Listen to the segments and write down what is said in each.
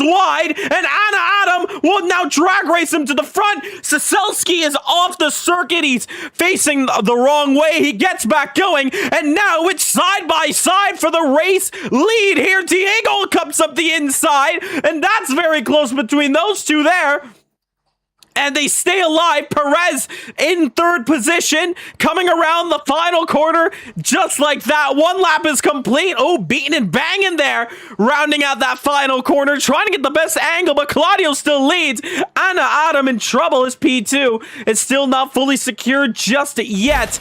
wide, and Anna Adam will now drag race him to the front. Saselski is off the circuit. He's facing the wrong way. He gets back going, and now it's side by side for the race lead here. Diego comes up the inside, and that's very close between those two there. And they stay alive. Perez in third position, coming around the final corner just like that. One lap is complete. Oh, beating and banging there, rounding out that final corner, trying to get the best angle, but Claudio still leads. Anna Adam in trouble. His P2 is still not fully secured just yet.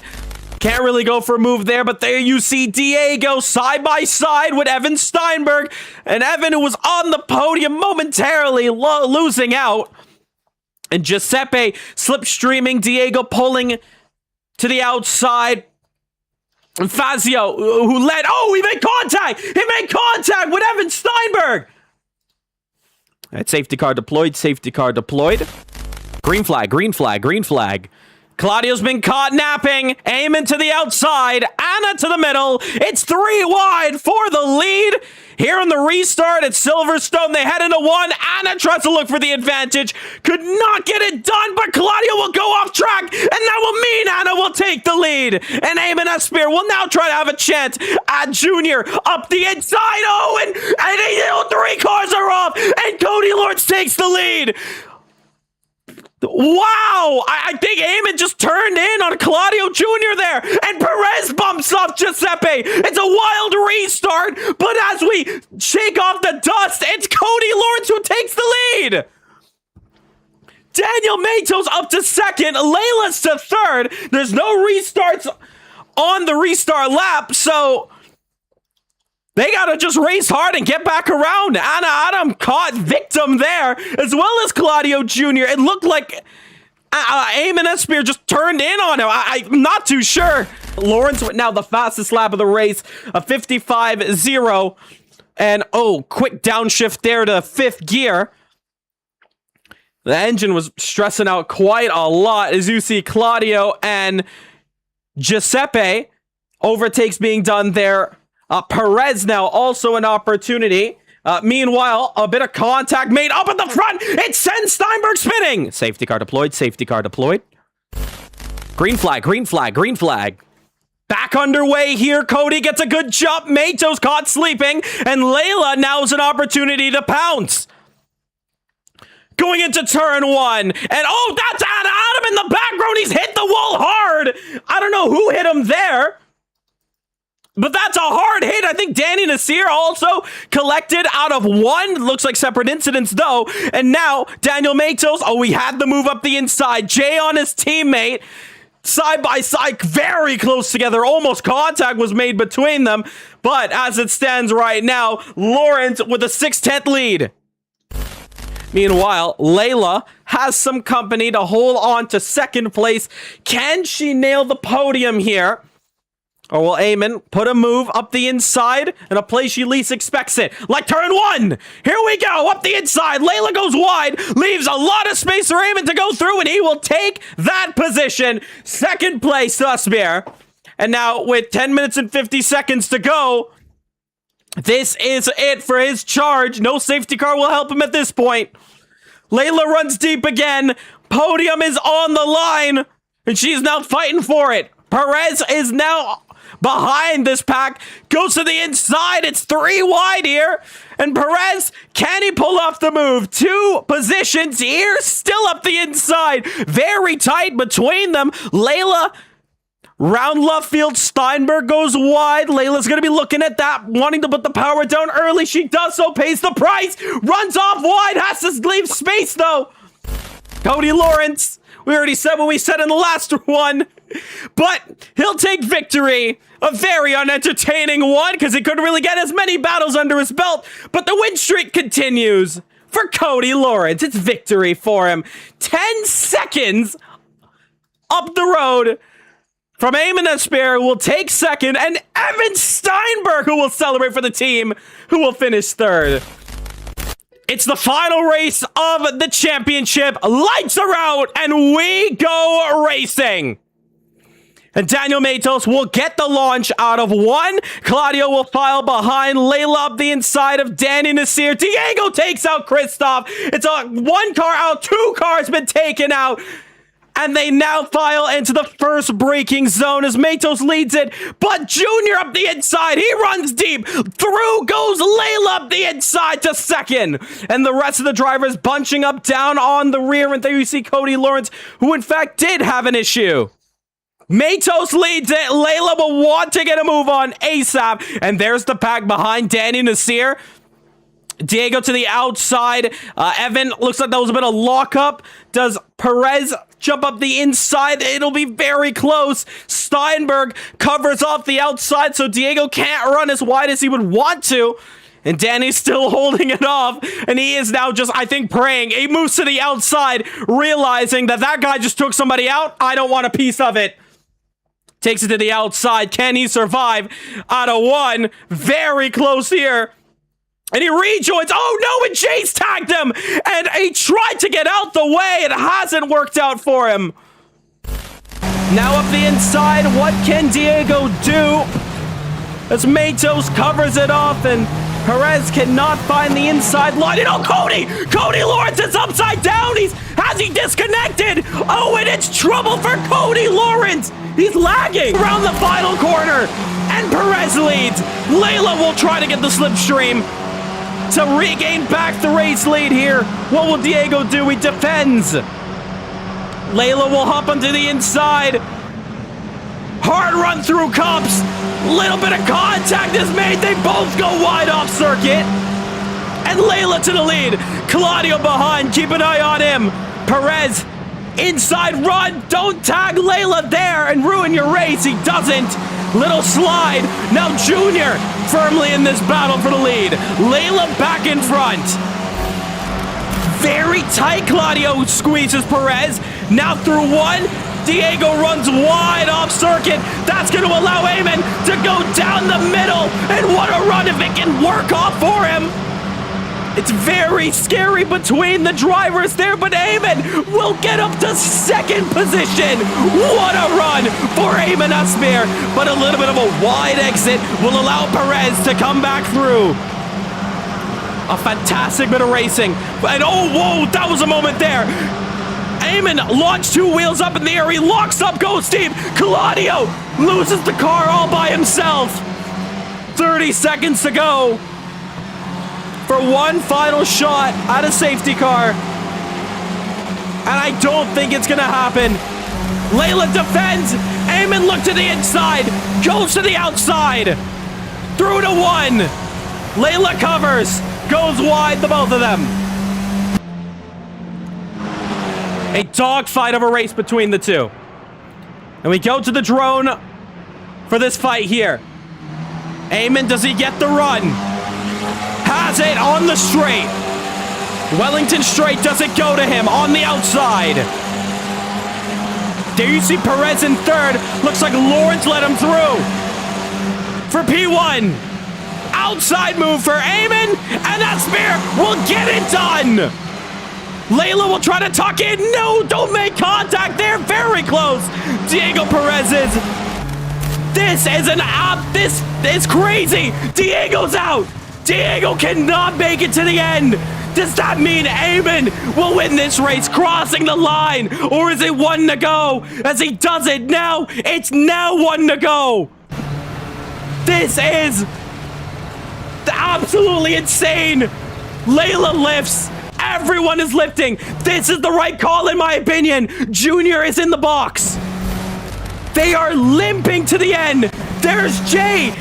Can't really go for a move there, but there you see Diego side by side with Evan Steinberg. And Evan, who was on the podium momentarily, losing out. And Giuseppe slipstreaming, Diego pulling to the outside. And Fazio, who led, oh, he made contact! He made contact with Evan Steinberg! Alright, safety car deployed, safety car deployed. Green flag, green flag, green flag. Claudio's been caught napping, aiming to the outside, Anna to the middle. It's 3 wide for the lead. Here in the restart at Silverstone, they head into one. Anna tries to look for the advantage. Could not get it done, but Claudio will go off track, and that will mean Anna will take the lead. And Eamon Espeir will now try to have a chance at Junior up the inside. Oh, and 3 cars are off, and Cody Lawrence takes the lead. Wow! I think Eamon just turned in on Claudio Jr. there, and Perez bumps off Giuseppe. It's a wild restart, but as we shake off the dust, it's Cody Lawrence who takes the lead. Daniel Matos up to second, Layla's to third. There's no restarts on the restart lap, so they gotta just race hard and get back around. Anna Adam caught victim there, as well as Claudio Jr. It looked like Eamon Espeir just turned in on him. I'm not too sure. Lawrence with now the fastest lap of the race, a 55.0. And oh, quick downshift there to 5th gear. The engine was stressing out quite a lot, as you see Claudio and Giuseppe overtakes being done there. Perez now also an opportunity. Meanwhile, a bit of contact made up at the front. It sends Steinberg spinning. Safety car deployed. Safety car deployed. Green flag. Green flag. Green flag. Back underway here. Cody gets a good jump. Matos caught sleeping. And Layla now is an opportunity to pounce. Going into turn 1. And oh, that's Adam in the background. He's hit the wall hard. I don't know who hit him there, but that's a hard hit. I think Danny Nasseir also collected out of 1. Looks like separate incidents, though. And now, Daniel Matos. Oh, we had the move up the inside. Jay on his teammate. Side by side, very close together. Almost contact was made between them. But as it stands right now, Lawrence with a 6/10 lead. Meanwhile, Layla has some company to hold on to second place. Can she nail the podium here? Or will Eamon put a move up the inside in a place she least expects it? Like turn 1. Here we go. Up the inside. Layla goes wide. Leaves a lot of space for Eamon to go through, and he will take that position. Second place, Thusbeer. And now with 10 minutes and 50 seconds to go, this is it for his charge. No safety car will help him at this point. Layla runs deep again. Podium is on the line, and she's now fighting for it. Perez is now behind this pack, goes to the inside. It's 3 wide here, and Perez, can he pull off the move? 2 positions here, still up the inside, very tight between them. Layla round left field, Steinberg goes wide. Layla's gonna be looking at that, wanting to put the power down early. She does so, pays the price, runs off wide, has to leave space though. Cody Lawrence, we already said what we said in the last one, but he'll take victory. A very unentertaining one, because he couldn't really get as many battles under his belt, but the win streak continues for Cody Lawrence. It's victory for him. 10 seconds up the road from Eamon Espeir, who will take second, and Evan Steinberg, who will celebrate for the team, who will finish third. It's the final race of the championship. Lights are out, and we go racing. And Daniel Matos will get the launch out of 1. Claudio will file behind. Layla up the inside of Danny Nasseir. Diego takes out Christoph. It's a 1 car out. 2 cars been taken out. And they now file into the first braking zone as Matos leads it. But Junior up the inside. He runs deep. Through goes Layla up the inside to 2nd. And the rest of the drivers bunching up down on the rear. And there you see Cody Lawrence, who in fact did have an issue. Matos leads it. Layla will want to get a move on ASAP. And there's the pack behind Danny Nasseir. Diego to the outside. Evan, looks like that was a bit of lockup. Does Perez jump up the inside? It'll be very close. Steinberg covers off the outside, so Diego can't run as wide as he would want to. And Danny's still holding it off. And he is now just, I think, praying. He moves to the outside, realizing that that guy just took somebody out. I don't want a piece of it. Takes it to the outside. Can he survive out of 1? Very close here. And he rejoins. Oh no, and Chase tagged him. And he tried to get out the way. It hasn't worked out for him. Now up the inside, what can Diego do? As Matos covers it off and Perez cannot find the inside line. And oh, Cody Lawrence is upside down. Has he disconnected? Oh, and it's trouble for Cody Lawrence. He's lagging around the final corner. And Perez leads. Layla will try to get the slipstream to regain back the race lead here. What will Diego do? He defends. Layla will hop onto the inside. Hard run through Cups. Little bit of contact is made. They both go wide off circuit. And Layla to the lead. Claudio behind. Keep an eye on him. Perez inside run. Don't tag Layla there and ruin your race. He doesn't. Little slide. Now Junior firmly in this battle for the lead. Layla back in front. Very tight. Claudio squeezes Perez. Now through 1. Diego runs wide off circuit. That's going to allow Eamon to go down the middle. And what a run if it can work off for him. It's very scary between the drivers there, but Eamon will get up to 2nd position. What a run for Eamon Asseir. But a little bit of a wide exit will allow Perez to come back through. A fantastic bit of racing. And oh, whoa, that was a moment there. Eamon launched 2 wheels up in the air. He locks up, goes deep. Claudio loses the car all by himself. 30 seconds to go for 1 final shot at a safety car. And I don't think it's going to happen. Layla defends. Eamon look to the inside. Goes to the outside. Through to 1. Layla covers. Goes wide, the both of them. A dogfight of a race between the two. And we go to the drone for this fight here. Eamon, does he get the run? Has it on the straight. Wellington straight, does it go to him on the outside? There you see Perez in 3rd. Looks like Lawrence let him through. For P1. Outside move for Eamon. And Asseir will get it done. Layla will try to tuck in. No, don't make contact there. Very close. Diego Perez is. This is crazy. Diego's out. Diego cannot make it to the end. Does that mean Eamon will win this race crossing the line? Or is it 1 to go? As he does it now, it's now 1 to go. This is absolutely insane. Layla lifts. Everyone is lifting. This is the right call, in my opinion. Junior is in the box. They are limping to the end. There's Jay.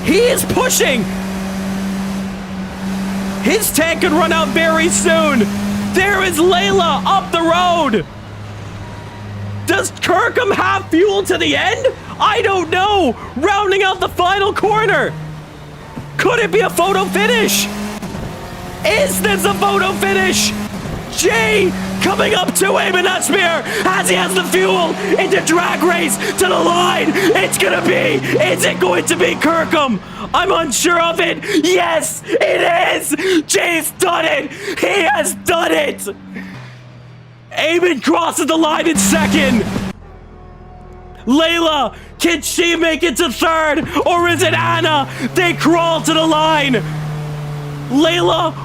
He is pushing. His tank could run out very soon. There is Layla up the road. Does Kirkham have fuel to the end? I don't know. Rounding out the final corner. Could it be a photo finish? Is this a photo finish? Jay coming up to Eamon Asseir as he has the fuel into drag race to the line. Is it going to be Kirkham? I'm unsure of it. Yes, it is. Jay's done it. He has done it. Eamon crosses the line in second. Layla, can she make it to third? Or is it Anna? They crawl to the line. Layla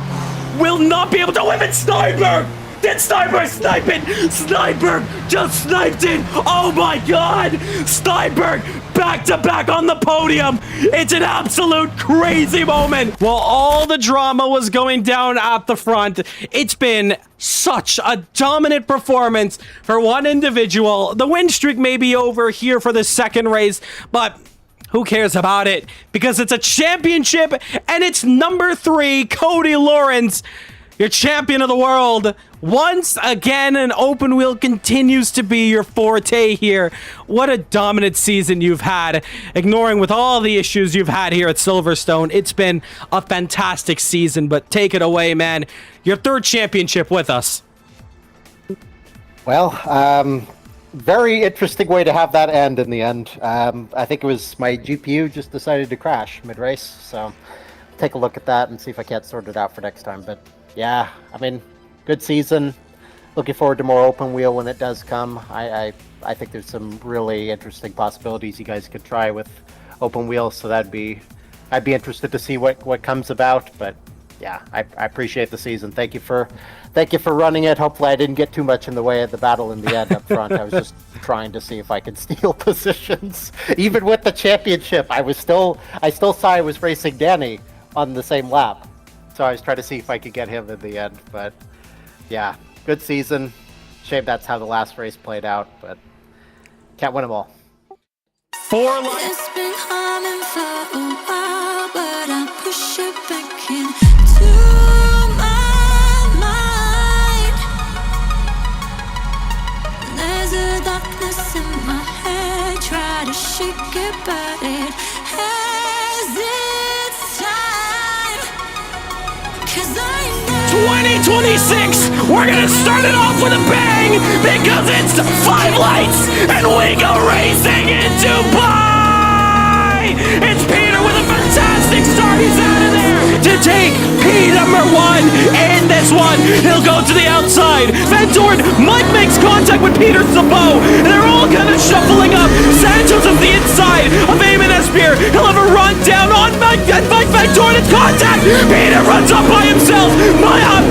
will not be able to win it. Steinberg! Did Steinberg snipe it? Steinberg just sniped it. Oh my God. Steinberg back to back on the podium. It's an absolute crazy moment. While all the drama was going down at the front, it's been such a dominant performance for one individual. The win streak may be over here for the second race, but who cares about it? Because it's a championship and it's number 3, Cody Lawrence, your champion of the world. Once again, an open wheel continues to be your forte here. What a dominant season you've had. Ignoring with all the issues you've had here at Silverstone, it's been a fantastic season, but take it away, man. Your 3rd championship with us. Well, very interesting way to have that end in the end. I think it was my GPU just decided to crash mid-race, so take a look at that and see if I can't sort it out for next time. But yeah, I mean, good season. Looking forward to more open wheel when it does come. I think there's some really interesting possibilities you guys could try with open wheel, so I'd be interested to see what comes about. But yeah, I appreciate the season. Thank you for running it. Hopefully I didn't get too much in the way of the battle in the end up front. I was just trying to see if I could steal positions. Even with the championship, I still saw I was racing Danny on the same lap. So I was trying to see if I could get him in the end, but yeah, good season. Shame that's how the last race played out, but can't win them all. It's been coming for a while, but I push it back into my mind. There's a darkness in my head, try to shake it, but it has its time. 2026, we're gonna start it off with a bang because it's 5 lights and we go racing in Dubai. It's Peter with a fantastic start. He's out of there to take P number 1 in this one. He'll go to the outside. Ventorn, Mike makes contact with Peter Sabot. They're all kind of shuffling up. Santos is the inside of Eamon Espeir. He'll have a run down on Mike Ventorn. It's contact. Peter runs up by himself.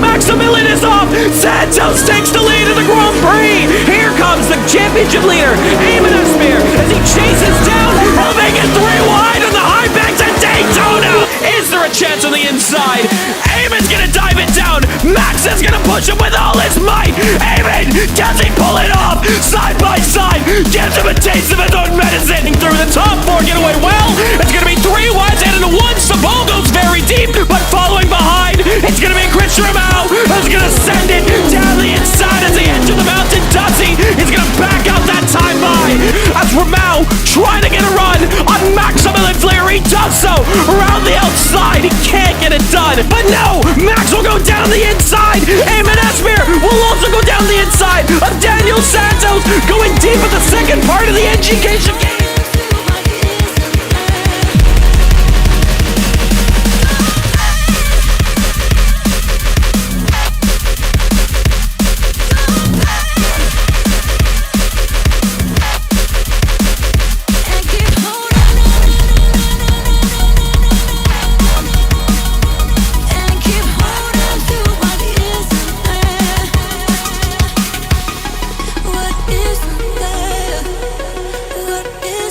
Maximilian is off. Santos takes the lead in the Grand Prix. Here comes the championship leader, Eamon Espeir, as he chases down. He'll make it 3 wide on the high banks at Daytona. Is there a chance on the inside? Eamon's gonna dive it down. Max is gonna push him with all his might. Eamon, does he pull it off? Side by side, gives him a taste of his own medicine. Through the top 4 getaway well. It's gonna be 3 wides and into 1. Sabot goes very deep, but following behind, it's gonna be Chris Ramau who's gonna send it down the inside as he enter the mountain. Dusty is gonna back out that time by as Ramau trying to get a run on Maximilian Flair. He does so around the outside. He can't get it done, but no, Max will go down the inside. Eamon Espeir will also go down the inside of Daniel Santos, going deep at the second part of the education game. What is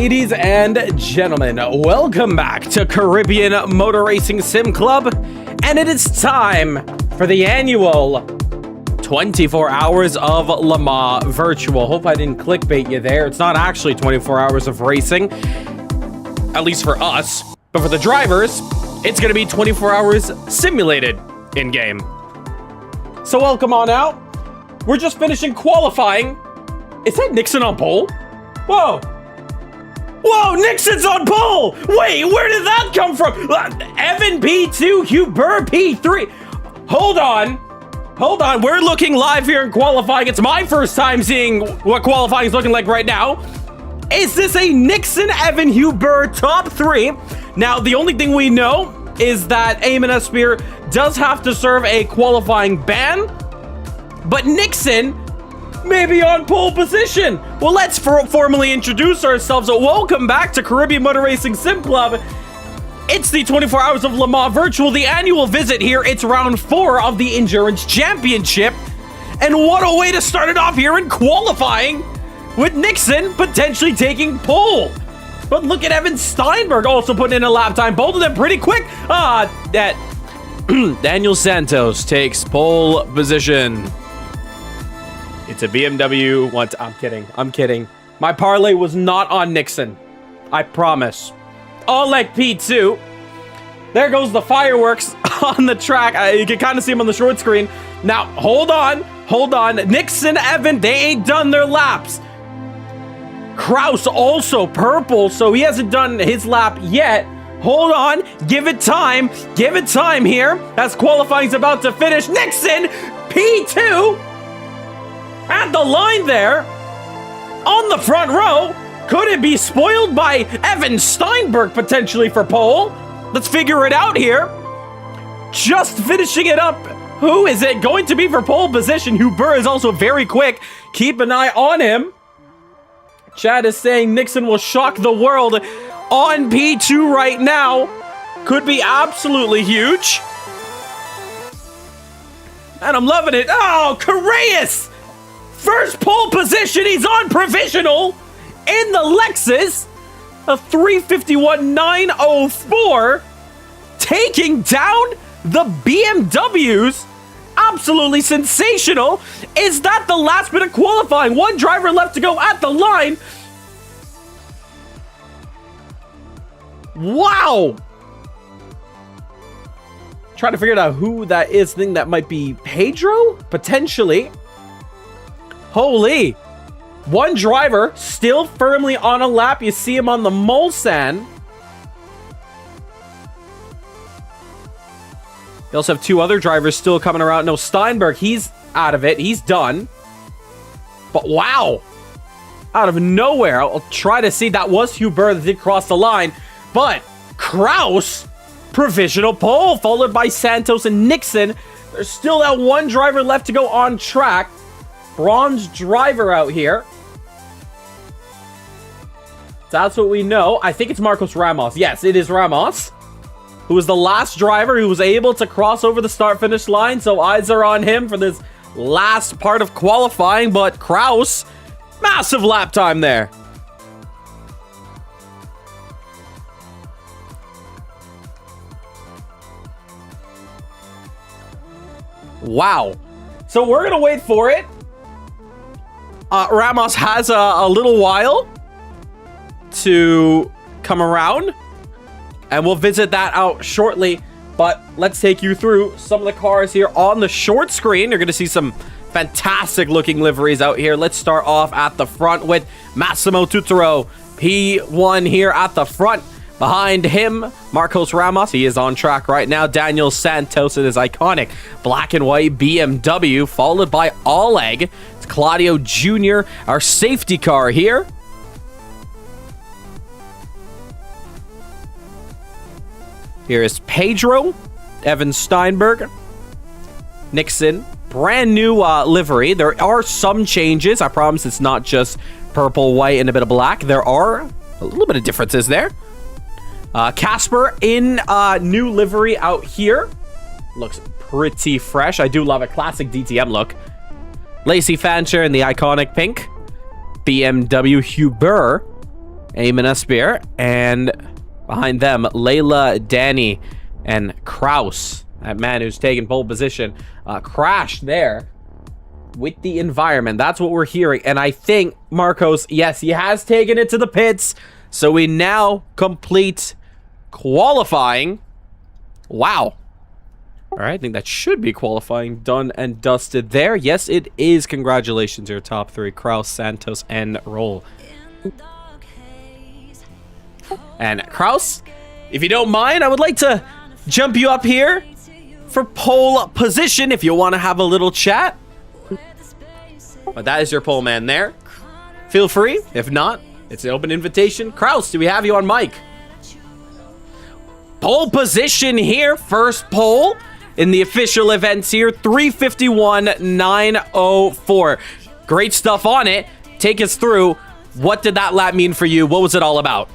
Ladies and gentlemen, welcome back to Caribbean Motor Racing Sim Club, and it is time for the annual 24 hours of Le Mans Virtual. Hope I didn't clickbait you there. It's not actually 24 hours of racing, at least for us, but for the drivers, it's going to be 24 hours simulated in-game. So welcome on out. We're just finishing qualifying. Is that Nixon on pole? Whoa. Whoa, Nixon's on pole! Wait, where did that come from? Evan P2, Huber P3. Hold on. We're looking live here in qualifying. It's my first time seeing what qualifying is looking like right now. Is this a Nixon, Evan, Huber top 3? Now, the only thing we know is that Eamon Nasseir does have to serve a qualifying ban, but Nixon may be on pole position. Well, let's formally introduce ourselves. Welcome back to Caribbean Motor Racing Sim Club. It's the 24 Hours of Le Mans Virtual, the annual visit here. It's round 4 of the Endurance Championship. And what a way to start it off here in qualifying with Nixon potentially taking pole. But look at Evan Steinberg also putting in a lap time. Both of them pretty quick. That Daniel Santos takes pole position. It's a BMW. I'm kidding. My parlay was not on Nixon. I promise. Oleg P2. There goes the fireworks on the track. You can kind of see them on the short screen. Now, hold on. Nixon, Evan, they ain't done their laps. Kraus also purple, so he hasn't done his lap yet. Hold on. Give it time here. As qualifying's about to finish. Nixon, P2. At the line there, on the front row. Could it be spoiled by Evan Steinberg potentially for pole? Let's figure it out here. Just finishing it up. Who is it going to be for pole position? Huber is also very quick. Keep an eye on him. Chad is saying Nixon will shock the world on P2 right now. Could be absolutely huge. And I'm loving it. Oh, Correas! First pole position, he's on provisional in the Lexus, a 351.904, taking down the BMWs. Absolutely sensational. Is that the last bit of qualifying? One driver left to go at the line. Wow. Trying to figure out who that is. Think that might be Pedro, potentially. Holy. One driver still firmly on a lap. You see him on the Mulsanne. You also have 2 other drivers still coming around. No, Steinberg, he's out of it. He's done. But wow. Out of nowhere. I'll try to see. That was Huber that did cross the line. But Kraus, provisional pole, followed by Santos and Nixon. There's still that one driver left to go on track. Bronze driver out here. That's what we know. I think it's Marcos Ramos. Yes, it is Ramos, who was the last driver who was able to cross over the start-finish line. So eyes are on him for this last part of qualifying. But Kraus, massive lap time there. Wow. So we're going to wait for it. Ramos has a little while to come around, and we'll visit that out shortly. But let's take you through some of the cars here on the short screen. You're going to see some fantastic looking liveries out here. Let's start off at the front with Massimo Tutoro, P1 here at the front. Behind him, Marcos Ramos. He is on track right now. Daniel Santos in his iconic black and white BMW, followed by Oleg. It's Claudio Jr., our safety car here. Here is Pedro, Evan Steinberg, Nixon. Brand new livery. There are some changes. I promise it's not just purple, white, and a bit of black. There are a little bit of differences there. Casper in new livery out here. Looks pretty fresh. I do love a classic DTM look. Lacey Fancher in the iconic pink. BMW Huber Eamon Nasseir, and behind them, Layla, Danny, and Kraus. That man who's taken pole position crashed there with the environment. That's what we're hearing. And I think Marcos, yes, he has taken it to the pits. So we now complete qualifying. Wow. All right, I think that should be qualifying done and dusted there. Yes, it is. Congratulations, your top three, Kraus, Santos, and Rahul. And Kraus, if you don't mind, I would like to jump you up here for pole position if you want to have a little chat. But that is your pole man there. Feel free. If not, it's an open invitation. Kraus, do we have you on mic? Pole position here. First pole in the official events here. 351.904. Great stuff on it. Take us through. What did that lap mean for you? What was it all about?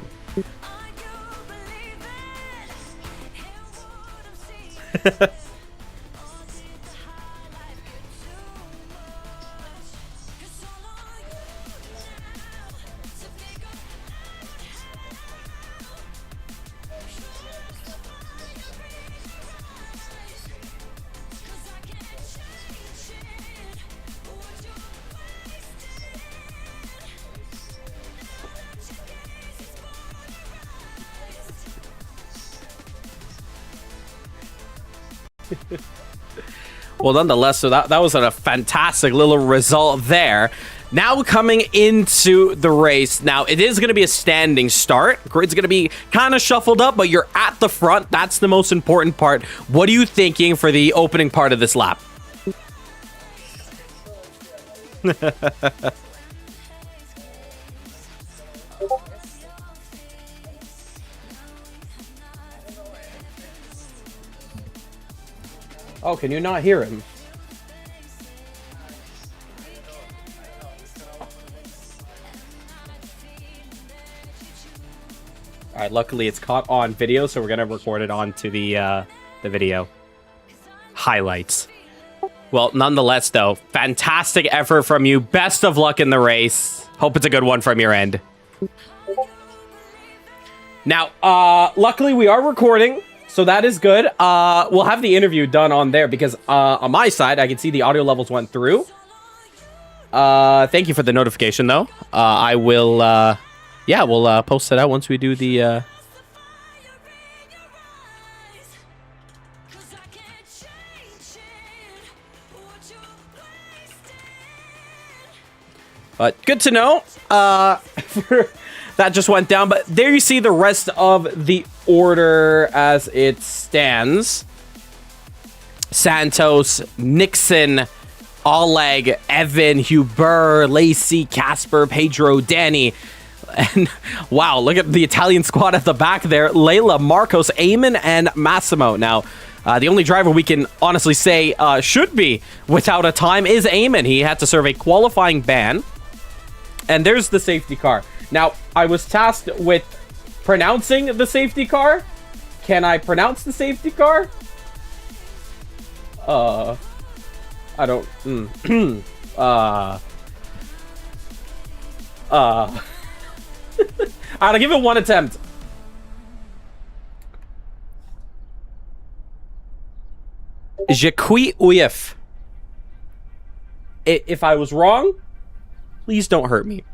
Well, nonetheless, so that was a fantastic little result there. Now coming into the race. Now, it is going to be a standing start. Grid's going to be kind of shuffled up, but you're at the front. That's the most important part. What are you thinking for the opening part of this lap? Oh, can you not hear him? All right, luckily it's caught on video, so we're going to record it onto the video. Highlights. Well, nonetheless, though, fantastic effort from you. Best of luck in the race. Hope it's a good one from your end. Now, luckily we are recording. So that is good. We'll have the interview done on there because on my side, I can see the audio levels went through. Thank you for the notification, though. I will, yeah, we'll post it out once we do the... But good to know. That just went down, but there you see the rest of the order as it stands. Santos, Nixon, Oleg, Evan, Hubert, Lacey, Casper, Pedro, Danny. And wow, look at the Italian squad at the back there. Layla, Marcos, Eamon, and Massimo. Now, the only driver we can honestly say should be without a time is Eamon. He had to serve a qualifying ban. And there's the safety car. Now, I was tasked with pronouncing the safety car. Can I pronounce the safety car? I don't... I'll give it one attempt. Jacqui Uyef. If I was wrong, please don't hurt me.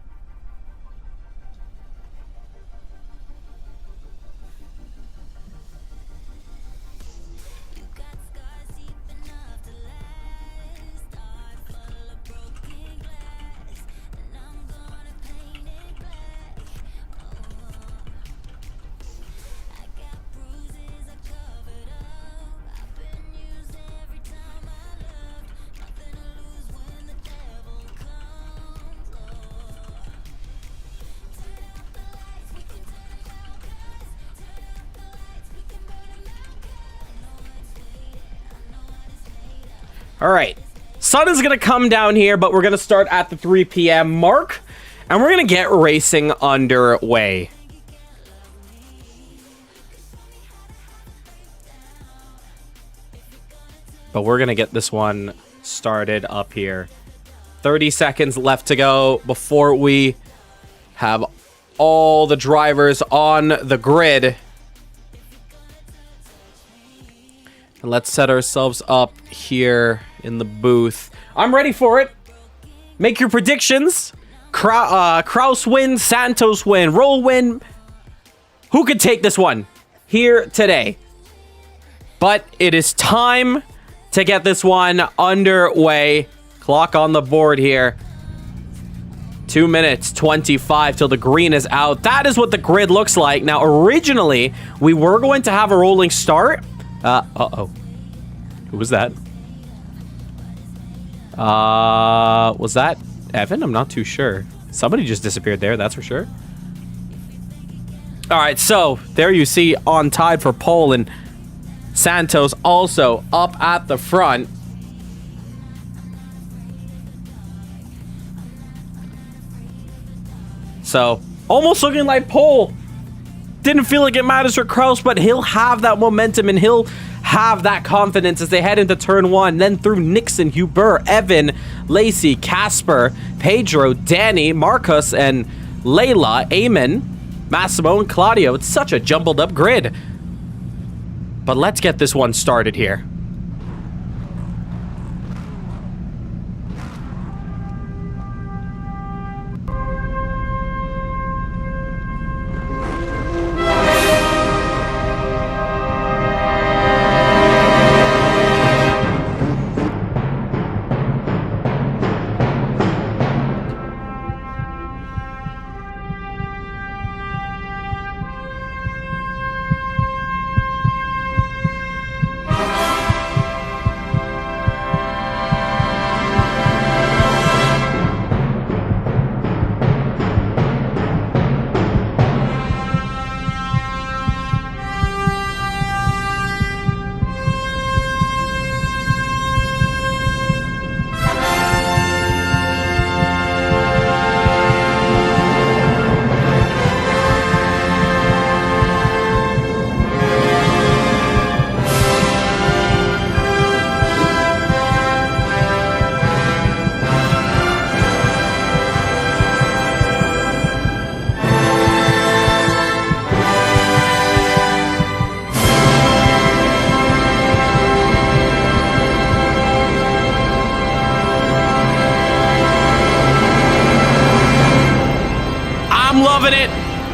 All right, sun is going to come down here, but we're going to start at the 3 p.m. mark, and we're going to get racing underway. But we're going to get this one started up here. 30 seconds left to go before we have all the drivers on the grid. And let's set ourselves up here in the booth. I'm ready for it. Make your predictions. Kraus win, Santos win, Roll win. Who could take this one here today? But it is time to get this one underway. Clock on the board here. 2 minutes 25 till the green is out. That is what the grid looks like. Now, originally, we were going to have a rolling start. Uh-oh. Who was that? Was that Evan? I'm not too sure. Somebody just disappeared there, that's for sure. All right, so there you see on tied for pole, and Santos also up at the front. So, almost looking like pole. Didn't feel like it matters for Kraus, but he'll have that momentum and he'll have that confidence as they head into turn 1. Then through Nixon, Huber, Evan, Lacey, Casper, Pedro, Danny, Marcus, and Layla, Eamon, Massimo, and Claudio. It's such a jumbled up grid. But let's get this one started here.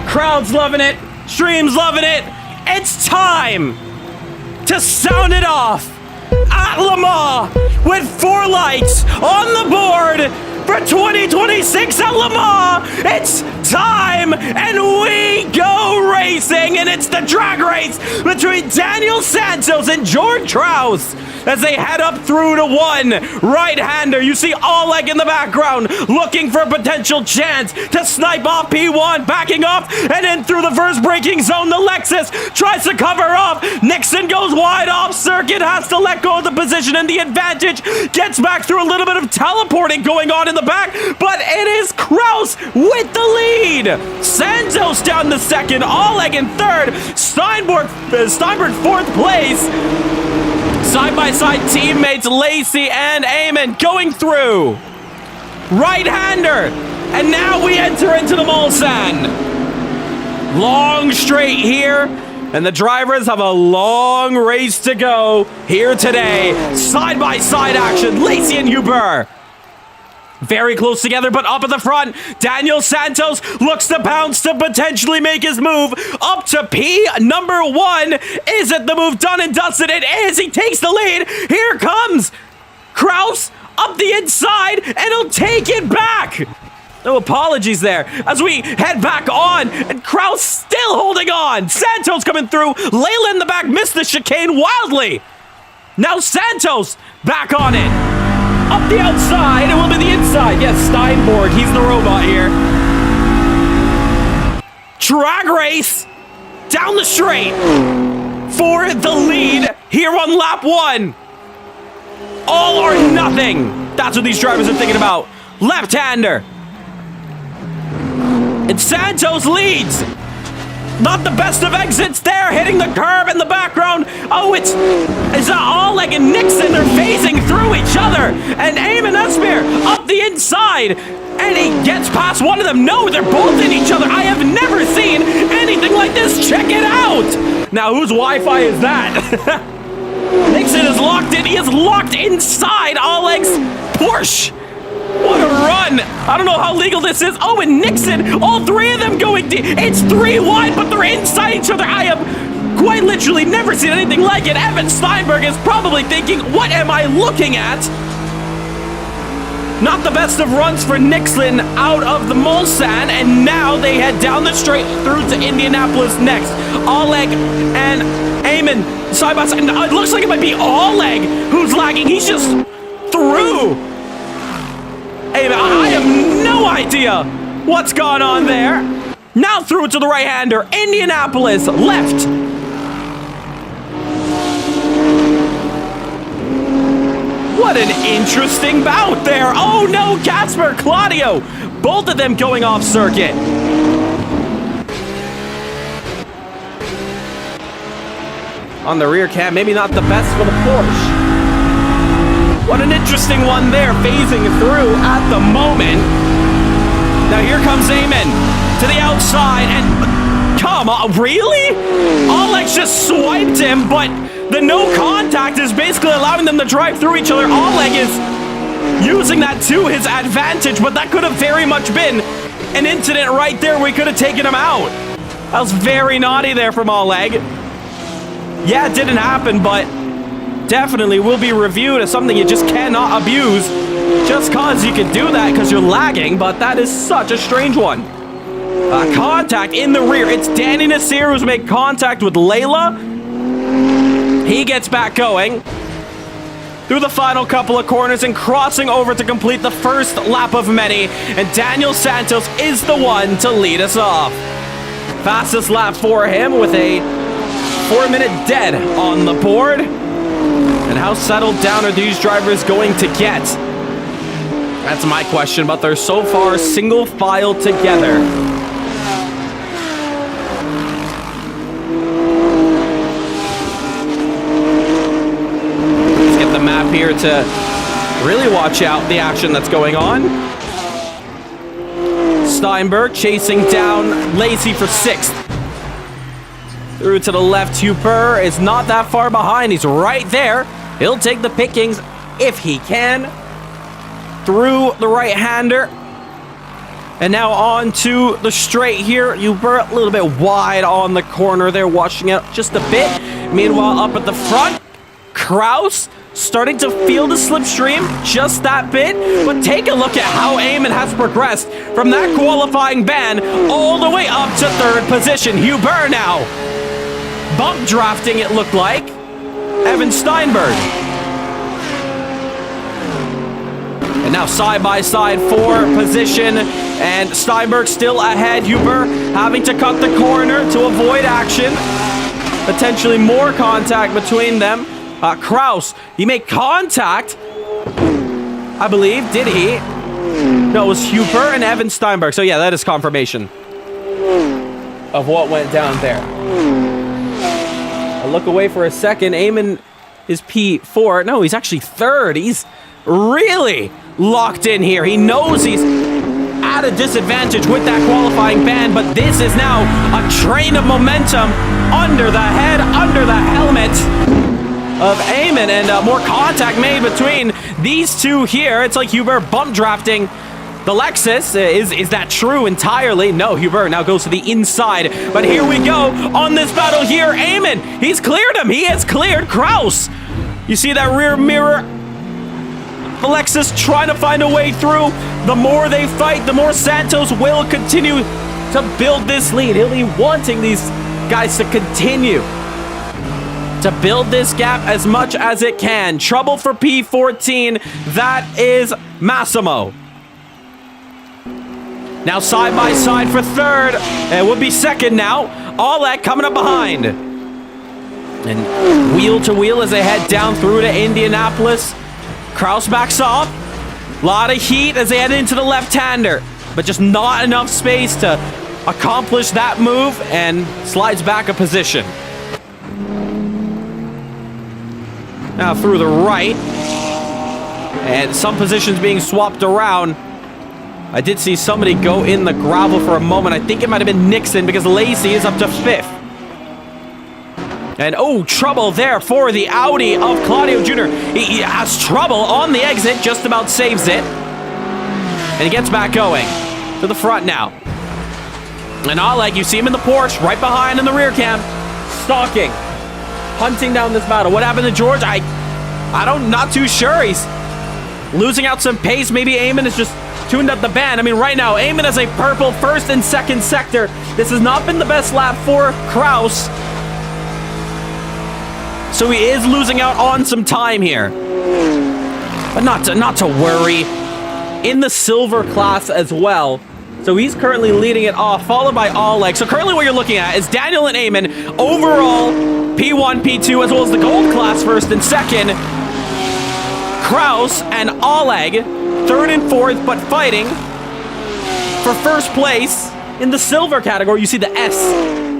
Crowd's loving it. Stream's loving it. It's time to sound it off at Le Mans with 4 lights on the board for 2026 at Le Mans. It's time and we go racing, and it's the drag race between Daniel Santos and George Kraus as they head up through to 1 right-hander. You see Oleg in the background looking for a potential chance to snipe off P1, backing off and in through the first braking zone. The Lexus tries to cover up. Nixon goes wide off circuit, has to let go of the position, and the advantage gets back through a little bit of teleporting going on in the back, but it is Kraus with the lead. Santos down to second, Oleg in third, Steinberg 4th place. Side-by-side teammates Lacey and Eamon going through. Right-hander. And now we enter into the Mulsanne. Long straight here. And the drivers have a long race to go here today. Side-by-side action. Lacey and Huber. Very close together, but up at the front, Daniel Santos looks to bounce to potentially make his move up to P number 1. Is it the move done and dusted? It is. He takes the lead. Here comes Kraus up the inside, and he'll take it back. No apologies there as we head back on, and Kraus still holding on. Santos coming through. Layla in the back missed the chicane wildly. Now Santos back on it. Up the outside, it will be the inside. Yes, Steinberg, he's the robot here. Drag race down the straight for the lead here on lap 1. All or nothing. That's what these drivers are thinking about. Left-hander. And Santos leads. Not the best of exits there, hitting the curb in the background. Oh, it's Oleg and Nixon. They're phasing through each other. And Eamon Esmir up the inside. And he gets past one of them. No, they're both in each other. I have never seen anything like this. Check it out. Now, whose Wi-Fi is that? Nixon is locked in. He is locked inside Oleg's Porsche. What a run. I don't know how legal this is. Oh, and Nixon, all three of them going deep. It's 3 wide, but they're inside each other. I have quite literally never seen anything like it. Evan Steinberg is probably thinking, what am I looking at? Not the best of runs for Nixon out of the Mulsanne, and now they head down the straight through to Indianapolis next. Oleg and Eamon side by side. It looks like it might be Oleg who's lagging. He's just through. Eamon, I have no idea what's going on there. Now through to the right-hander. Indianapolis left. What an interesting bout there. Oh no, Casper, Claudio. Both of them going off circuit. On the rear cam, maybe not the best for the Porsche. What an interesting one there, phasing through at the moment. Now here comes Eamon to the outside, and come on, really? Alex just swiped him, but the no contact is basically allowing them to drive through each other. Oleg is using that to his advantage, but that could have very much been an incident right there. We could have taken him out. That was very naughty there from Oleg. Yeah, it didn't happen, but definitely will be reviewed as something you just cannot abuse just cause you can do that because you're lagging, but that is such a strange one. Contact in the rear. It's Danny Nasseir who's made contact with Layla. He gets back going through the final couple of corners and crossing over to complete the first lap of many. And Daniel Santos is the one to lead us off. Fastest lap for him with a 4-minute dead on the board. And how settled down are these drivers going to get? That's my question, but they're so far single file together. Map here to really watch out the action that's going on. Steinberg chasing down Lacey for 6th. Through to the left, Huber is not that far behind. He's right there. He'll take the pickings if he can. Through the right-hander. And now on to the straight here. Huber a little bit wide on the corner there, watching out just a bit. Meanwhile, up at the front, Kraus starting to feel the slipstream just that bit, but take a look at how Eamon has progressed from that qualifying ban all the way up to 3rd position. Huber now bump drafting, it looked like. Evan Steinberg. And now side by side for position, and Steinberg still ahead. Huber having to cut the corner to avoid action. Potentially more contact between them. Kraus, he made contact, I believe, did he? No, it was Huber and Evan Steinberg. So yeah, that is confirmation of what went down there. I look away for a second. Eamon is P4. No, he's actually 3rd. He's really locked in here. He knows he's at a disadvantage with that qualifying ban, but this is now a train of momentum under the head, under the helmet of Eamon, and more contact made between these two here. It's like Huber bump drafting the Lexus. Is that true entirely? No, Huber now goes to the inside. But here we go on this battle here. Eamon, he's cleared him. He has cleared Kraus. You see that rear mirror? The Lexus trying to find a way through. The more they fight, the more Santos will continue to build this lead. He'll be wanting these guys to continue to build this gap as much as it can. Trouble for P14. That is Massimo. Now side by side for 3rd. It would be 2nd now. Oleg coming up behind. And wheel to wheel as they head down through to Indianapolis. Kraus backs off. A lot of heat as they head into the left-hander. But just not enough space to accomplish that move, and slides back a position. Now through the right, and some positions being swapped around. I did see somebody go in the gravel for a moment. I think it might have been Nixon because Lacey is up to 5th. And oh, trouble there for the Audi of Claudio Jr. He has trouble on the exit, just about saves it. And he gets back going to the front now. And Oleg, you see him in the Porsche, right behind in the rear cam, stalking, hunting down this battle. What happened to George? Not too sure. He's losing out some pace. Maybe Eamon is just tuned up the band. I mean, right now, Eamon has a purple first and second sector. This has not been the best lap for Kraus. So he is losing out on some time here. But not to worry. In the silver class as well. So he's currently leading it off, followed by Oleg. So currently what you're looking at is Daniel and Eamon overall P1, P2, as well as the gold class first and second. Kraus and Oleg third and fourth, but fighting for first place in the silver category. You see the S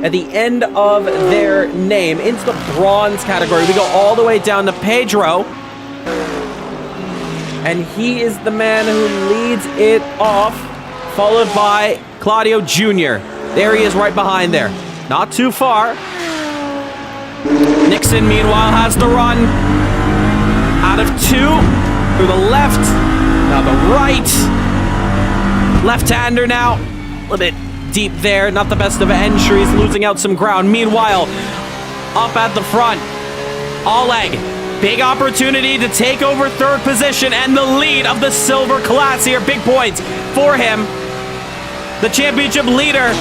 at the end of their name. Into the bronze category, we go all the way down to Pedro. And he is the man who leads it off, followed by Claudio Jr. There he is right behind there. Not too far. Nixon, meanwhile, has the run. Out of 2. Through the left. Now the right. Left-hander now. A little bit deep there. Not the best of entries. Losing out some ground. Meanwhile, up at the front, Oleg. Big opportunity to take over third position and the lead of the silver class here. Big points for him. The championship leader,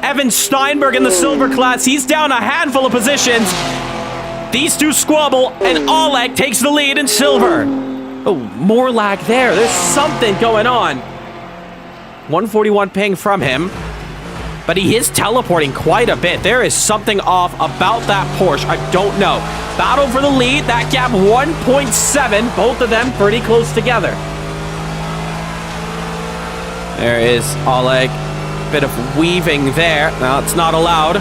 Evan Steinberg in the silver class. He's down a handful of positions. These two squabble and Oleg takes the lead in silver. Oh, more lag there. There's something going on. 141 ping from him. But he is teleporting quite a bit. There is something off about that Porsche. I don't know. Battle for the lead. That gap 1.7. Both of them pretty close together. There is Oleg. Bit of weaving there. No, it's not allowed.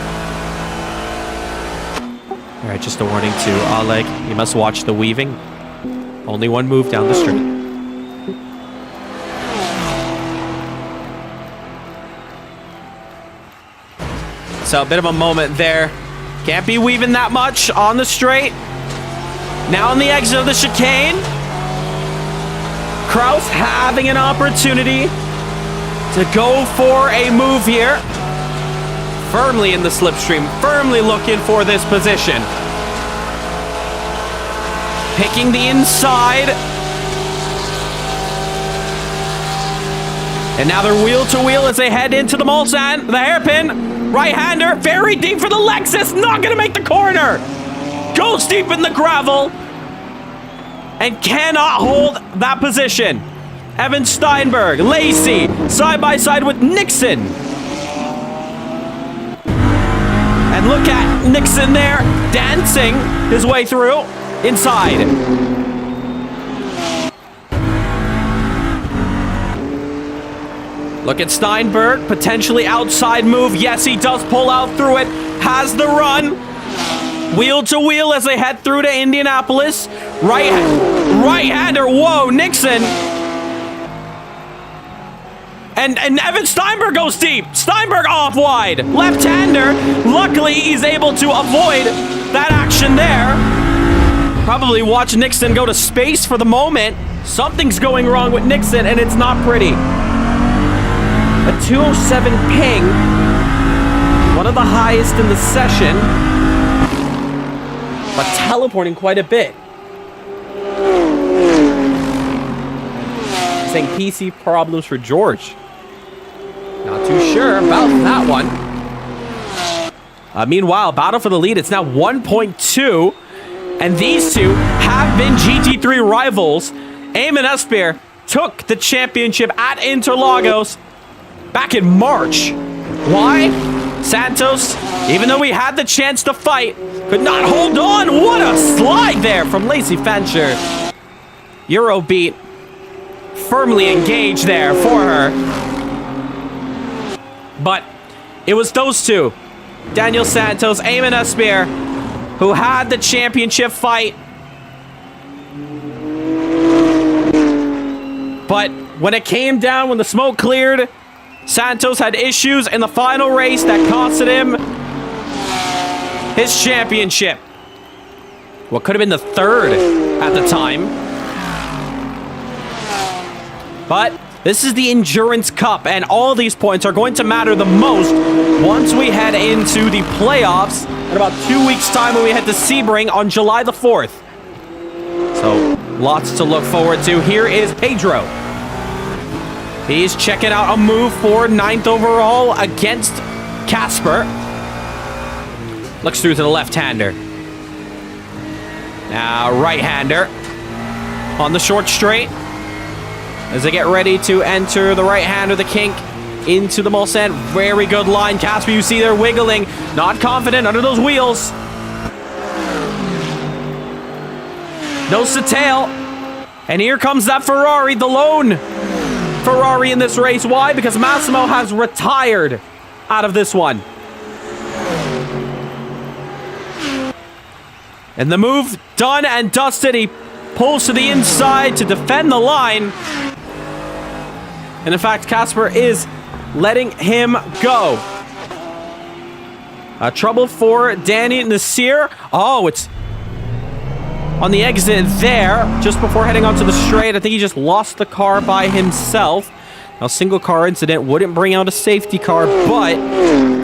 All right, just a warning to Oleg. You must watch the weaving. Only one move down the street. So a bit of a moment there. Can't be weaving that much on the straight. Now on the exit of the chicane. Kraus having an opportunity to go for a move here. Firmly in the slipstream. Firmly looking for this position. Picking the inside. And now they're wheel to wheel as they head into the Mulsanne. The hairpin. Right-hander, very deep for the Lexus, not gonna make the corner. Goes deep in the gravel and cannot hold that position. Evan Steinberg, Lacey, side by side with Nixon. And look at Nixon there, dancing his way through inside. Look at Steinberg, potentially outside move. Yes, he does pull out through it. Has the run. Wheel to wheel as they head through to Indianapolis. Right-hander, whoa, Nixon. And Evan Steinberg goes deep. Steinberg off wide. Left-hander, luckily he's able to avoid that action there. Probably watch Nixon go to space for the moment. Something's going wrong with Nixon and it's not pretty. A 207 ping, one of the highest in the session, but teleporting quite a bit. Saying PC problems for George. Not too sure about that one. Meanwhile, battle for the lead, it's now 1.2, and these two have been GT3 rivals. Eamon Espeir took the championship at Interlagos back in March. Why? Santos, even though we had the chance to fight, could not hold on. What a slide there from Lacey Fancher. Eurobeat firmly engaged there for her. But it was those two, Daniel Santos, Eamon Espeir, who had the championship fight. But when it came down, when the smoke cleared, Santos had issues in the final race that costed him his championship. What could have been the third at the time. But this is the Endurance Cup, and all these points are going to matter the most once we head into the playoffs in about 2 weeks' time when we head to Sebring on July the 4th. So, lots to look forward to. Here is Pedro. He's checking out a move for 9th overall against Casper. Looks through to the left-hander. Now, right-hander on the short straight. As they get ready to enter the right-hander, the kink into the Mulsanne. Very good line. Casper, you see they're wiggling. Not confident under those wheels. Nose to tail. And here comes that Ferrari, the lone Ferrari in this race. Why? Because Massimo has retired out of this one. And the move done and dusted. He pulls to the inside to defend the line. And in fact, Casper is letting him go. Trouble for Danny Nasseir. Oh, it's on the exit there, just before heading onto the straight. I think he just lost the car by himself. Now, single car incident wouldn't bring out a safety car, but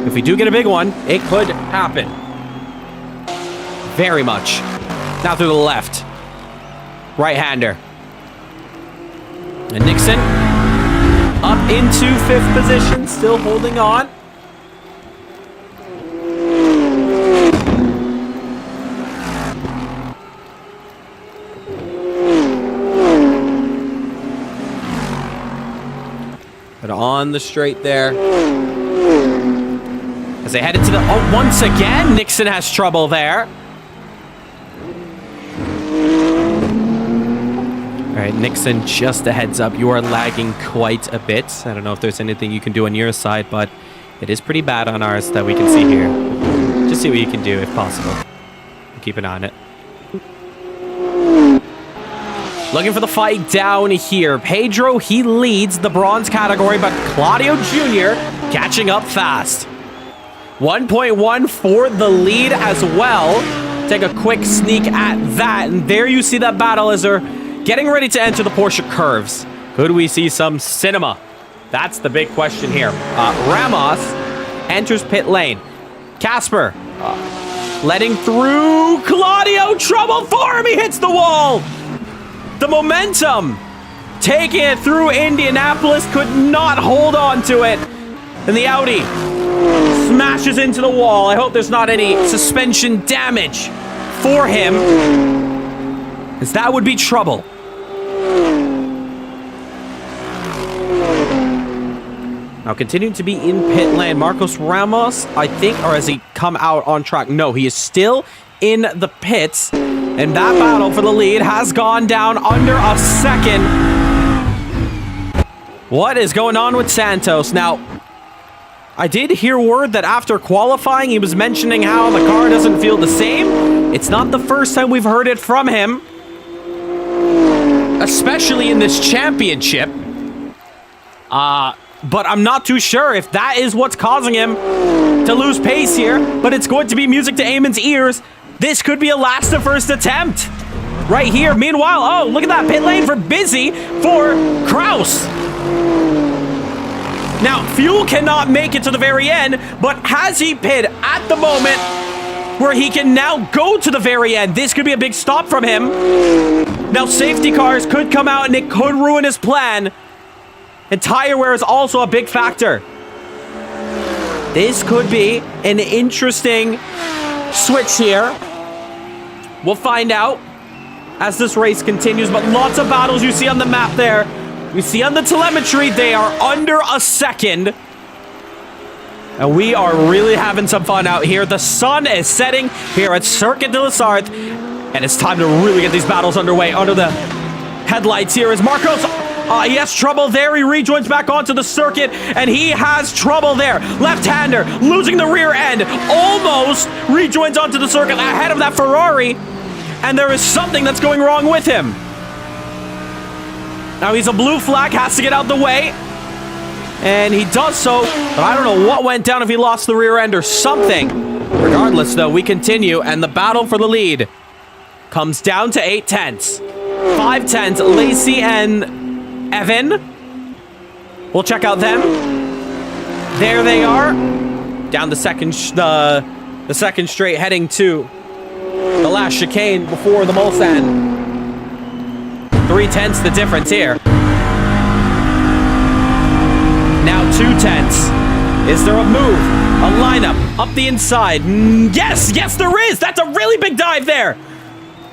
if we do get a big one, it could happen. Very much. Now through the left. Right-hander. And Nixon up into 5th position, still holding on. But on the straight there. As they head into the... Oh, once again, Nixon has trouble there. All right, Nixon, just a heads up. You are lagging quite a bit. I don't know if there's anything you can do on your side, but it is pretty bad on ours that we can see here. Just see what you can do if possible. Keep an eye on it. Looking for the fight down here. Pedro, he leads the bronze category, but Claudio Jr. catching up fast. 1.1 for the lead as well. Take a quick sneak at that, and there you see that battle as they're getting ready to enter the Porsche curves. Could we see some cinema? That's the big question here. Ramos enters pit lane. Casper letting through. Claudio, trouble for him. He hits the wall. The momentum taking it through Indianapolis, could not hold on to it. And the Audi smashes into the wall. I hope there's not any suspension damage for him, because that would be trouble. Now continuing to be in pit lane, Marcos Ramos, I think, or has he come out on track? No, he is still in the pits. And that battle for the lead has gone down under a second. What is going on with Santos? Now, I did hear word that after qualifying, he was mentioning how the car doesn't feel the same. It's not the first time we've heard it from him, especially in this championship. But I'm not too sure if that is what's causing him to lose pace here. But it's going to be music to Eamon's ears. This could be a last to first attempt right here. Meanwhile, oh, look at that pit lane for Busy for Kraus. Now, Fuel cannot make it to the very end, but has he pit at the moment where he can now go to the very end? This could be a big stop from him. Now, safety cars could come out and it could ruin his plan. And tire wear is also a big factor. This could be an interesting switch here. We'll find out as this race continues, but lots of battles you see on the map there. We see on the telemetry they are under a second. And we are really having some fun out here. The sun is setting here at Circuit de la Sarthe, and it's time to really get these battles underway. Under the headlights here is Marcos. He has trouble there. He rejoins back onto the circuit, and he has trouble there. Left-hander losing the rear end. Almost rejoins onto the circuit ahead of that Ferrari, and there is something that's going wrong with him. Now he's a blue flag, has to get out the way. And he does so, but I don't know what went down, if he lost the rear end or something. Regardless, though, we continue, and the battle for the lead comes down to 8 tenths. 5 tenths, Lacey and Evan. We'll check out them. There they are. Down the second straight, heading to the last chicane before the Mulsanne. 3 tenths the difference here. Now 2 tenths. Is there a move? A lineup up the inside? Yes, there is. That's a really big dive there.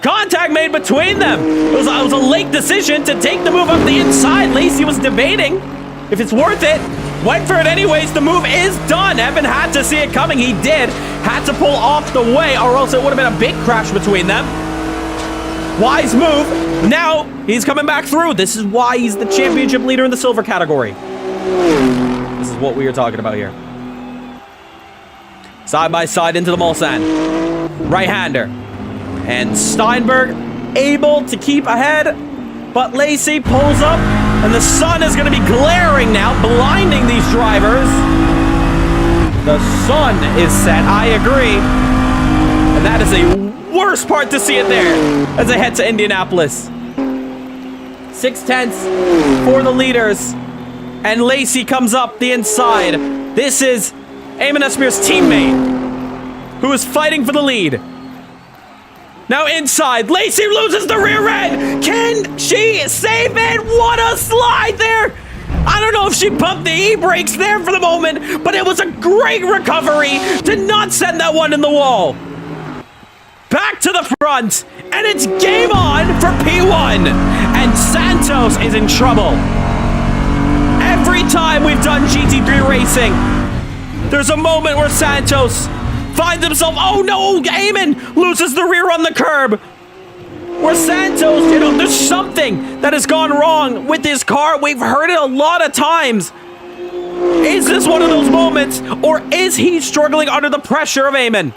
Contact made between them. It was a late decision to take the move up the inside. Lacey was debating if it's worth it. Went for it anyways. The move is done. Evan had to see it coming. He did. Had to pull off the way, or else it would have been a big crash between them. Wise move. Now he's coming back through. This is why he's the championship leader in the silver category. This is what we are talking about here. Side by side into the Mulsanne. Right-hander. And Steinberg able to keep ahead, but Lacey pulls up, and the sun is going to be glaring now, blinding these drivers. The sun is set, I agree. And that is a worst part to see it there as they head to Indianapolis. 6 tenths for the leaders. And Lacey comes up the inside. This is Eamon Esmeer's teammate, who is fighting for the lead. Now inside, Lacey loses the rear end. Can she save it? What a slide there. I don't know if she pumped the e-brakes there for the moment, but it was a great recovery to not send that one in the wall. Back to the front, and it's game on for P1. And Santos is in trouble. Every time we've done GT3 racing, there's a moment where Santos finds himself, oh no, Eamon loses the rear on the curb. Where Santos, there's something that has gone wrong with his car. We've heard it a lot of times. Is this one of those moments, or is he struggling under the pressure of Eamon?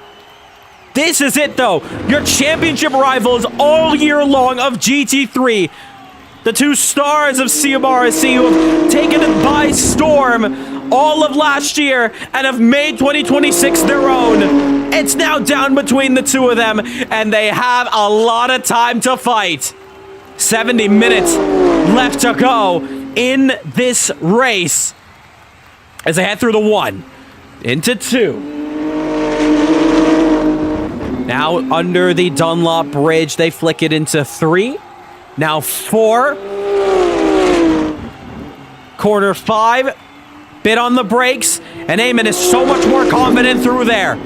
This is it, though. Your championship rivals all year long of GT3. The 2 stars of CMRSC who have taken it by storm all of last year and have made 2026 their own. It's now down between the 2 of them, and they have a lot of time to fight. 70 minutes left to go in this race as they head through the 1 into 2. Now under the Dunlop Bridge, they flick it into 3. Now 4. Corner 5. Bit on the brakes. And Eamon is so much more confident through there.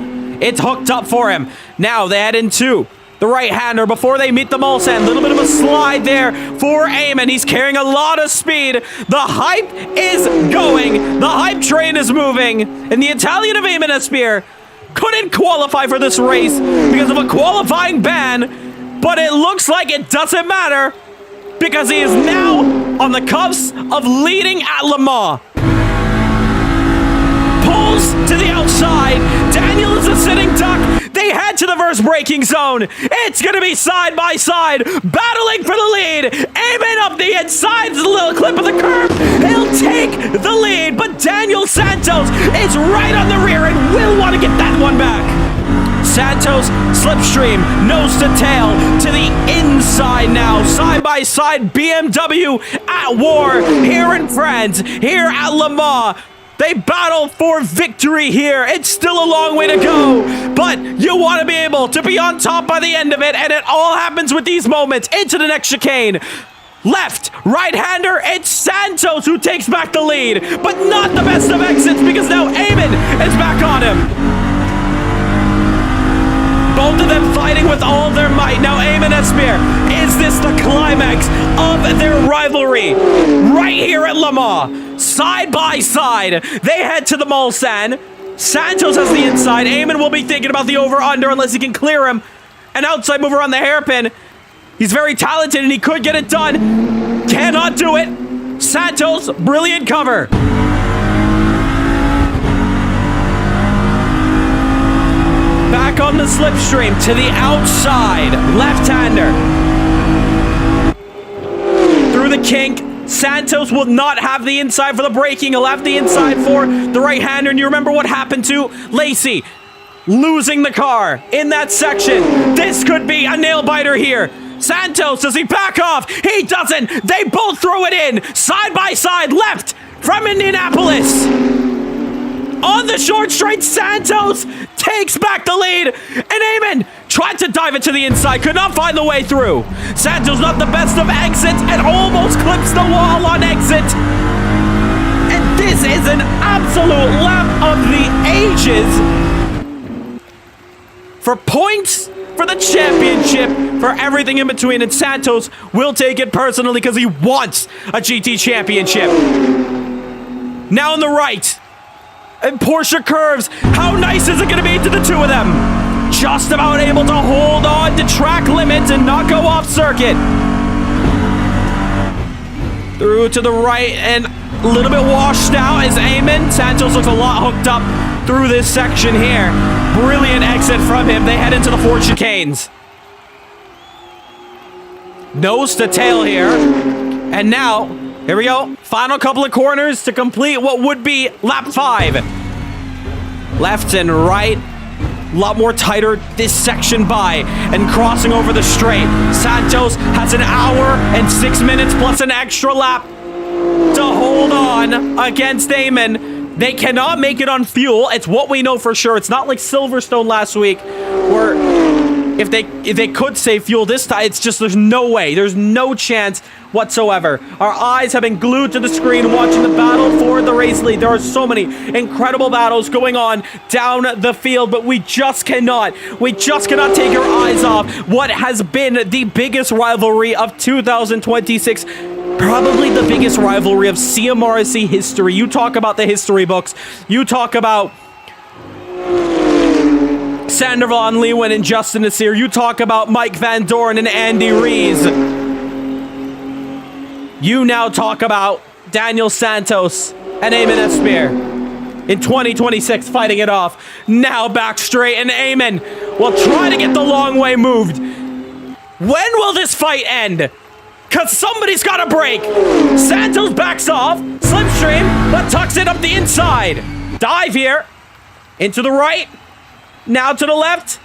It's hooked up for him. Now they head into the right-hander before they meet the Mulsanne. A little bit of a slide there for Eamon. He's carrying a lot of speed. The hype is going. The hype train is moving. And the Italian of Eamon Esmeer couldn't qualify for this race because of a qualifying ban. But it looks like it doesn't matter because he is now on the cusp of leading at Le Mans. Pulls to the outside. Daniel is a sitting duck. They head to the first braking zone. It's going to be side by side, battling for the lead. Eamon up the inside. There's a little clip of the curb. He'll take the lead, but Daniel Santos is right on the rear and will want to get that one back. Santos, slipstream, nose to tail, to the inside now. Side by side, BMW at war here in France, here at Le Mans. They battle for victory here. It's still a long way to go, but you want to be able to be on top by the end of it, and it all happens with these moments. Into the next chicane. Left, right-hander, it's Santos who takes back the lead, but not the best of exits because now Eamon is back on him. Both of them fighting with all their might. Now Eamon Esmeer, is this the climax of their rivalry? Right here at Le Mans, side by side, they head to the Mulsanne. Santos has the inside. Eamon will be thinking about the over-under unless he can clear him. An outside mover on the hairpin. He's very talented and he could get it done. Cannot do it. Santos, brilliant cover. Back on the slipstream to the outside. Left-hander. Through the kink. Santos will not have the inside for the braking. He'll have the inside for the right-hander. And you remember what happened to Lacey losing the car in that section. This could be a nail-biter here. Santos, does he back off? He doesn't. They both throw it in. Side by side, left from Indianapolis. On the short straight, Santos takes back the lead. And Eamon tried to dive it to the inside, could not find the way through. Santos not the best of exits and almost clips the wall on exit. And this is an absolute lap of the ages for points, for the championship, for everything in between. And Santos will take it personally because he wants a GT championship. Now on the right. And Porsche curves. How nice is it going to be to the two of them? Just about able to hold on to track limits and not go off circuit. Through to the right and a little bit washed out as Eamon. Santos looks a lot hooked up through this section here. Brilliant exit from him. They head into the Ford chicanes. Nose to tail here. And now, here we go. Final couple of corners to complete what would be lap 5. Left and right. A lot more tighter this section by. And crossing over the straight. Santos has an hour and 6 minutes plus an extra lap to hold on against Eamon. They cannot make it on fuel. It's what we know for sure. It's not like Silverstone last week where if they could save fuel this time, it's just there's no way. There's no chance whatsoever. Our eyes have been glued to the screen watching the battle for the race lead. There are so many incredible battles going on down the field, but we just cannot take our eyes off what has been the biggest rivalry of 2026. Probably the biggest rivalry of CMRSC history. You talk about the history books. You talk about Sander Van Leeuwen and Justin Nasseir. You talk about Mike Van Doren and Andy Rees. You now talk about Daniel Santos and Eamon Espeir in 2026 fighting it off. Now back straight and Eamon will try to get the long way moved. When will this fight end? Because somebody's got to break. Santos backs off. Slipstream, but tucks it up the inside. Dive here. Into the right. Now to the left.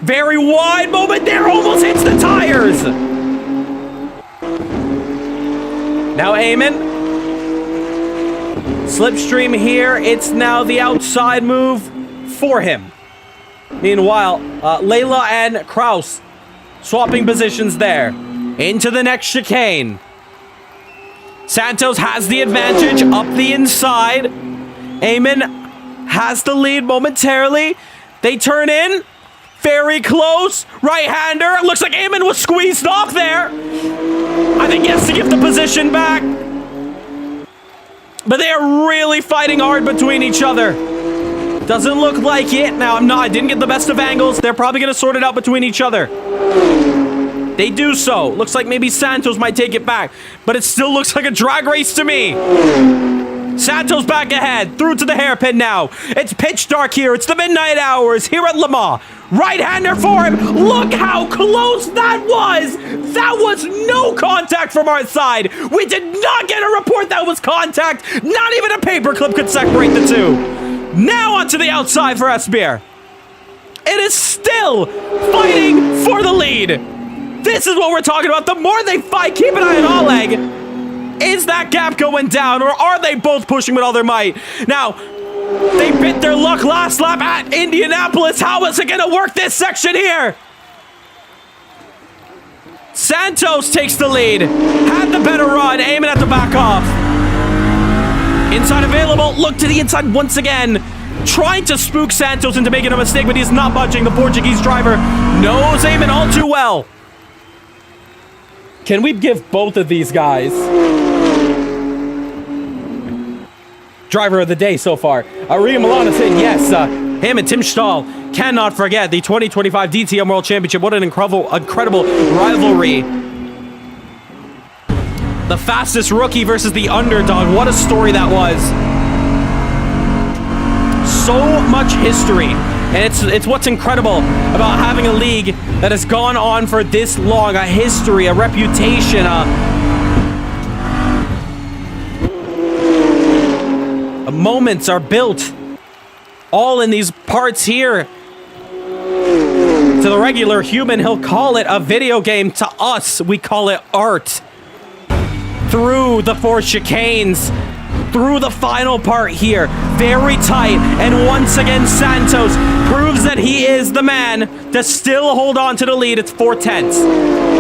Very wide moment there. Almost hits the tires. Now Eamon. Slipstream here. It's now the outside move for him. Meanwhile, Layla and Kraus swapping positions there. Into the next chicane. Santos has the advantage up the inside. Eamon has the lead momentarily. They turn in. Very close. Right-hander. Looks like Eamon was squeezed off there. I think he has to give the position back. But they are really fighting hard between each other. Doesn't look like it. Now, I didn't get the best of angles. They're probably going to sort it out between each other. They do so. Looks like maybe Santos might take it back. But it still looks like a drag race to me. Santos back ahead. Through to the hairpin now. It's pitch dark here. It's the midnight hours here at Le Mans. Right-hander for him. Look how close that was. That was no contact from our side. We did not get a report that was contact. Not even a paperclip could separate the two. Now onto the outside for Espeir. It is still fighting for the lead. This is what we're talking about. The more they fight, keep an eye on Oleg. Is that gap going down, or are they both pushing with all their might? Now, they bit their luck last lap at Indianapolis. How is it going to work this section here? Santos takes the lead. Had the better run. Eamon at the back off. Inside available. Look to the inside once again. Trying to spook Santos into making a mistake, but he's not budging. The Portuguese driver knows Eamon all too well. Can we give both of these guys driver of the day so far? Ria Milana said yes. Him and Tim Stahl cannot forget the 2025 DTM World Championship. What an incredible rivalry. The fastest rookie versus the underdog. What a story that was. So much history. And it's what's incredible about having a league that has gone on for this long. A history, a reputation, The moments are built all in these parts here. To the regular human, he'll call it a video game. To us, we call it art. Through the 4 chicanes, through the final part here, very tight, and once again Santos proves that he is the man to still hold on to the lead. It's 4/10,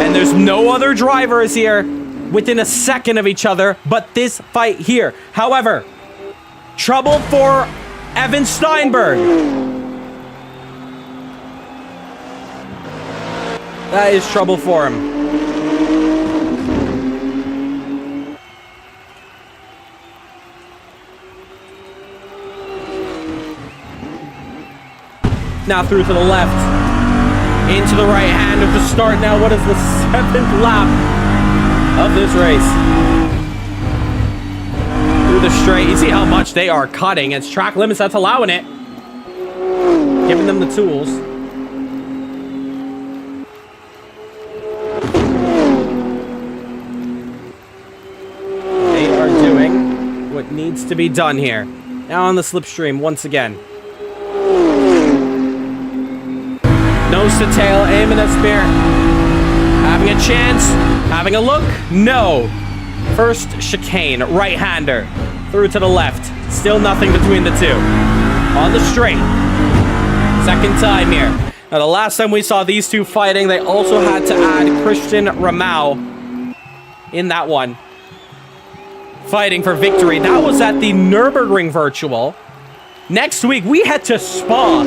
and there's no other drivers here within a second of each other but this fight here. However, trouble for Evan Steinberg. That is trouble for him. Now through to the left, into the right hand of the start. Now what is the 7th lap of this race? Through the straight, you see how much they are cutting. It's track limits that's allowing it. Giving them the tools. They are doing what needs to be done here. Now on the slipstream once again. Nose to tail, aiming at spear. Having a chance, having a look, no. First chicane, right-hander, through to the left. Still nothing between the two. On the straight. Second time here. Now the last time we saw these two fighting, they also had to add Christian Ramau in that one. Fighting for victory. That was at the Nürburgring Virtual. Next week, we head to Spa.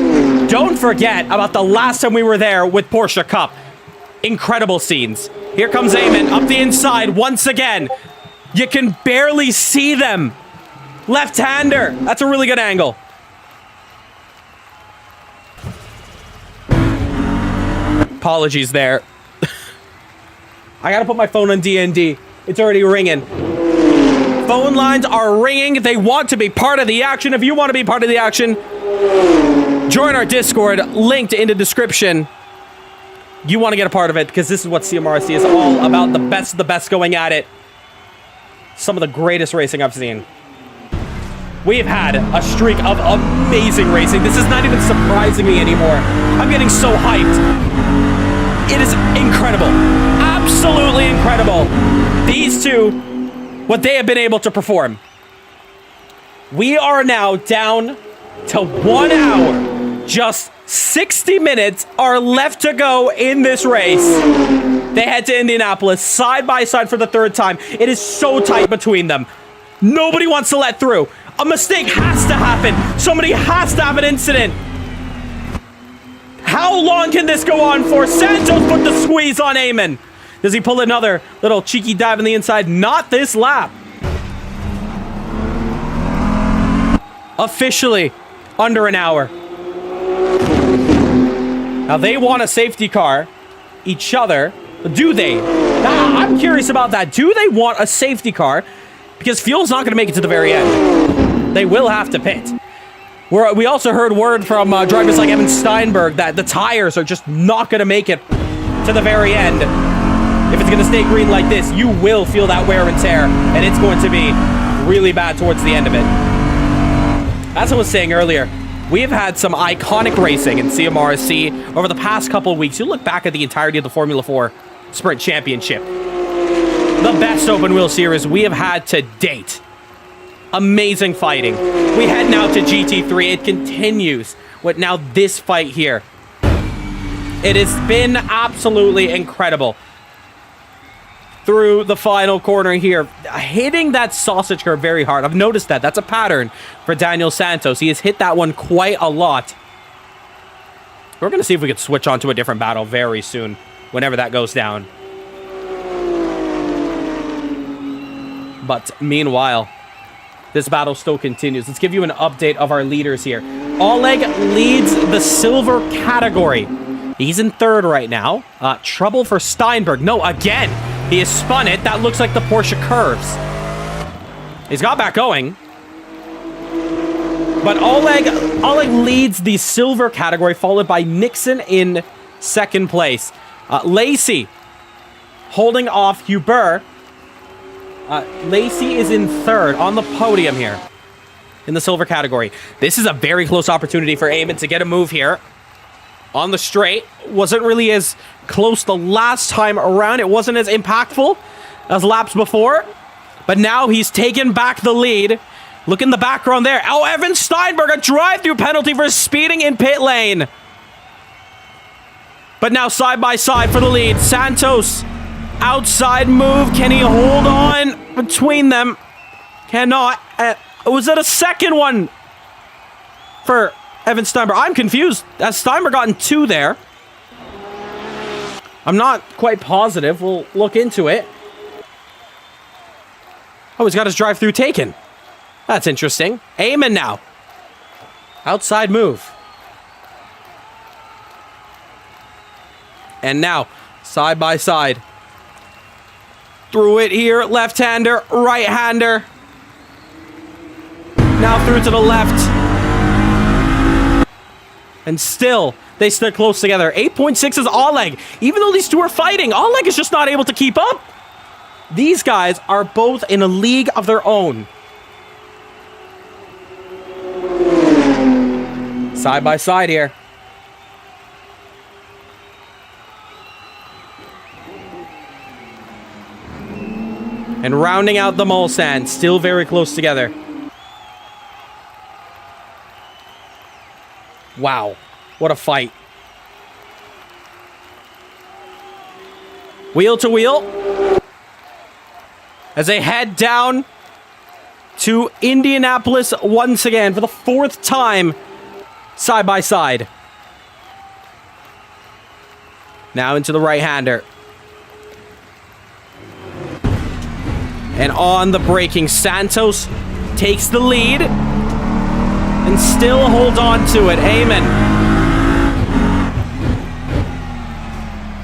Don't forget about the last time we were there with Porsche Cup. Incredible scenes. Here comes Eamon up the inside once again. You can barely see them. Left-hander. That's a really good angle. Apologies there. I gotta put my phone on DND. It's already ringing. Phone lines are ringing. They want to be part of the action. If you want to be part of the action, join our Discord, linked in the description. You want to get a part of it because this is what CMRSC is all about. The best of the best going at it. Some of the greatest racing I've seen. We've had a streak of amazing racing. This is not even surprising me anymore. I'm getting so hyped. It is incredible. Absolutely incredible. These two, what they have been able to perform. We are now down to 1 hour. Just 60 minutes are left to go in this race. They head to Indianapolis side by side for the 3rd time. It is so tight between them. Nobody wants to let through. A mistake has to happen. Somebody has to have an incident. How long can this go on for? Santos put the squeeze on Eamon. Does he pull another little cheeky dive on the inside? Not this lap. Officially under an hour. Now they want a safety car. Each other. Do they? I'm curious about that. Do they want a safety car? Because fuel's not going to make it to the very end. They will have to pit. We also heard word from drivers like Evan Steinberg that the tires are just not going to make it to the very end. If it's going to stay green like this, you will feel that wear and tear, and it's going to be really bad towards the end of it. As I was saying earlier, we have had some iconic racing in CMRSC over the past couple of weeks. You look back at the entirety of the Formula 4 Sprint Championship. The best open wheel series we have had to date. Amazing fighting. We head now to GT3. It continues with now this fight here. It has been absolutely incredible. Through the final corner here, hitting that sausage curve very hard. I've noticed that. That's a pattern for Daniel Santos. He has hit that one quite a lot. We're going to see if we can switch on to a different battle very soon, whenever that goes down. But meanwhile, this battle still continues. Let's give you an update of our leaders here. Oleg leads the silver category. He's in 3rd right now. Trouble for Steinberg. No, again. He has spun it. That looks like the Porsche curves. He's got back going. But Oleg leads the silver category, followed by Nixon in 2nd place. Lacey holding off Hubert. Lacey is in 3rd on the podium here. in the silver category. This is a very close opportunity for Eamon to get a move here. On the straight, wasn't really as close the last time around. It wasn't as impactful as laps before. But now he's taken back the lead. Look in the background there. Oh, Evan Steinberg, a drive-through penalty for speeding in pit lane. But now side by side for the lead. Santos, outside move. Can he hold on between them? Cannot. Was it a second one for Evan Steinberg? I'm confused. Has Steinberg gotten 2 there? I'm not quite positive. We'll look into it. Oh, he's got his drive-through taken. That's interesting. Eamon now. Outside move. And now, side by side. Through it here. Left-hander, right-hander. Now through to the left. And still, they stood close together. 8.6 is Oleg. Even though these two are fighting, Oleg is just not able to keep up. These guys are both in a league of their own. Side by side here. And rounding out the Mulsanne, still very close together. Wow, what a fight. Wheel to wheel. As they head down to Indianapolis once again for the 4th time, side by side. Now into the right-hander. And on the braking, Santos takes the lead and still hold on to it. Eamon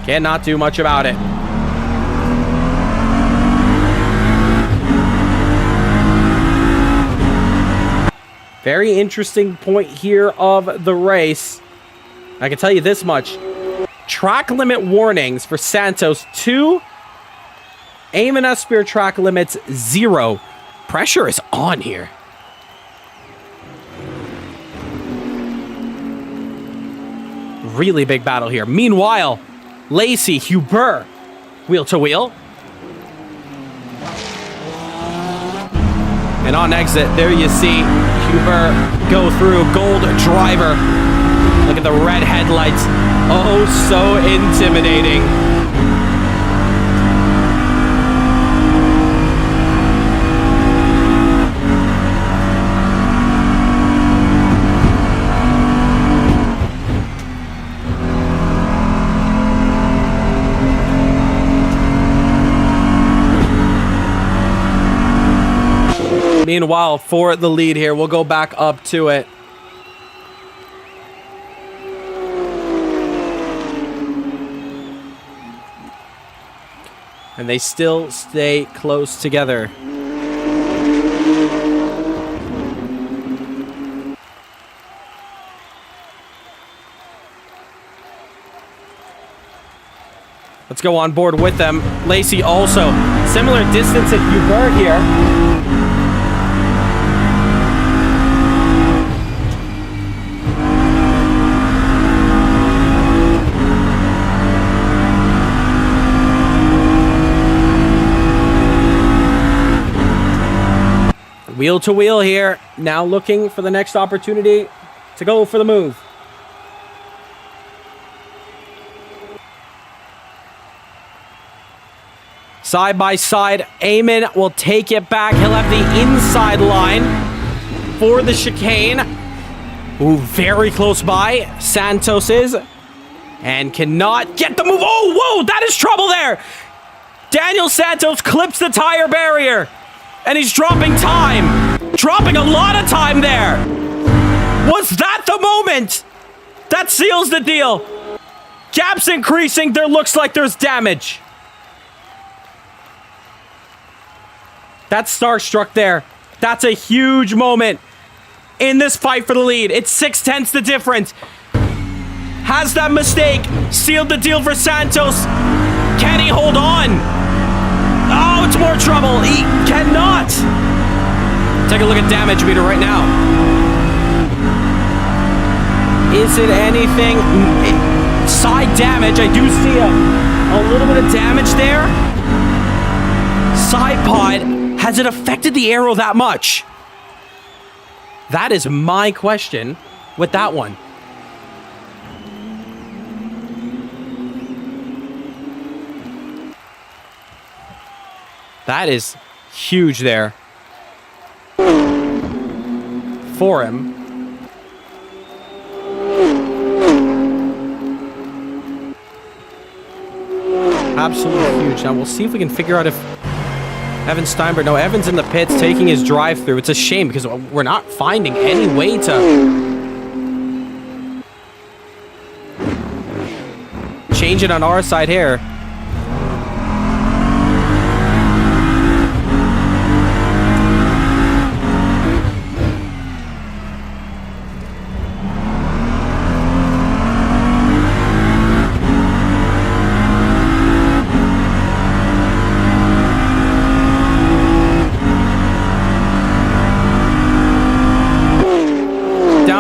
cannot do much about it. Very interesting point here of the race. I can tell you this much. Track limit warnings for Santos 2. Eamon Nasseir track limits 0. Pressure is on here. Really big battle here. Meanwhile, Lacey, Huber, wheel to wheel. And on exit, there you see Huber go through. Gold driver. Look at the red headlights. Oh, so intimidating. Meanwhile, for the lead here, we'll go back up to it. And they still stay close together. Let's go on board with them. Lacey also. Similar distance at Huber here. Wheel to wheel here. Now looking for the next opportunity to go for the move. Side by side, Eamon will take it back. He'll have the inside line for the chicane. Ooh, very close by. Santos is. And cannot get the move. Oh, whoa, that is trouble there. Daniel Santos clips the tire barrier. And he's dropping time. Dropping a lot of time there. Was that the moment? That seals the deal. Gap's increasing. There looks like there's damage. That's starstruck there. That's a huge moment in this fight for the lead. It's 0.6 the difference. Has that mistake sealed the deal for Santos? Can he hold on? Oh, it's more trouble. He cannot. take a look at damage meter right now. Is it anything? Side damage. I do see a little bit of damage there. Side pod. Has it affected the aero that much? That is my question with that one. That is huge there for him. Absolutely huge. Now we'll see if we can figure out if Evan Steinberg... No, Evan's in the pits taking his drive-through. It's a shame because we're not finding any way to change it on our side here.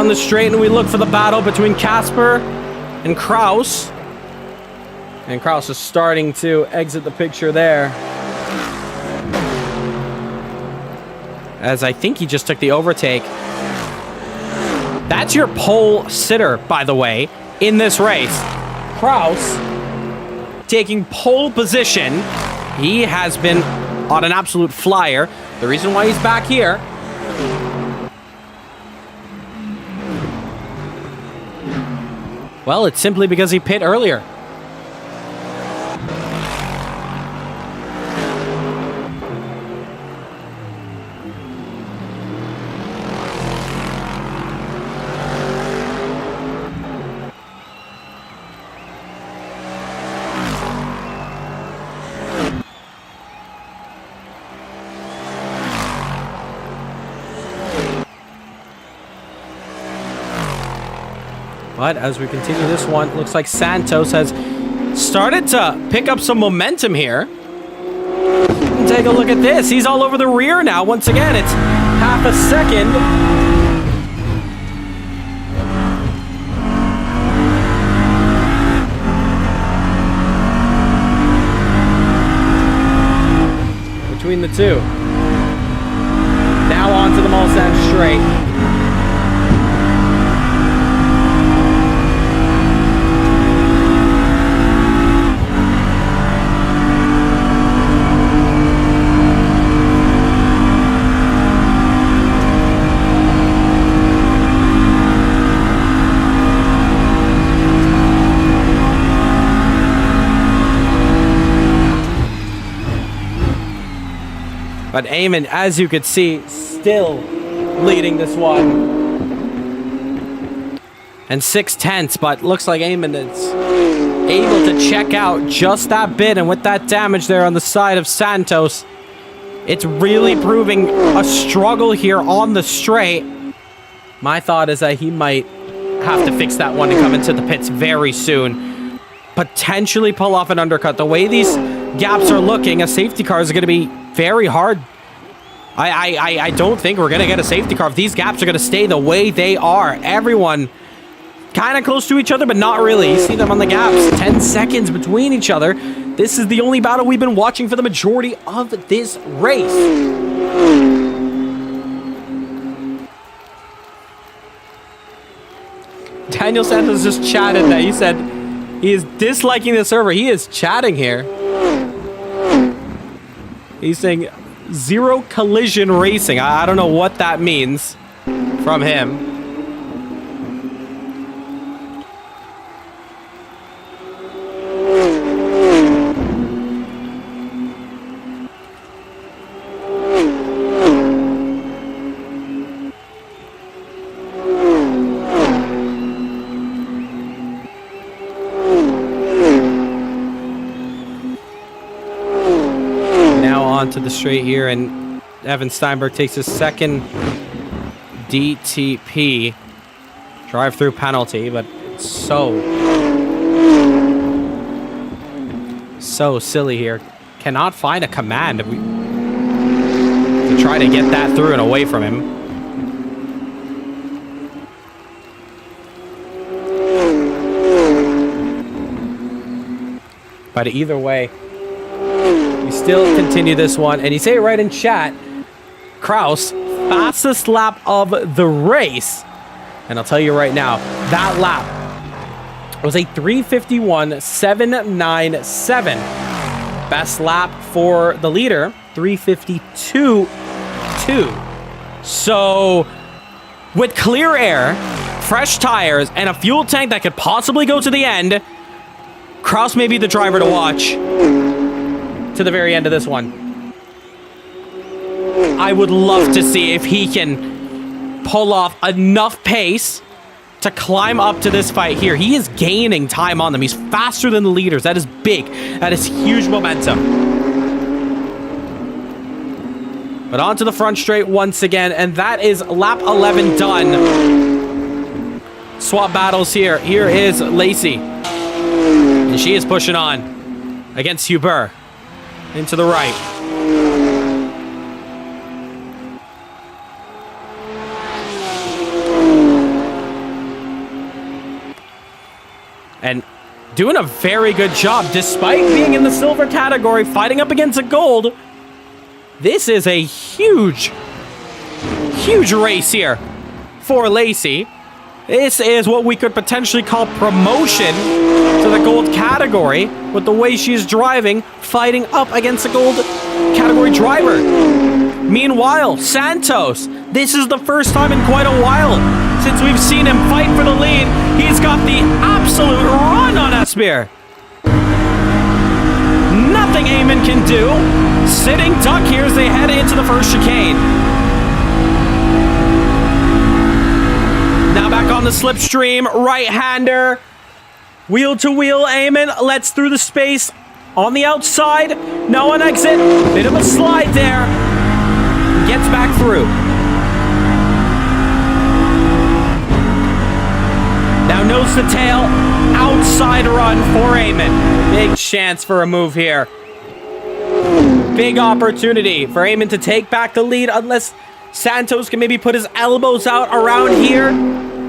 The straight, and we look for the battle between Casper and Kraus. And Kraus is starting to exit the picture there, as I think he just took the overtake. That's your pole sitter, by the way, in this race. Kraus taking pole position. He has been on an absolute flyer. The reason why he's back here, well, it's simply because he pit earlier. But as we continue this one, looks like Santos has started to pick up some momentum here. Take a look at this. He's all over the rear now. Once again, it's half a second. Between the two. Now on to the Mulsanne straight. But Eamon, as you could see, still leading this one. And 6/10, but looks like Eamon is able to check out just that bit. And with that damage there on the side of Santos, it's really proving a struggle here on the straight. My thought is that he might have to fix that one and come into the pits very soon. Potentially pull off an undercut. The way these gaps are looking, a safety car is going to be very hard. I don't think we're going to get a safety car if these gaps are going to stay the way they are. Everyone kind of close to each other, but not really. You see them on the gaps. 10 seconds between each other. This is the only battle we've been watching for the majority of this race. Daniel Santos just chatted that. He said he is disliking the server. He is chatting here. He's saying zero collision racing. I don't know what that means from him. To the straight here, and Evan Steinberg takes his second DTP drive-through penalty, but it's so silly here. Cannot find a command. to try to get that through and away from him. But either way, we still continue this one. And you say it right in chat, Kraus, fastest lap of the race. And I'll tell you right now, that lap was a 3:51.797. Best lap for the leader, 3:52.2. So, with clear air, fresh tires, and a fuel tank that could possibly go to the end, Kraus may be the driver to watch to the very end of this one. I would love to see if he can pull off enough pace to climb up to this fight here. He is gaining time on them. He's faster than the leaders. That is big. That is huge momentum. But onto the front straight once again, and that is lap 11 done. Swap battles here. Here is Lacey. And she is pushing on against Hubert. Into the right. And doing a very good job, despite being in the silver category, fighting up against a gold. This is a huge, huge race here for Lacey. This is what we could potentially call promotion to the gold category with the way she's driving, fighting up against a gold category driver. Meanwhile, Santos, this is the first time in quite a while since we've seen him fight for the lead. He's got the absolute run on Nasseir. Nothing Eamon can do. Sitting duck here as they head into the first chicane. Now back on the slipstream, right-hander. Wheel to wheel, Eamon lets through the space on the outside. No one exit. Bit of a slide there. Gets back through. Now nose to tail, outside run for Eamon. Big chance for a move here. Big opportunity for Eamon to take back the lead unless Santos can maybe put his elbows out around here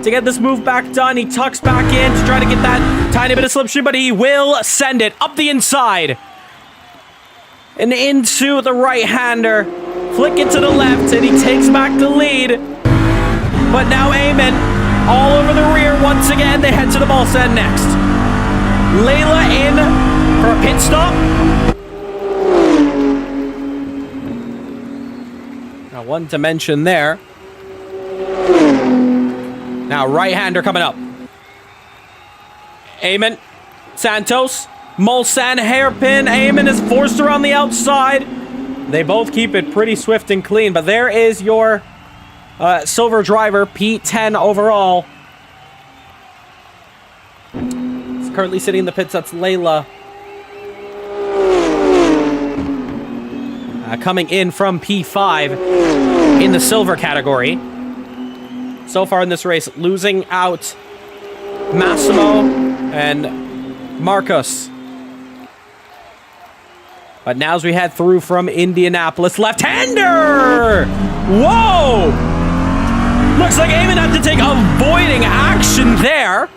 to get this move back done. He tucks back in to try to get that tiny bit of slipstream, but he will send it up the inside. And into the right-hander. Flick it to the left, and he takes back the lead. But now Eamon all over the rear once again. They head to the ball stand next. Layla in for a pit stop. Now one to mention there. Now right-hander coming up. Eamon, Santos, Mulsanne hairpin. Eamon is forced around the outside. They both keep it pretty swift and clean, but there is your silver driver, P10 overall. It's currently sitting in the pits. That's Layla. Coming in from P5 in the silver category. So far in this race, losing out Massimo and Marcos. But now as we head through from Indianapolis, left-hander! Whoa! Looks like Eamon had to take avoiding action there.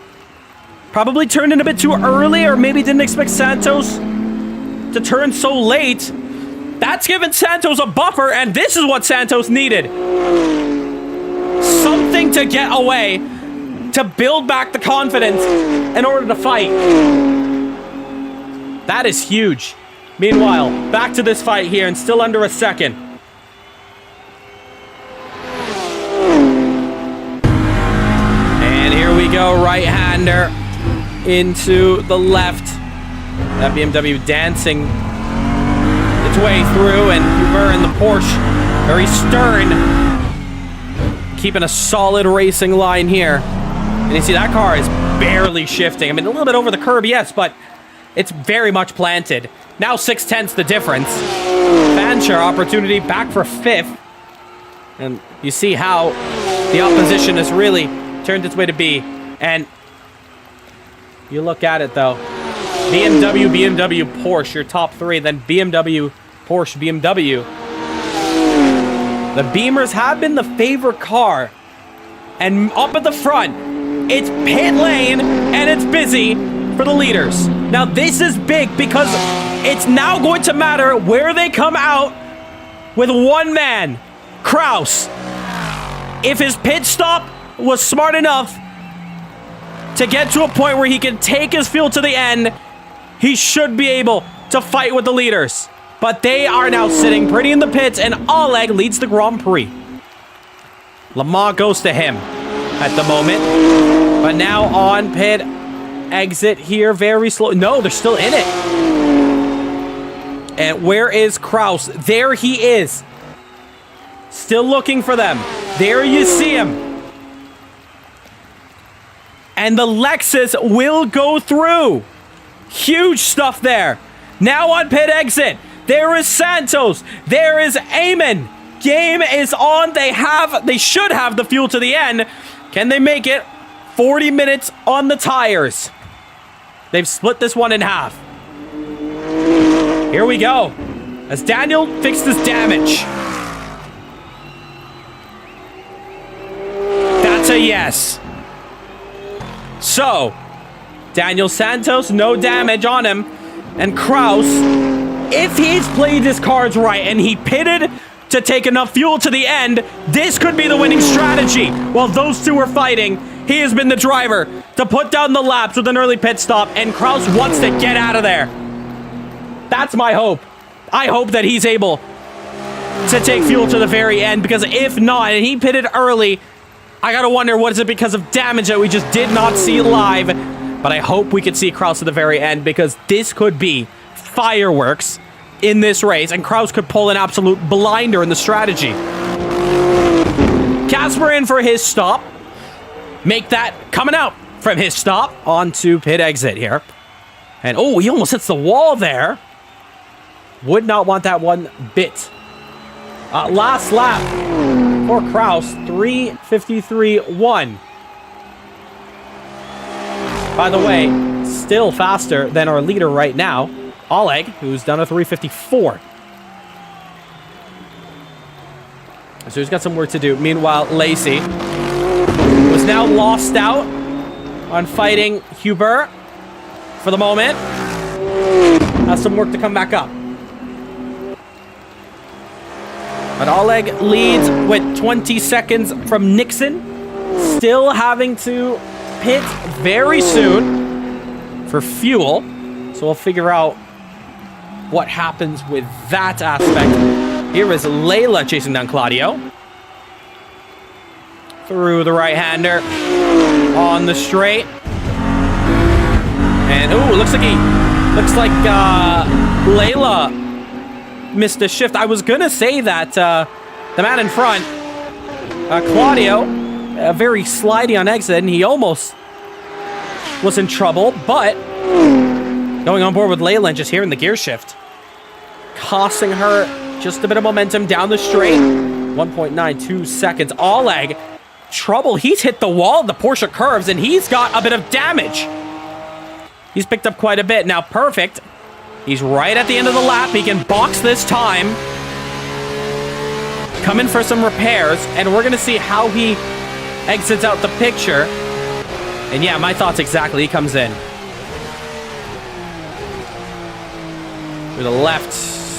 Probably turned in a bit too early, or maybe didn't expect Santos to turn so late. That's given Santos a buffer, and this is what Santos needed. Something to get away, to build back the confidence in order to fight. That is huge. Meanwhile, back to this fight here, and still under a second. And here we go, right-hander into the left. That BMW dancing its way through, and Hubert in the Porsche, very stern, keeping a solid racing line here. And you see that car is barely shifting. I mean, a little bit over the curb, yes, but it's very much planted. Now 6/10 the difference. Fancher opportunity back for 5th. And you see how the opposition has really turned its way to be. And you look at it though. BMW, BMW, Porsche, your top three. Then BMW, Porsche, BMW. The Beamers have been the favorite car. And up at the front, it's pit lane and it's busy for the leaders. Now this is big because it's now going to matter where they come out with one man, Kraus. If his pit stop was smart enough to get to a point where he can take his fuel to the end, he should be able to fight with the leaders. But they are now sitting pretty in the pits, and Oleg leads the Grand Prix. Lamar goes to him at the moment. But now on pit exit here, very slow. No, they're still in it. And where is Kraus? There he is. Still looking for them. There you see him. And the Lexus will go through. Huge stuff there. Now on pit exit, there is Santos. There is Eamon. Game is on. They should have the fuel to the end. Can they make it? 40 minutes on the tires. They've split this one in half. Here we go. As Daniel fixes damage. That's a yes. So, Daniel Santos, no damage on him. And Kraus, if he's played his cards right and he pitted to take enough fuel to the end, this could be the winning strategy. While those two are fighting, he has been the driver to put down the laps with an early pit stop, and Kraus wants to get out of there. That's my hope. I hope that he's able to take fuel to the very end, because if not, and he pitted early, I gotta wonder, what is it because of damage that we just did not see live? But I hope we could see Kraus at the very end, because this could be fireworks in this race, and Kraus could pull an absolute blinder in the strategy. Casper in for his stop. Make that coming out from his stop onto pit exit here. And oh, he almost hits the wall there. Would not want that one bit. Last lap for Kraus, 3:53.1. By the way, still faster than our leader right now, Oleg, who's done a 3:54. So he's got some work to do. Meanwhile, Lacey was now lost out on fighting Huber for the moment. Has some work to come back up. But Oleg leads with 20 seconds from Nixon. Still having to pit very soon for fuel. So we'll figure out what happens with that aspect. Here is Layla chasing down Claudio. Through the right-hander on the straight. And ooh, looks like Layla missed a shift. I was gonna say that the man in front, Claudio, very slidey on exit, and he almost was in trouble, but going on board with Layla and just hearing the gear shift, costing her just a bit of momentum down the straight. 1.92 seconds. Oleg, trouble. He's hit the wall of the Porsche curves, and he's got a bit of damage. He's picked up quite a bit. Now, Perfect, he's right at the end of the lap. He can box this time. Come in for some repairs, and we're going to see how he exits out the picture. And yeah, my thoughts exactly. He comes in. Through the left,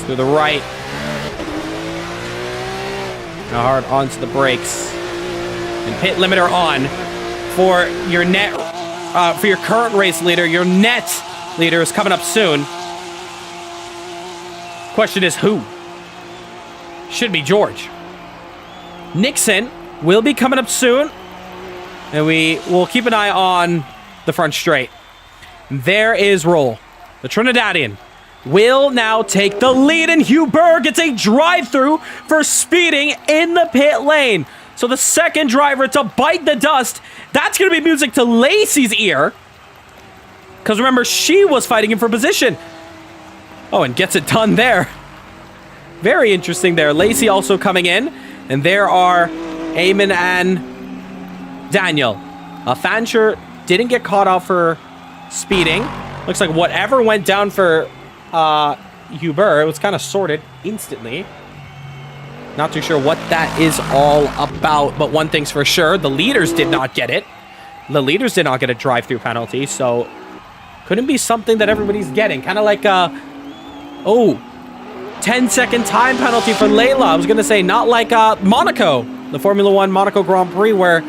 through the right. Now hard onto the brakes. And pit limiter on for your net, for your current race leader. Your net leader is coming up soon. Question is who? Should be George. Nixon will be coming up soon. And we will keep an eye on the front straight. There is Roll. The Trinidadian will now take the lead, and Huber gets a drive-through for speeding in the pit lane. So the second driver to bite the dust. That's going to be music to Lacey's ear. Because remember, she was fighting him for position. Oh, and gets it done there. Very interesting there. Lacey also coming in. And there are Eamon and Daniel. Fancher didn't get caught off for speeding. Looks like whatever went down for Huber, it was kind of sorted instantly. Not too sure what that is all about, but one thing's for sure, the leaders did not get it. The leaders did not get a drive-through penalty, so couldn't be something that everybody's getting. Kind of like a, 10-second time penalty for Layla. I was going to say, not like Monaco, the Formula 1 Monaco Grand Prix, where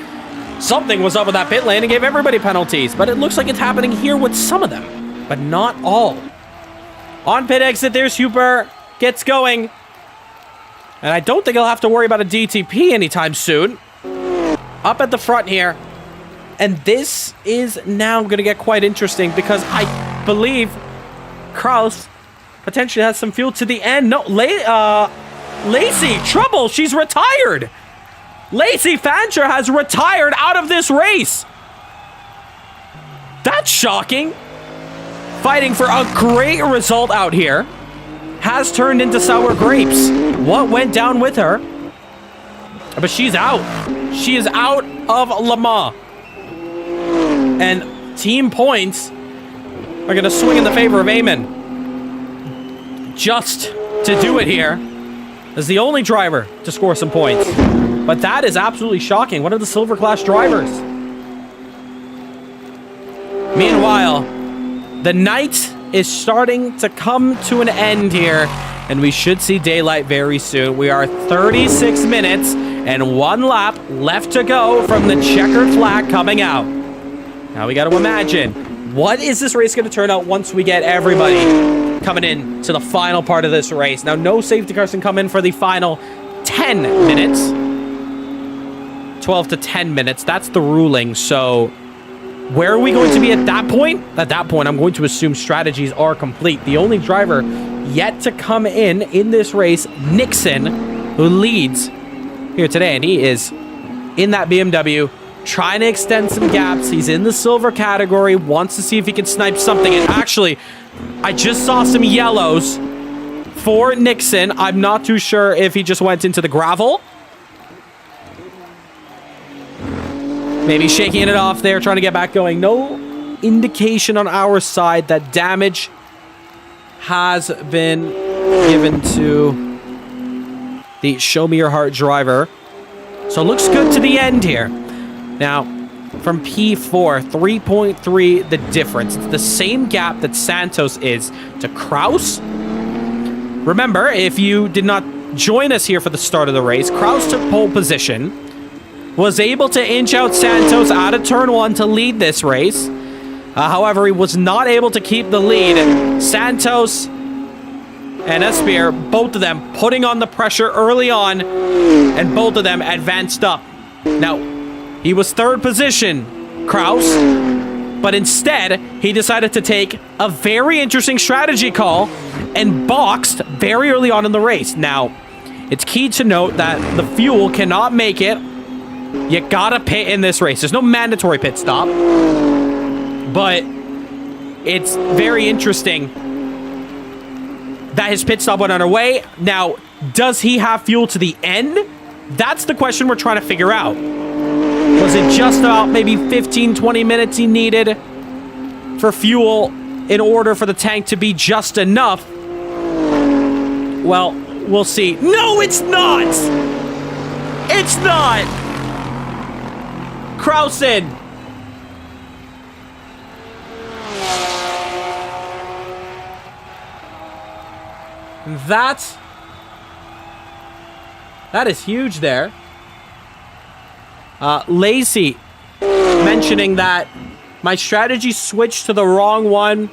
something was up with that pit lane and gave everybody penalties. But it looks like it's happening here with some of them, but not all. On pit exit, there's Huber, gets going. And I don't think I'll have to worry about a DTP anytime soon. Up at the front here. And this is now going to get quite interesting because I believe Kraus potentially has some fuel to the end. No, Lacey, trouble. She's retired. Lacey Fancher has retired out of this race. That's shocking. Fighting for a great result out here has turned into sour grapes. What went down with her? But she's out. She is out of Le Mans. And team points are going to swing in the favor of Eamon. Just to do it here as the only driver to score some points. But that is absolutely shocking. One of the silver class drivers. Meanwhile, the night is starting to come to an end here, and we should see daylight very soon. We are 36 minutes and 1 lap left to go from the checkered flag coming out. Now we got to imagine, what is this race going to turn out once we get everybody coming in to the final part of this race? Now, no safety cars can come in for the final 10 minutes. 12 to 10 minutes, that's the ruling, so where are we going to be at that point? At that point, I'm going to assume strategies are complete. The only driver yet to come in this race, Nixon, who leads here today, and he is in that BMW, trying to extend some gaps. He's in the silver category, wants to see if he can snipe something. And actually, I just saw some yellows for Nixon. I'm not too sure if he just went into the gravel. Maybe shaking it off there, trying to get back going. No indication on our side that damage has been given to the Show Me Your Heart driver. So it looks good to the end here. Now, from P4, 3.3 the difference. It's the same gap that Santos is to Kraus. Remember, if you did not join us here for the start of the race, Kraus took pole position. Was able to inch out Santos out of turn 1 to lead this race. However, he was not able to keep the lead. Santos and Nasseir, both of them putting on the pressure early on, and both of them advanced up. Now, he was third position, Kraus, but instead, he decided to take a very interesting strategy call and boxed very early on in the race. Now, it's key to note that the fuel cannot make it. You gotta pit in this race. There's no mandatory pit stop. But it's very interesting that his pit stop went underway. Now, does he have fuel to the end? That's the question we're trying to figure out. Was it just about maybe 15, 20 minutes he needed for fuel in order for the tank to be just enough? Well, we'll see. No, it's not! It's not! Krausen. That is huge there. Lacey mentioning that my strategy switched to the wrong one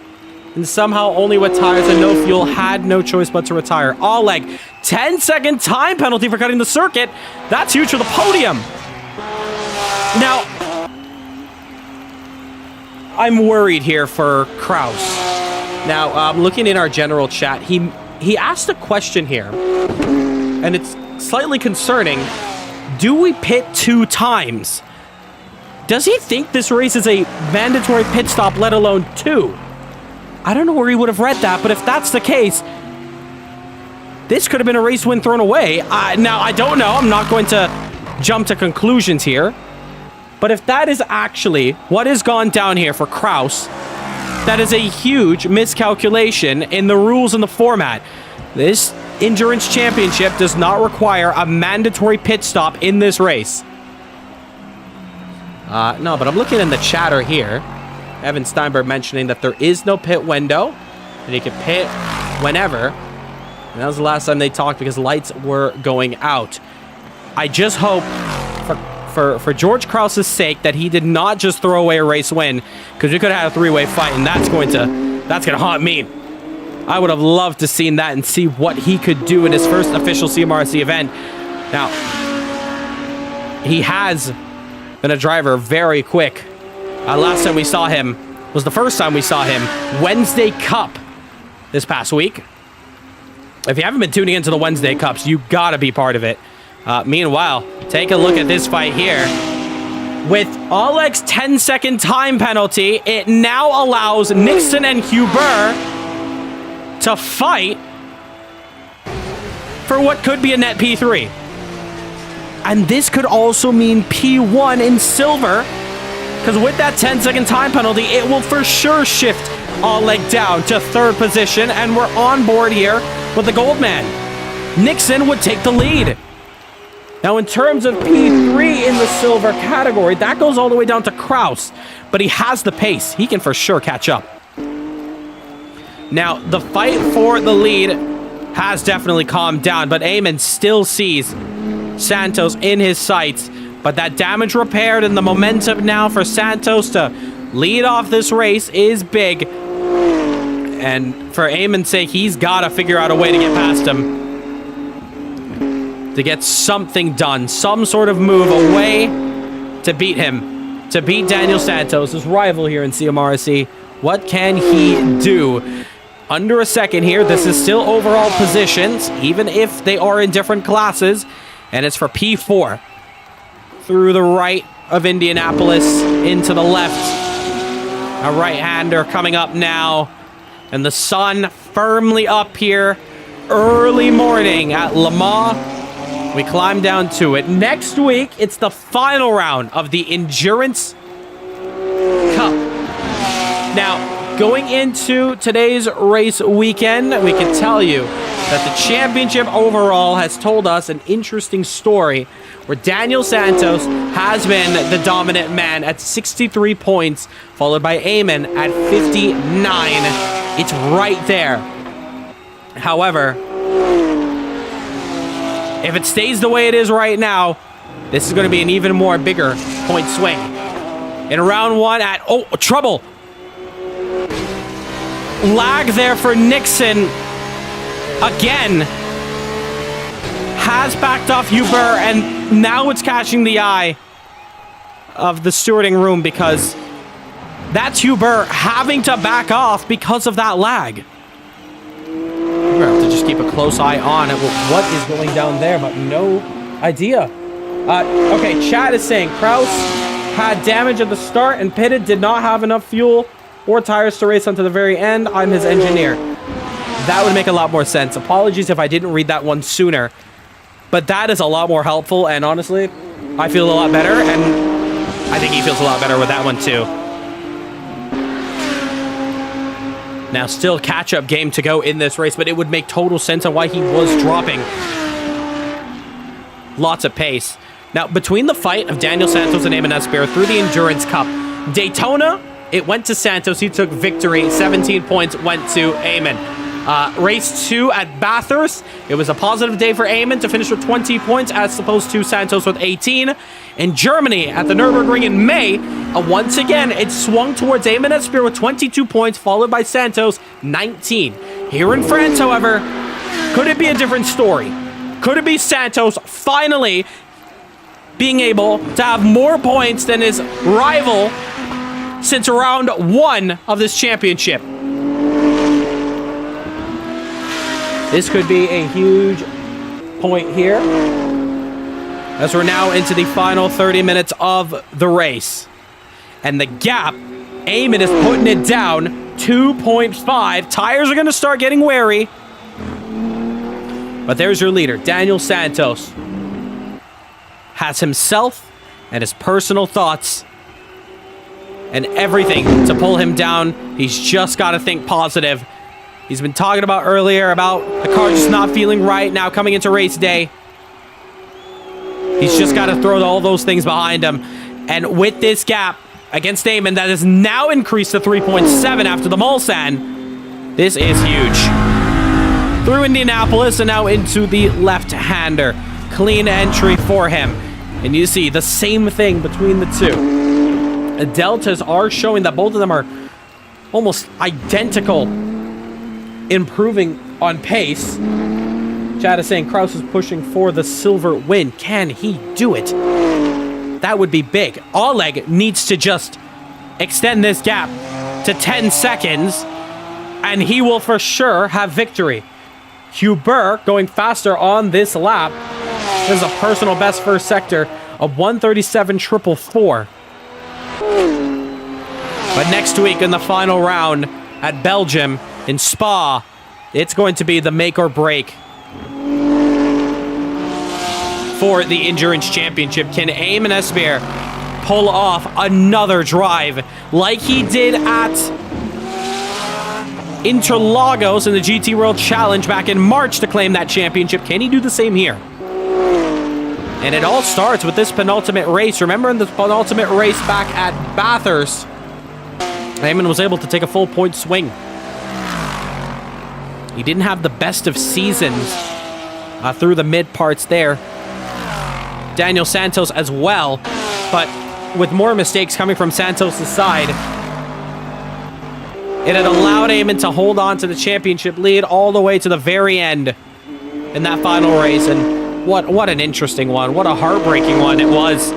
and somehow only with tires and no fuel had no choice but to retire. Oleg, 10-second time penalty for cutting the circuit. That's huge for the podium. Now, I'm worried here for Kraus. Now, looking in our general chat, he asked a question here, and it's slightly concerning. Do we pit 2 times? Does he think this race is a mandatory pit stop, let alone 2? I don't know where he would have read that, but if that's the case, this could have been a race win thrown away. Now, I don't know. I'm not going to jump to conclusions here. But if that is actually what has gone down here for Kraus, that is a huge miscalculation in the rules and the format. This Endurance Championship does not require a mandatory pit stop in this race. No, but I'm looking in the chatter here. Evan Steinberg mentioning that there is no pit window, and you can pit whenever. And that was the last time they talked because lights were going out. I just hope for George Krause's sake that he did not just throw away a race win, because we could have had a three-way fight, and that's gonna haunt me. I would have loved to seen that and see what he could do in his first official CMRC event. Now, he has been a driver very quick. Last time we saw him was the first time we saw him, Wednesday Cup this past week. If you haven't been tuning into the Wednesday Cups, you gotta be part of it. Meanwhile, take a look at this fight here. With Oleg's 10-second time penalty, it now allows Nixon and Huber to fight for what could be a net P3. And this could also mean P1 in silver, because with that 10-second time penalty, it will for sure shift Oleg down to third position, and we're on board here with the gold man. Nixon would take the lead. Now, in terms of P3 in the silver category, that goes all the way down to Krause, but he has the pace. He can for sure catch up. Now, the fight for the lead has definitely calmed down, but Eamon still sees Santos in his sights. But that damage repaired, and the momentum now for Santos to lead off this race is big. And for Eamon's sake, he's got to figure out a way to get past him. To get something done, some sort of move, a way to beat him. To beat Daniel Santos, his rival here in CMRSC. What can he do? Under a second here. This is still overall positions, even if they are in different classes. And it's for P4. Through the right of Indianapolis, into the left. A right-hander coming up now. And the sun firmly up here. Early morning at Le Mans. We climb down to it. Next week, it's the final round of the Endurance Cup. Now, going into today's race weekend, we can tell you that the championship overall has told us an interesting story where Daniel Santos has been the dominant man at 63 points, followed by Eamon at 59. It's right there. However, if it stays the way it is right now, this is going to be an even more bigger point swing. In round one at... Oh, trouble! Lag there for Nixon. Again. Has backed off Huber, and now it's catching the eye of the stewarding room because that's Huber having to back off because of that lag. We're going to have to just keep a close eye on it. What is going down there, but no idea. Okay, chat is saying Krause had damage at the start and pitted, did not have enough fuel or tires to race onto the very end. I'm his engineer. That would make a lot more sense. Apologies if I didn't read that one sooner. But that is a lot more helpful, and honestly, I feel a lot better, and I think he feels a lot better with that one too. Now, still catch-up game to go in this race, but it would make total sense on why he was dropping. Lots of pace. Now, between the fight of Daniel Santos and Eamon Nasseir through the Endurance Cup, Daytona, it went to Santos. He took victory. 17 points went to Eamon. Race 2 at Bathurst, it was a positive day for Eamon to finish with 20 points as opposed to Santos with 18. In Germany, at the Nürburgring in May, once again, it swung towards Eamon Nasseir with 22 points, followed by Santos, 19. Here in France, however, could it be a different story? Could it be Santos finally being able to have more points than his rival since round 1 of this championship? This could be a huge point here, as we're now into the final 30 minutes of the race. And the gap, Eamon is putting it down, 2.5. Tires are going to start getting wary. But there's your leader, Daniel Santos. Has himself and his personal thoughts and everything to pull him down. He's just got to think positive. he's been talking about earlier about the car just not feeling right now coming into race day. He's just got to throw all those things behind him. And with this gap against Damon, that has now increased to 3.7 after the Mulsanne. This is huge. Through Indianapolis and now into the left-hander. Clean entry for him. And you see the same thing between the two. The deltas are showing that both of them are almost identical, improving on pace. Chad is saying Kraus is pushing for the silver win. Can he do it? That would be big. Oleg needs to just extend this gap to 10 seconds, and he will for sure have victory. Hubert going faster on this lap. This is a personal best first sector of 1:37.444. But next week in the final round at Belgium in Spa, it's going to be the make or break for the Endurance Championship. Can Eamon Esbeer pull off another drive like he did at Interlagos in the GT World Challenge back in March to claim that championship? Can he do the same here? And it all starts with this penultimate race. Remember in the penultimate race back at Bathurst, Eamon was able to take a full point swing. He didn't have the best of seasons through the mid parts there. Daniel Santos as well, but with more mistakes coming from Santos' side, it had allowed Eamon to hold on to the championship lead all the way to the very end in that final race. And what an interesting one. What a heartbreaking one it was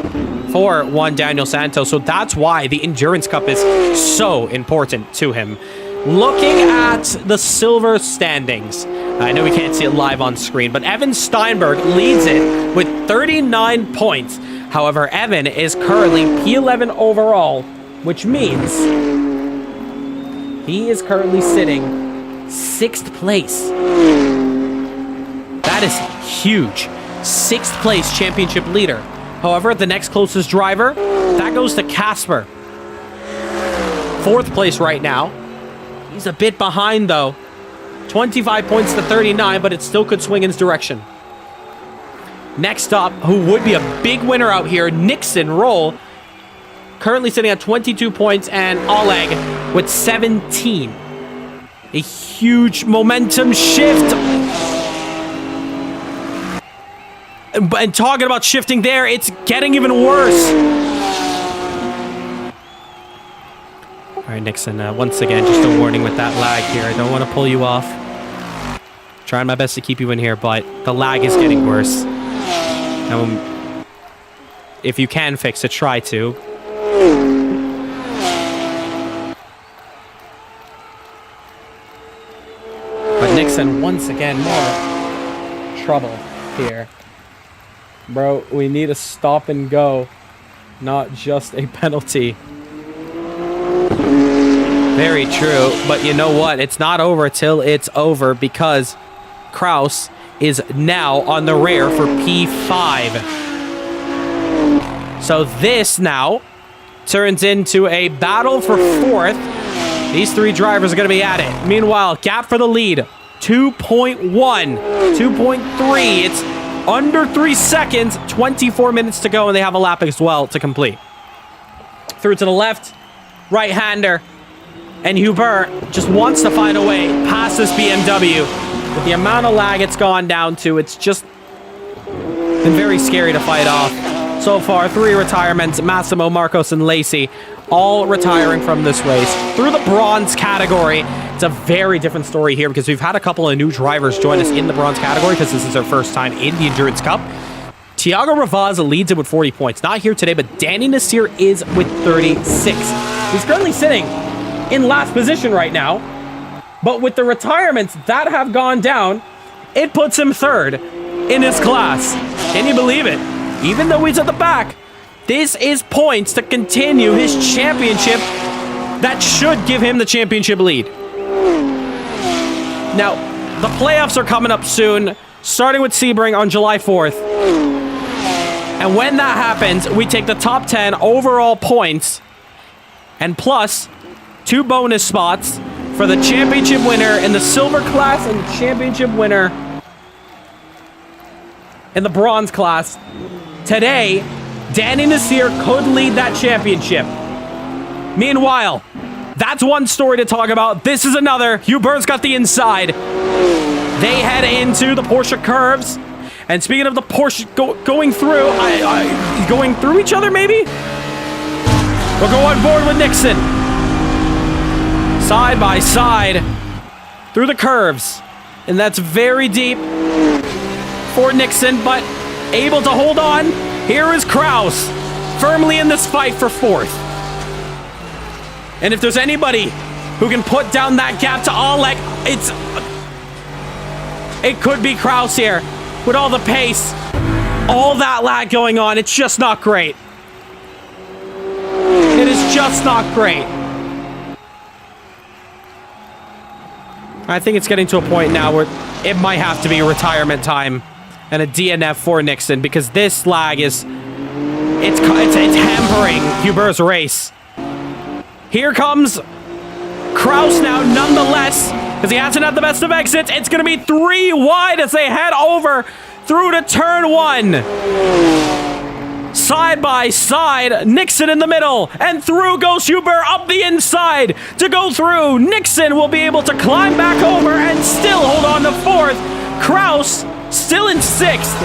for one Daniel Santos. So that's why the Endurance Cup is so important to him. Looking at the silver standings, I know we can't see it live on screen, but Evan Steinberg leads it with 39 points. However, Evan is currently P11 overall, which means he is currently sitting 6th place. That is huge. 6th place championship leader. However, the next closest driver, that goes to Casper. 4th place right now. He's a bit behind though. 25 points to 39, but it still could swing in his direction. Next up, who would be a big winner out here, Nixon Roll, currently sitting at 22 points, and Oleg with 17. A huge momentum shift. And talking about shifting there, it's getting even worse. All right, Nixon, once again, just a warning with that lag here. I don't want to pull you off. Trying my best to keep you in here, but the lag is getting worse. If you can fix it, try to. But Nixon, once again, more trouble here. Bro, we need a stop and go, not just a penalty. Very true, but you know what? It's not over till it's over, because Kraus is now on the rear for P5. So this now turns into a battle for 4th. These 3 drivers are going to be at it. Meanwhile, gap for the lead, 2.1, 2.3. It's under 3 seconds, 24 minutes to go, and they have a lap as well to complete. Through to the left, right-hander, and Hubert just wants to find a way past this BMW. With the amount of lag it's gone down to, it's just been very scary to fight off. So far, 3 retirements, Massimo, Marcos, and Lacey, all retiring from this race. Through the bronze category, it's a very different story here, because we've had a couple of new drivers join us in the bronze category, because this is their first time in the Endurance Cup. Thiago Ravaz leads it with 40 points. Not here today, but Danny Nasseir is with 36. He's currently sitting in last position right now, but with the retirements that have gone down, it puts him 3rd in his class. Can you believe it? Even though he's at the back, this is points to continue his championship that should give him the championship lead. Now, the playoffs are coming up soon, starting with Sebring on July 4th. And when that happens, we take the top 10 overall points and plus 2 bonus spots for the championship winner in the silver class and the championship winner in the bronze class. Today, Danny Nasseir could lead that championship. Meanwhile, that's one story to talk about. This is another. Hubert's got the inside. They head into the Porsche curves. And speaking of the Porsche going through, going through each other, maybe? We'll go on board with Nixon. Side by side through the curves. And that's very deep for Nixon, but able to hold on. Here is Kraus, firmly in this fight for fourth. And if there's anybody who can put down that gap to Oleg, it could be Kraus here. With all the pace, all that lag going on, it's just not great. It is just not great. I think it's getting to a point now where it might have to be retirement time and a DNF for Nixon, because this lag is it's hampering Hubert's race. Here comes Kraus now, nonetheless, because he hasn't had the best of exits. It's going to be 3 wide as they head over through to turn 1. Side by side, Nixon in the middle, and through goes Hubert up the inside to go through. Nixon will be able to climb back over and still hold on to 4th. Kraus still in 6th.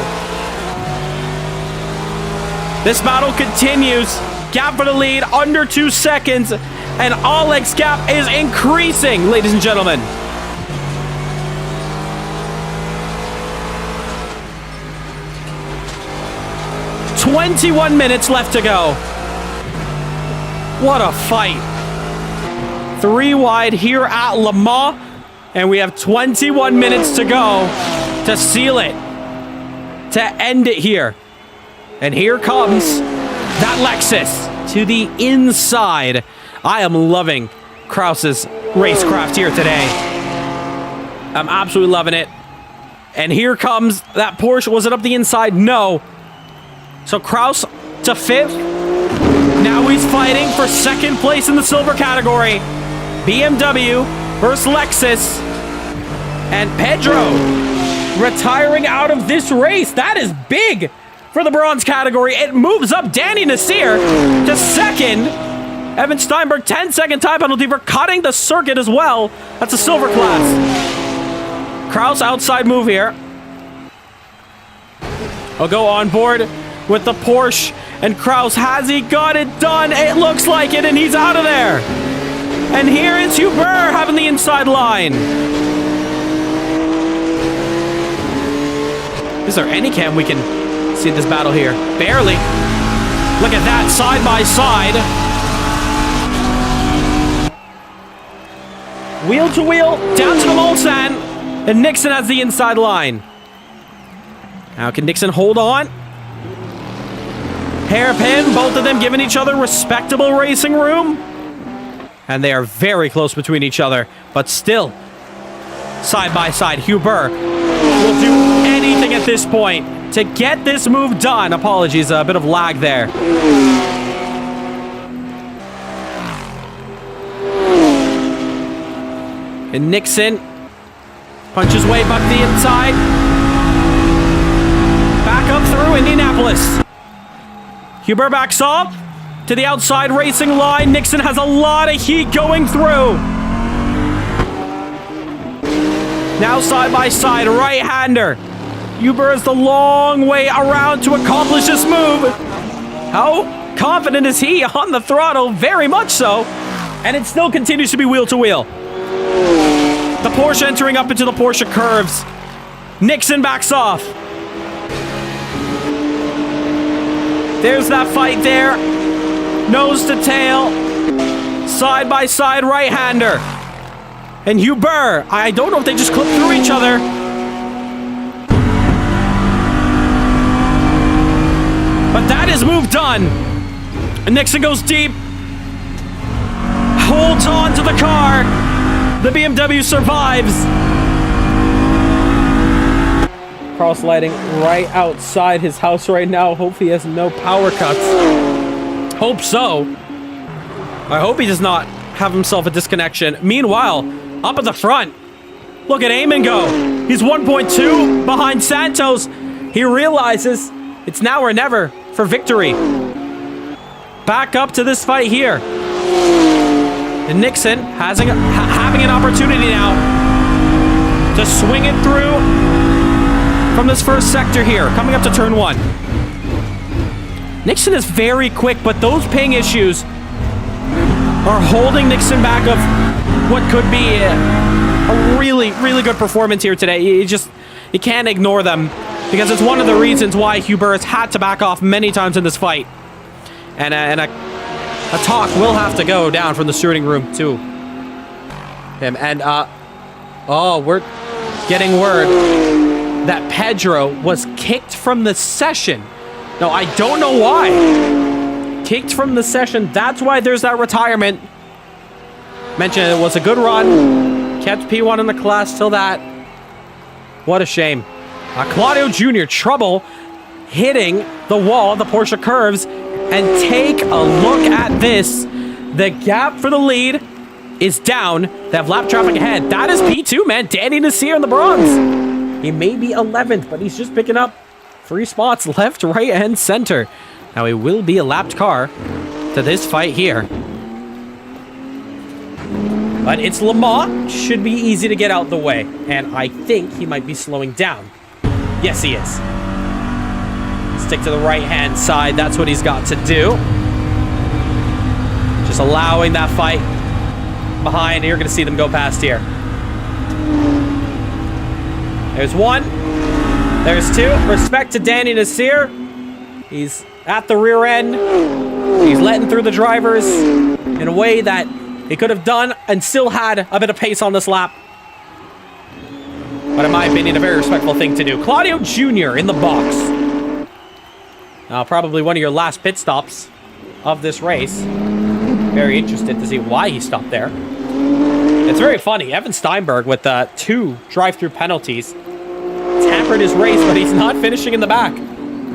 This battle continues. Gap for the lead, under 2 seconds. And Oleg's gap is increasing, ladies and gentlemen. "21 minutes left to go." What a fight. 3 wide here at Le Mans. And we have 21 minutes to go to seal it, to end it here. And here comes that Lexus to the inside. I am loving Kraus's racecraft here today. I'm absolutely loving it. And here comes that Porsche. Was it up the inside? No. So Kraus to 5th. Now he's fighting for 2nd place in the silver category. BMW versus Lexus. And Pedro retiring out of this race. That is big for the bronze category. It moves up Danny Nasseir to 2nd. Evan Steinberg, 10-second time penalty for cutting the circuit as well. That's a silver class. Kraus outside move here. I'll go on board with the Porsche. And Kraus, has he got it done? It looks like it, and he's out of there. And here is Hubert having the inside line. Is there any cam we can see this battle here? Barely. Look at that, side by side. Wheel to wheel, down to the Mulsanne, and Nixon has the inside line. Now can Nixon hold on? Hairpin, both of them giving each other respectable racing room. And they are very close between each other, but still, side by side, Hubert will do anything at this point to get this move done. Apologies, a bit of lag there. And Nixon punches way back the inside. Back up through Indianapolis. Hubert backs off to the outside racing line. Nixon has a lot of heat going through. Now side by side, right-hander. Hubert is the long way around to accomplish this move. How confident is he on the throttle? Very much so. And it still continues to be wheel to wheel. The Porsche entering up into the Porsche curves. Nixon backs off. There's that fight there. Nose to tail. Side by side right-hander. And Hubert, I don't know if they just clipped through each other. But that is move done. And Nixon goes deep. Holds on to the car. The BMW survives. Cross lighting right outside his house right now. Hopefully he has no power cuts. Hope so. I hope he does not have himself a disconnection. Meanwhile, up at the front, look at Eamon go. He's 1.2 behind Santos. He realizes it's now or never for victory. Back up to this fight here. And Nixon having an opportunity now to swing it through from this first sector here, coming up to turn 1. Nixon is very quick, but those ping issues are holding Nixon back of what could be a really, really good performance here today. You can't ignore them because it's one of the reasons why Hubert has had to back off many times in this fight. And a talk will have to go down from the steering room to him. And, we're getting word that Pedro was kicked from the session. No, I don't know why. Kicked from the session. That's why there's that retirement. Mentioned it was a good run. Kept P1 in the class till that. What a shame. Claudio Jr. trouble hitting the wall, the Porsche curves. And take a look at this. The gap for the lead is down. They have lap traffic ahead. That is P2, man. Danny Nasseir in the bronze. He may be 11th, but he's just picking up 3 spots left, right, and center. Now, he will be a lapped car to this fight here. But it's Le Mans. Should be easy to get out the way. And I think he might be slowing down. Yes, he is. Stick to the right-hand side. That's what he's got to do. Just allowing that fight behind. You're going to see them go past here. There's 1. There's 2. Respect to Danny Nasseir. He's at the rear end. He's letting through the drivers in a way that he could have done and still had a bit of pace on this lap. But in my opinion, a very respectful thing to do. Claudio Jr. in the box. Probably one of your last pit stops of this race. Very interested to see why he stopped there. It's very funny. Evan Steinberg with 2 drive-through penalties. Hampered his race, but he's not finishing in the back.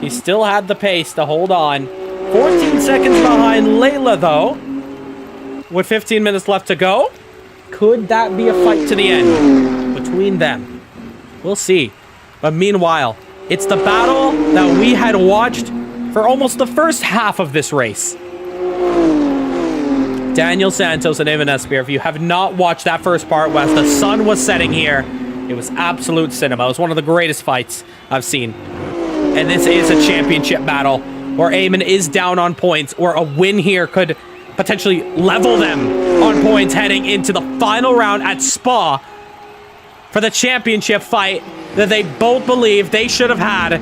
He still had the pace to hold on. 14 seconds behind Layla, though. With 15 minutes left to go. Could that be a fight to the end between them? We'll see. But meanwhile, it's the battle that we had watched for almost the first half of this race. Daniel Santos and Eamon Espeir. If you have not watched that first part as the sun was setting here, it was absolute cinema. It was one of the greatest fights I've seen. And this is a championship battle where Eamon is down on points, or a win here could potentially level them on points heading into the final round at Spa for the championship fight that they both believe they should have had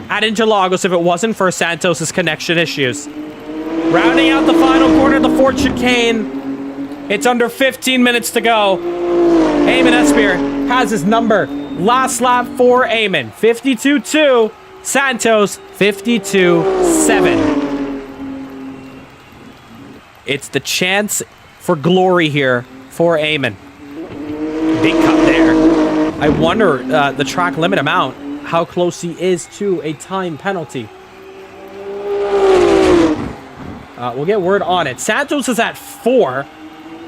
at Interlagos if it wasn't for Santos' connection issues. Rounding out the final corner of the Ford chicane. It's under 15 minutes to go. Eamon Espeir has his number. Last lap for Eamon. 52-2. Santos, 52-7. It's the chance for glory here for Eamon. Big cut there. I wonder the track limit amount, how close he is to a time penalty. We'll get word on it. Santos is at 4.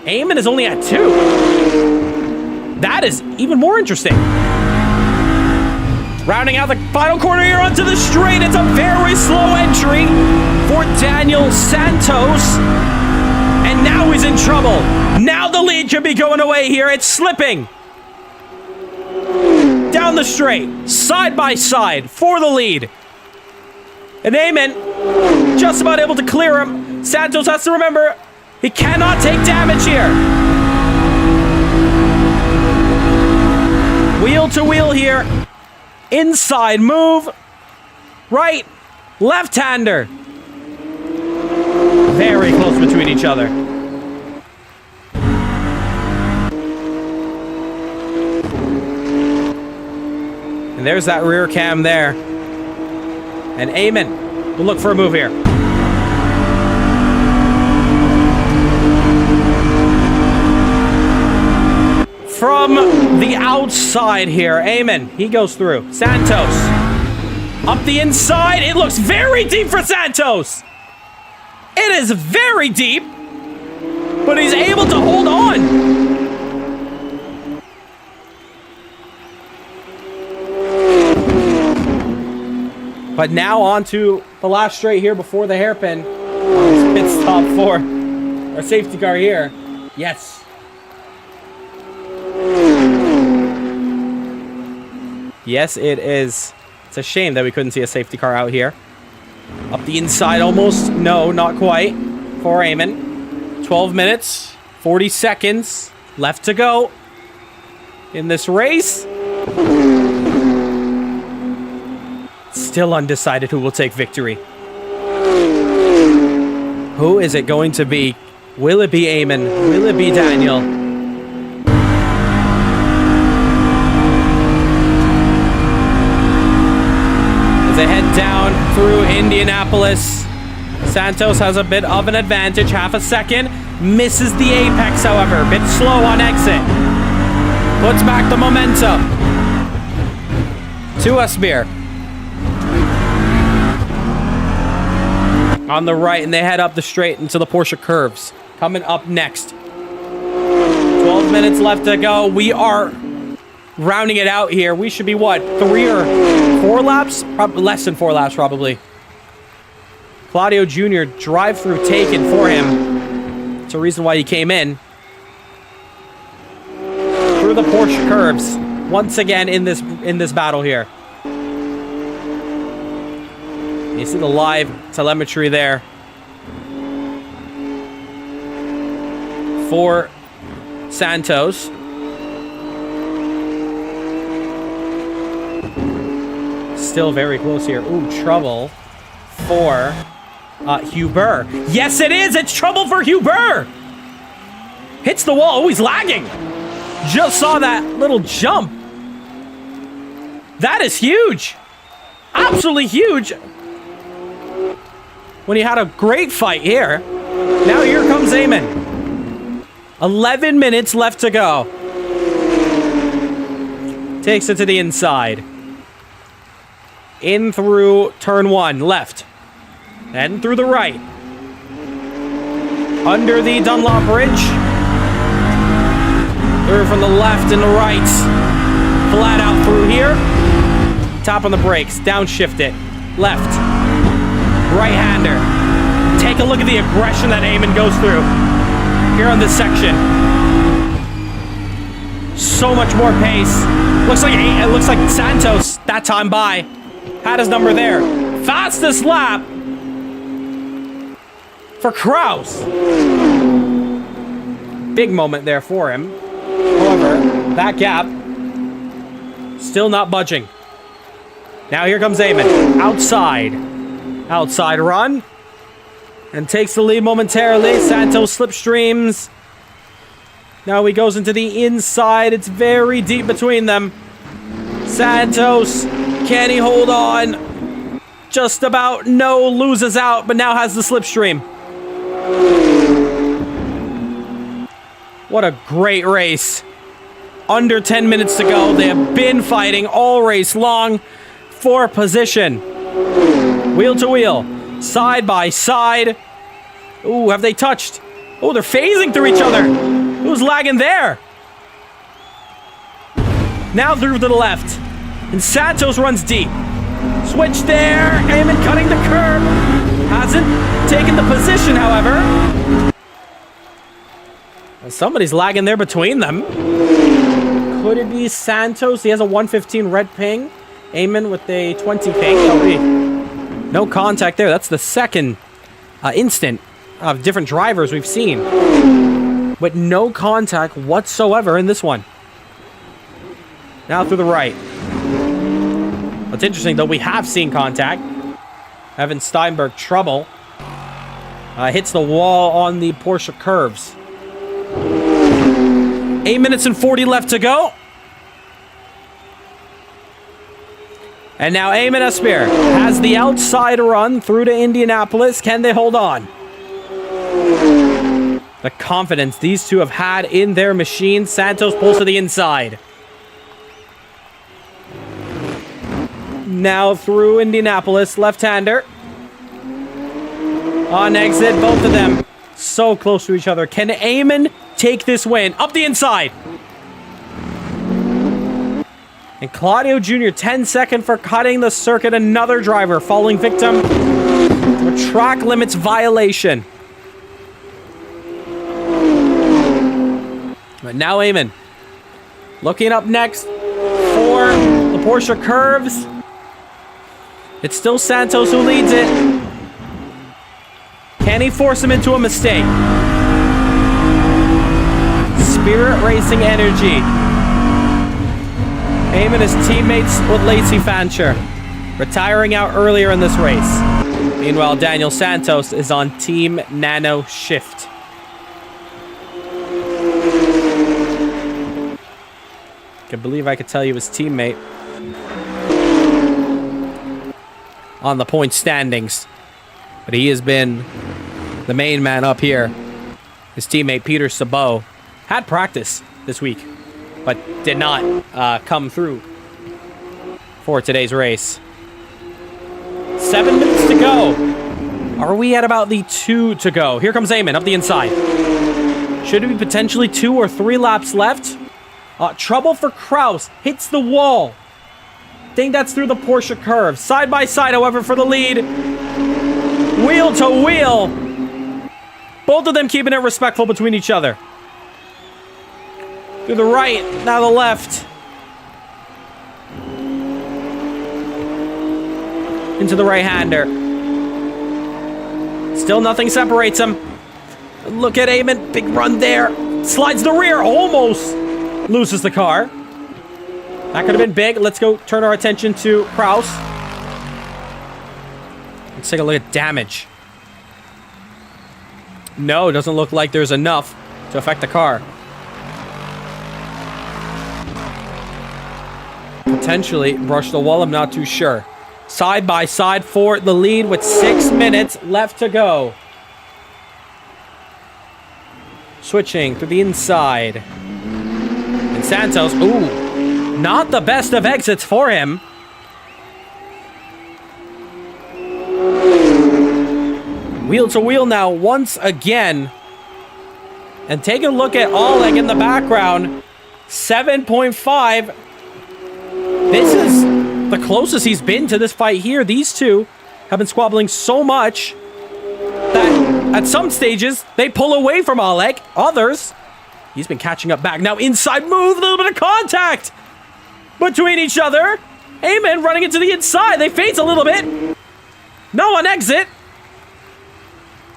Eamon is only at 2. That is even more interesting. Rounding out the final corner here onto the straight. It's a very slow entry for Daniel Santos. And now he's in trouble. Now the lead could be going away here. It's slipping. Down the straight, side by side for the lead. And Eamon just about able to clear him. Santos has to remember he cannot take damage here. Wheel to wheel here. Inside move. Right. Left-hander. Very close between each other. And there's that rear cam there. And Eamon will look for a move here. From the outside here, Eamon, he goes through. Santos. Up the inside. It looks very deep for Santos. It is very deep. but he's able to hold on. But now on to the last straight here before the hairpin. Pit stop for our safety car here. Yes. Yes, it is. It's a shame that we couldn't see a safety car out here. Up the inside almost. No, not quite. For Eamon. 12 minutes, 40 seconds left to go in this race. Still undecided who will take victory. Who is it going to be? Will it be Eamon? Will it be Daniel? As they head down through Indianapolis, Santos has a bit of an advantage, half a second. Misses the apex, however. A bit slow on exit. Puts back the momentum to Asseir. On the right, and they head up the straight into the Porsche curves. Coming up next. 12 minutes left to go. We are rounding it out here. We should be, what, 3 or 4 laps? Less than 4 laps, probably. Claudio Jr. drive-through taken for him. It's a reason why he came in. Through the Porsche curves. Once again in this battle here. You see the live telemetry there for Santos. Still very close here. Ooh, trouble for Huber. Yes, it is. It's trouble for Huber. Hits the wall. Oh, he's lagging. Just saw that little jump. That is huge. Absolutely huge. When he had a great fight here. Now here comes Eamon. 11 minutes left to go. Takes it to the inside. In through turn 1, left. And through the right. Under the Dunlop Bridge. Through from the left and the right. Flat out through here. Tap on the brakes. Downshift it. Left. Right-hander. Take a look at the aggression that Eamon goes through here on this section. So much more pace. It looks like Santos that time by had his number there. Fastest lap for Kraus. Big moment there for him. However, that gap still not budging. Now here comes Eamon. Outside run. And takes the lead momentarily. Santos slipstreams. Now he goes into the inside. It's very deep between them. Santos, can he hold on? Just about. No, loses out, but now has the slipstream. What a great race. Under 10 minutes to go. They have been fighting all race long for position. Wheel to wheel. Side by side. Ooh, have they touched? Oh, they're phasing through each other. Who's lagging there? Now through to the left. And Santos runs deep. Switch there. Eamon cutting the curb. Hasn't taken the position, however. And somebody's lagging there between them. Could it be Santos? He has a 115 red ping. Eamon with a 20 ping. No contact there. That's the second instant of different drivers we've seen. But no contact whatsoever in this one. Now through the right. What's interesting, though, we have seen contact. Evan Steinberg, trouble. Hits the wall on the Porsche curves. 8 minutes and 40 left to go. And now Eamon Asseir has the outside run through to Indianapolis. Can they hold on? The confidence these two have had in their machine. Santos pulls to the inside. Now through Indianapolis, left-hander. On exit, both of them So close to each other. Can Eamon take this win? Up the inside. And Claudio Jr., 10-second for cutting the circuit. Another driver falling victim to a track limits violation. But now Eamon looking up next for the Porsche curves. It's still Santos who leads it. Can he force him into a mistake? Spirit Racing energy. Eamon is teammates with Lacey Fancher, retiring out earlier in this race. Meanwhile, Daniel Santos is on Team Nano Shift. I believe I could tell you his teammate on the point standings, but he has been the main man up here. His teammate Peter Sabot had practice this week, but did not come through for today's race. 7 minutes to go. Are we at about the 2 to go? Here comes Eamon up the inside. Should it be potentially 2 or 3 laps left? Trouble for Kraus. Hits the wall. Think that's through the Porsche curve. Side by side, however, for the lead. Wheel to wheel. Both of them keeping it respectful between each other. Through the right, now the left. Into the right-hander. Still nothing separates them. Look at Eamon. Big run there. Slides the rear. Almost loses the car. That could have been big. Let's go turn our attention to Kraus. Let's take a look at damage. No, it doesn't look like there's enough to affect the car. Potentially brush the wall, I'm not too sure. Side by side for the lead with 6 minutes left to go. Switching to the inside. And Santos, ooh, not the best of exits for him. Wheel to wheel now once again. And take a look at Oleg in the background. 7.5. This is the closest he's been to this fight here. These two have been squabbling so much that at some stages they pull away from Oleg. Others, he's been catching up back. Now inside move, a little bit of contact between each other. Eamon running into the inside. They face a little bit. No on exit.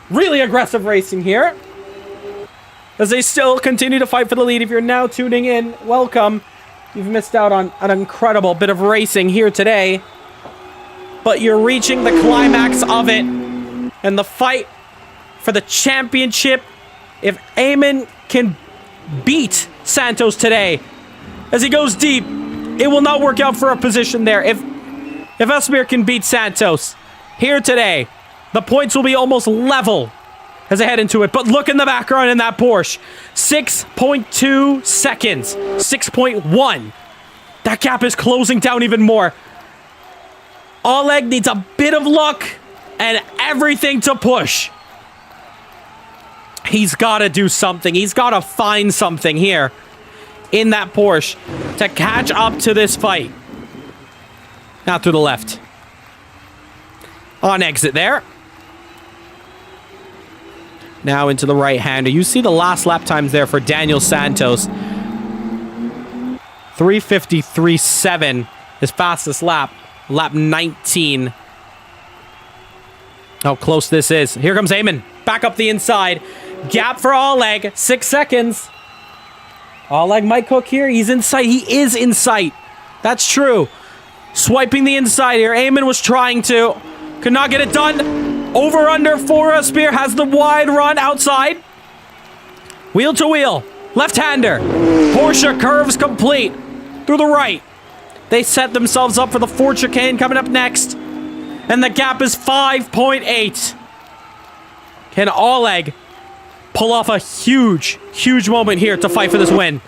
Really aggressive racing here as they still continue to fight for the lead. If you're now tuning in, welcome. You've missed out on an incredible bit of racing here today, but you're reaching the climax of it and the fight for the championship. If Eamon can beat Santos today as he goes deep, it will not work out for a position there. If Nasseir can beat Santos here today, the points will be almost level as I head into it. But look in the background in that Porsche. 6.2 seconds. 6.1. That gap is closing down even more. Oleg needs a bit of luck and everything to push. He's got to do something. He's got to find something here in that Porsche to catch up to this fight. Now to the left. On exit there. Now into the right-hander. You see the last lap times there for Daniel Santos. 3:53.7, his fastest lap. Lap 19. How close this is. Here comes Eamon. Back up the inside. Gap for Oleg. 6 seconds. Oleg might cook here. He's in sight. He is in sight. That's true. Swiping the inside here. Eamon was trying to. Could not get it done. Over under for a Spear. Has the wide run outside. Wheel to wheel. Left-hander. Porsche curves complete. Through the right. They set themselves up for the Ford chicane coming up next. And the gap is 5.8. Can Oleg pull off a huge, huge moment here to fight for this win?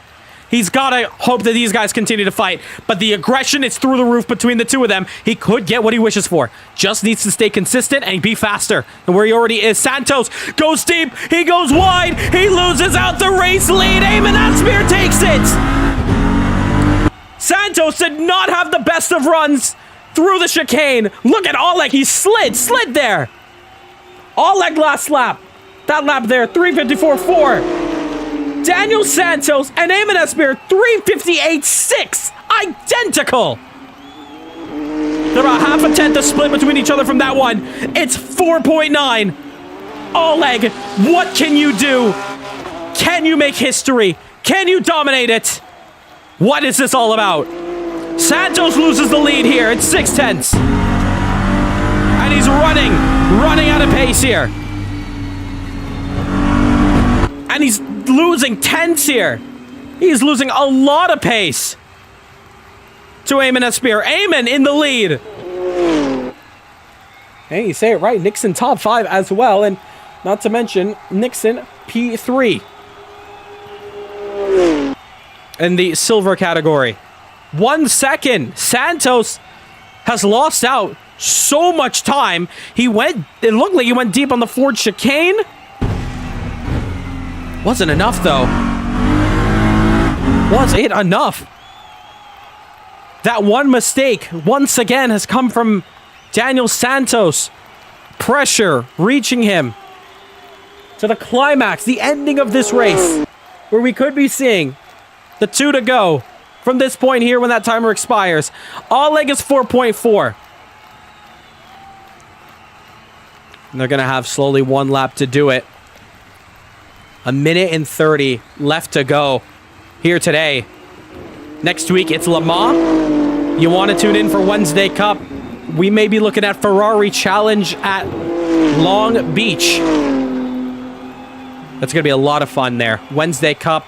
He's got to hope that these guys continue to fight. But the aggression is through the roof between the two of them. He could get what he wishes for. Just needs to stay consistent and be faster than where he already is. Santos goes deep. He goes wide. He loses out the race lead. Eamon Asseir takes it. Santos did not have the best of runs through the chicane. Look at Oleg. He slid there. Oleg last lap. That lap there, 3:54.4. Daniel Santos and Eamon Asseir, 3:58.6. Identical. They're about half a tenth of split between each other from that one. It's 4.9. Oleg, what can you do? Can you make history? Can you dominate it? What is this all about? Santos loses the lead here. It's 6/10. And he's running out of pace here. And he's losing tenths here. He's losing a lot of pace to Eamon Asseir. Eamon in the lead. Hey, you say it right. Nixon top 5 as well. And not to mention Nixon P3 in the silver category. 1 second. Santos has lost out so much time. It looked like he went deep on the Ford chicane. Wasn't enough, though. Was it enough? That one mistake, once again, has come from Daniel Santos. Pressure reaching him to the climax, the ending of this race, where we could be seeing the 2 to go from this point here when that timer expires. Oleg is 4.4. And they're going to have slowly 1 lap to do it. 1:30 left to go here today. Next week, it's Le Mans. You want to tune in for Wednesday Cup? We may be looking at Ferrari Challenge at Long Beach. That's going to be a lot of fun there. Wednesday Cup,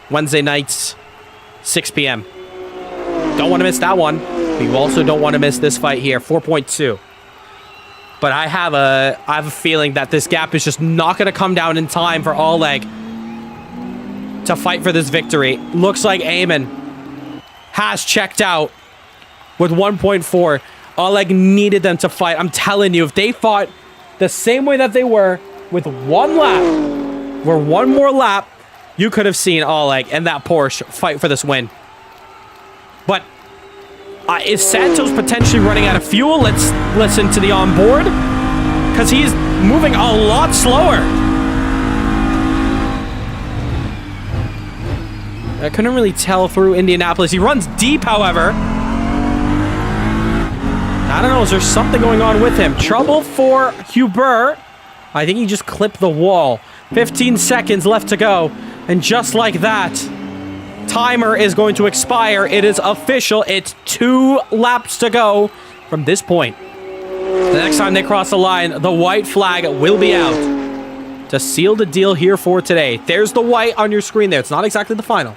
Wednesday nights, 6 p.m. Don't want to miss that one. But you also don't want to miss this fight here, 4.2. But I have a feeling that this gap is just not going to come down in time for Oleg to fight for this victory. Looks like Eamon has checked out with 1.4. Oleg needed them to fight. I'm telling you, if they fought the same way that they were with 1 lap, or 1 more lap, you could have seen Oleg and that Porsche fight for this win. But is Santos potentially running out of fuel? Let's listen to the onboard, because he's moving a lot slower. I couldn't really tell through Indianapolis. He runs deep, however. I don't know. Is there something going on with him? Trouble for Hubert. I think he just clipped the wall. 15 seconds left to go. And just like that, timer is going to expire. It is official. It's 2 laps to go from this point. The next time they cross the line, the white flag will be out to seal the deal here for today. There's the white on your screen there. It's not exactly the final.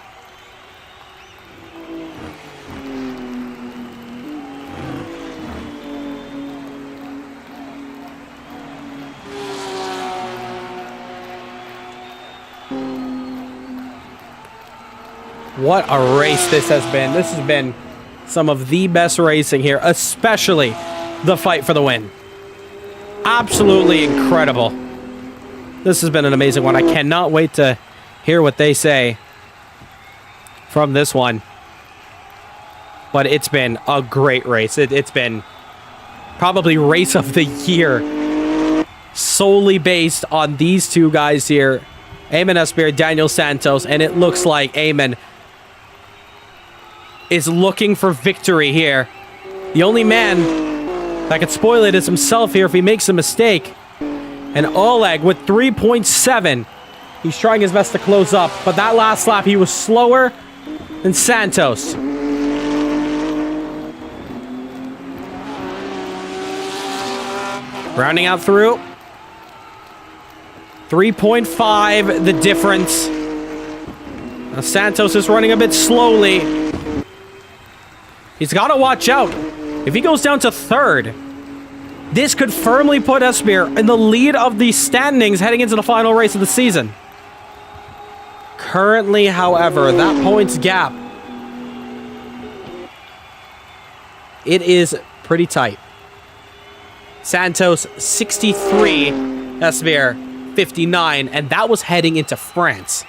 What a race this has been. This has been some of the best racing here, especially the fight for the win. Absolutely incredible. This has been an amazing one. I cannot wait to hear what they say from this one. But it's been a great race. It's been probably race of the year, solely based on these 2 guys here, Eamon Asseir, Daniel Santos, and it looks like Eamon is looking for victory here. The only man that could spoil it is himself here if he makes a mistake. And Oleg with 3.7. He's trying his best to close up, but that last lap he was slower than Santos. Rounding out through. 3.5 the difference. Now Santos is running a bit slowly. He's got to watch out. If he goes down to 3rd, this could firmly put Asseir in the lead of the standings heading into the final race of the season. Currently, however, that points gap, it is pretty tight. Santos 63, Nasseir 59, and that was heading into France.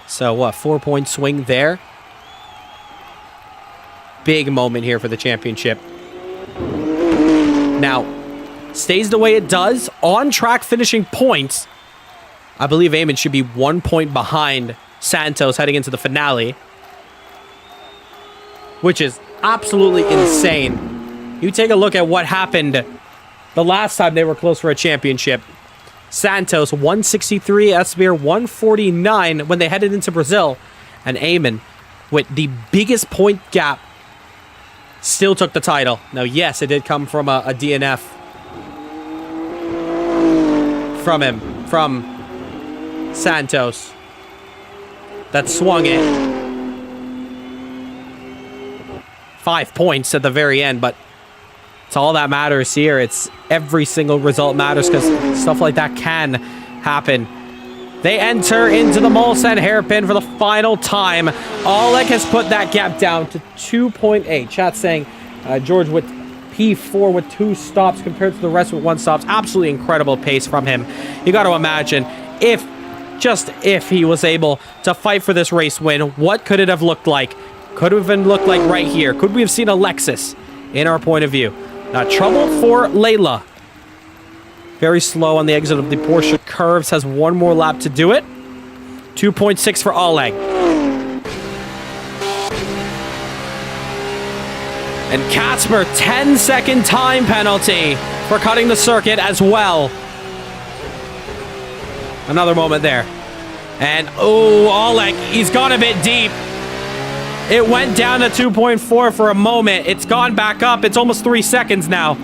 So what, 4-point swing there? Big moment here for the championship. Now, stays the way it does, on track finishing points. I believe Eamon should be 1 point behind Santos heading into the finale, which is absolutely insane. You take a look at what happened the last time they were close for a championship. Santos 163, Nasseir 149 when they headed into Brazil, and Eamon with the biggest point gap still took the title. Now, yes, it did come from a DNF from him, from Santos, that swung it. 5 points at the very end, but it's all that matters here. It's every single result matters because stuff like that can happen. They enter into the Mulsanne hairpin for the final time. Oleg has put that gap down to 2.8. Chat saying George with P4 with 2 stops compared to the rest with 1 stop. Absolutely incredible pace from him. You got to imagine if he was able to fight for this race win, what could it have looked like? Could have been looked like right here. Could we have seen a Lexus in our point of view? Now, trouble for Layla. Very slow on the exit of the Porsche curves. Has 1 more lap to do it. 2.6 for Oleg. And Kasper, 10-second time penalty for cutting the circuit as well. Another moment there. And, oh, Oleg, he's gone a bit deep. It went down to 2.4 for a moment. It's gone back up. It's almost 3 seconds now.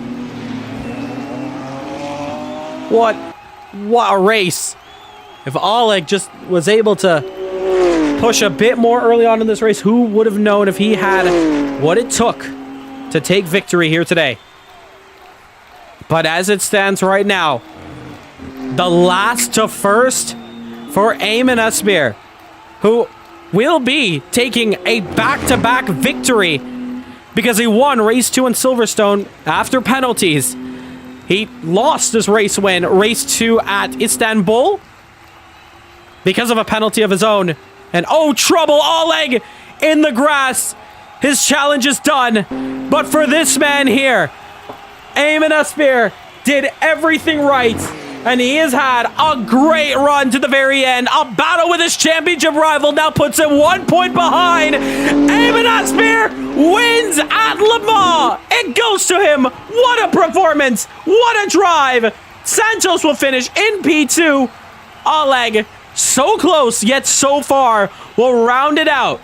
What a race. If Oleg just was able to push a bit more early on in this race, who would have known if he had what it took to take victory here today? But as it stands right now, the last to first for Eamon Nasseir, who will be taking a back-to-back victory because he won race 2 in Silverstone after penalties. He lost his race win, race 2 at Istanbul, because of a penalty of his own. And oh, trouble, Oleg in the grass. His challenge is done. But for this man here, Eamon Nasseir did everything right. And he has had a great run to the very end. A battle with his championship rival now puts him 1 point behind. Eamon Nasseir wins at Le Mans. It goes to him. What a performance. What a drive. Santos will finish in P2. Oleg, so close yet so far, will round it out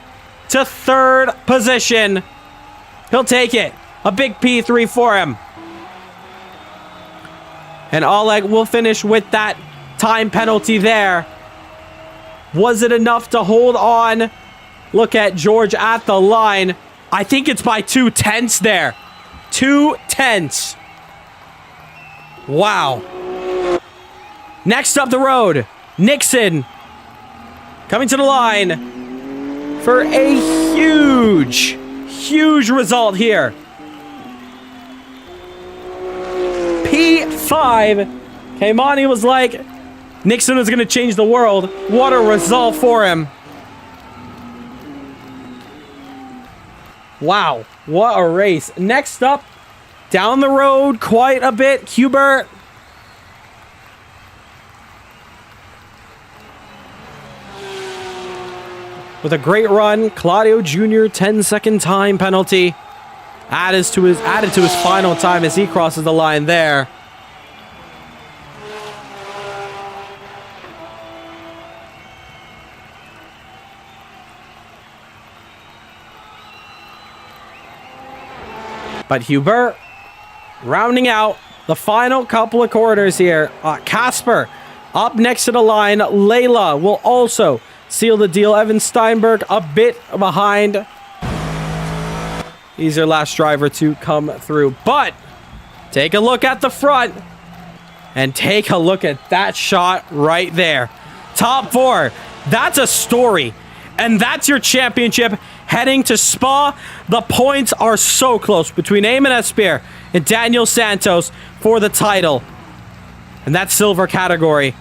to 3rd position. He'll take it. A big P3 for him. And Oleg will finish with that time penalty there. Was it enough to hold on? Look at George at the line. I think it's by 2/10 there. 2/10. Wow. Next up the road, Nixon coming to the line for a huge result here. P5 came on. He was like, Nixon was going to change the world. What a result for him. Wow, what a race. Next up, down the road quite a bit, Hubert. With a great run, Claudio Jr. 10-second time penalty. Added to his final time as he crosses the line there. But Hubert rounding out the final couple of quarters here. Kasper up next to the line. Layla will also seal the deal. Evan Steinberg a bit behind. He's their last driver to come through. But take a look at the front. And take a look at that shot right there. Top 4. That's a story. And that's your championship heading to Spa. The points are so close between Eamon Espeir and Daniel Santos for the title. And that silver category.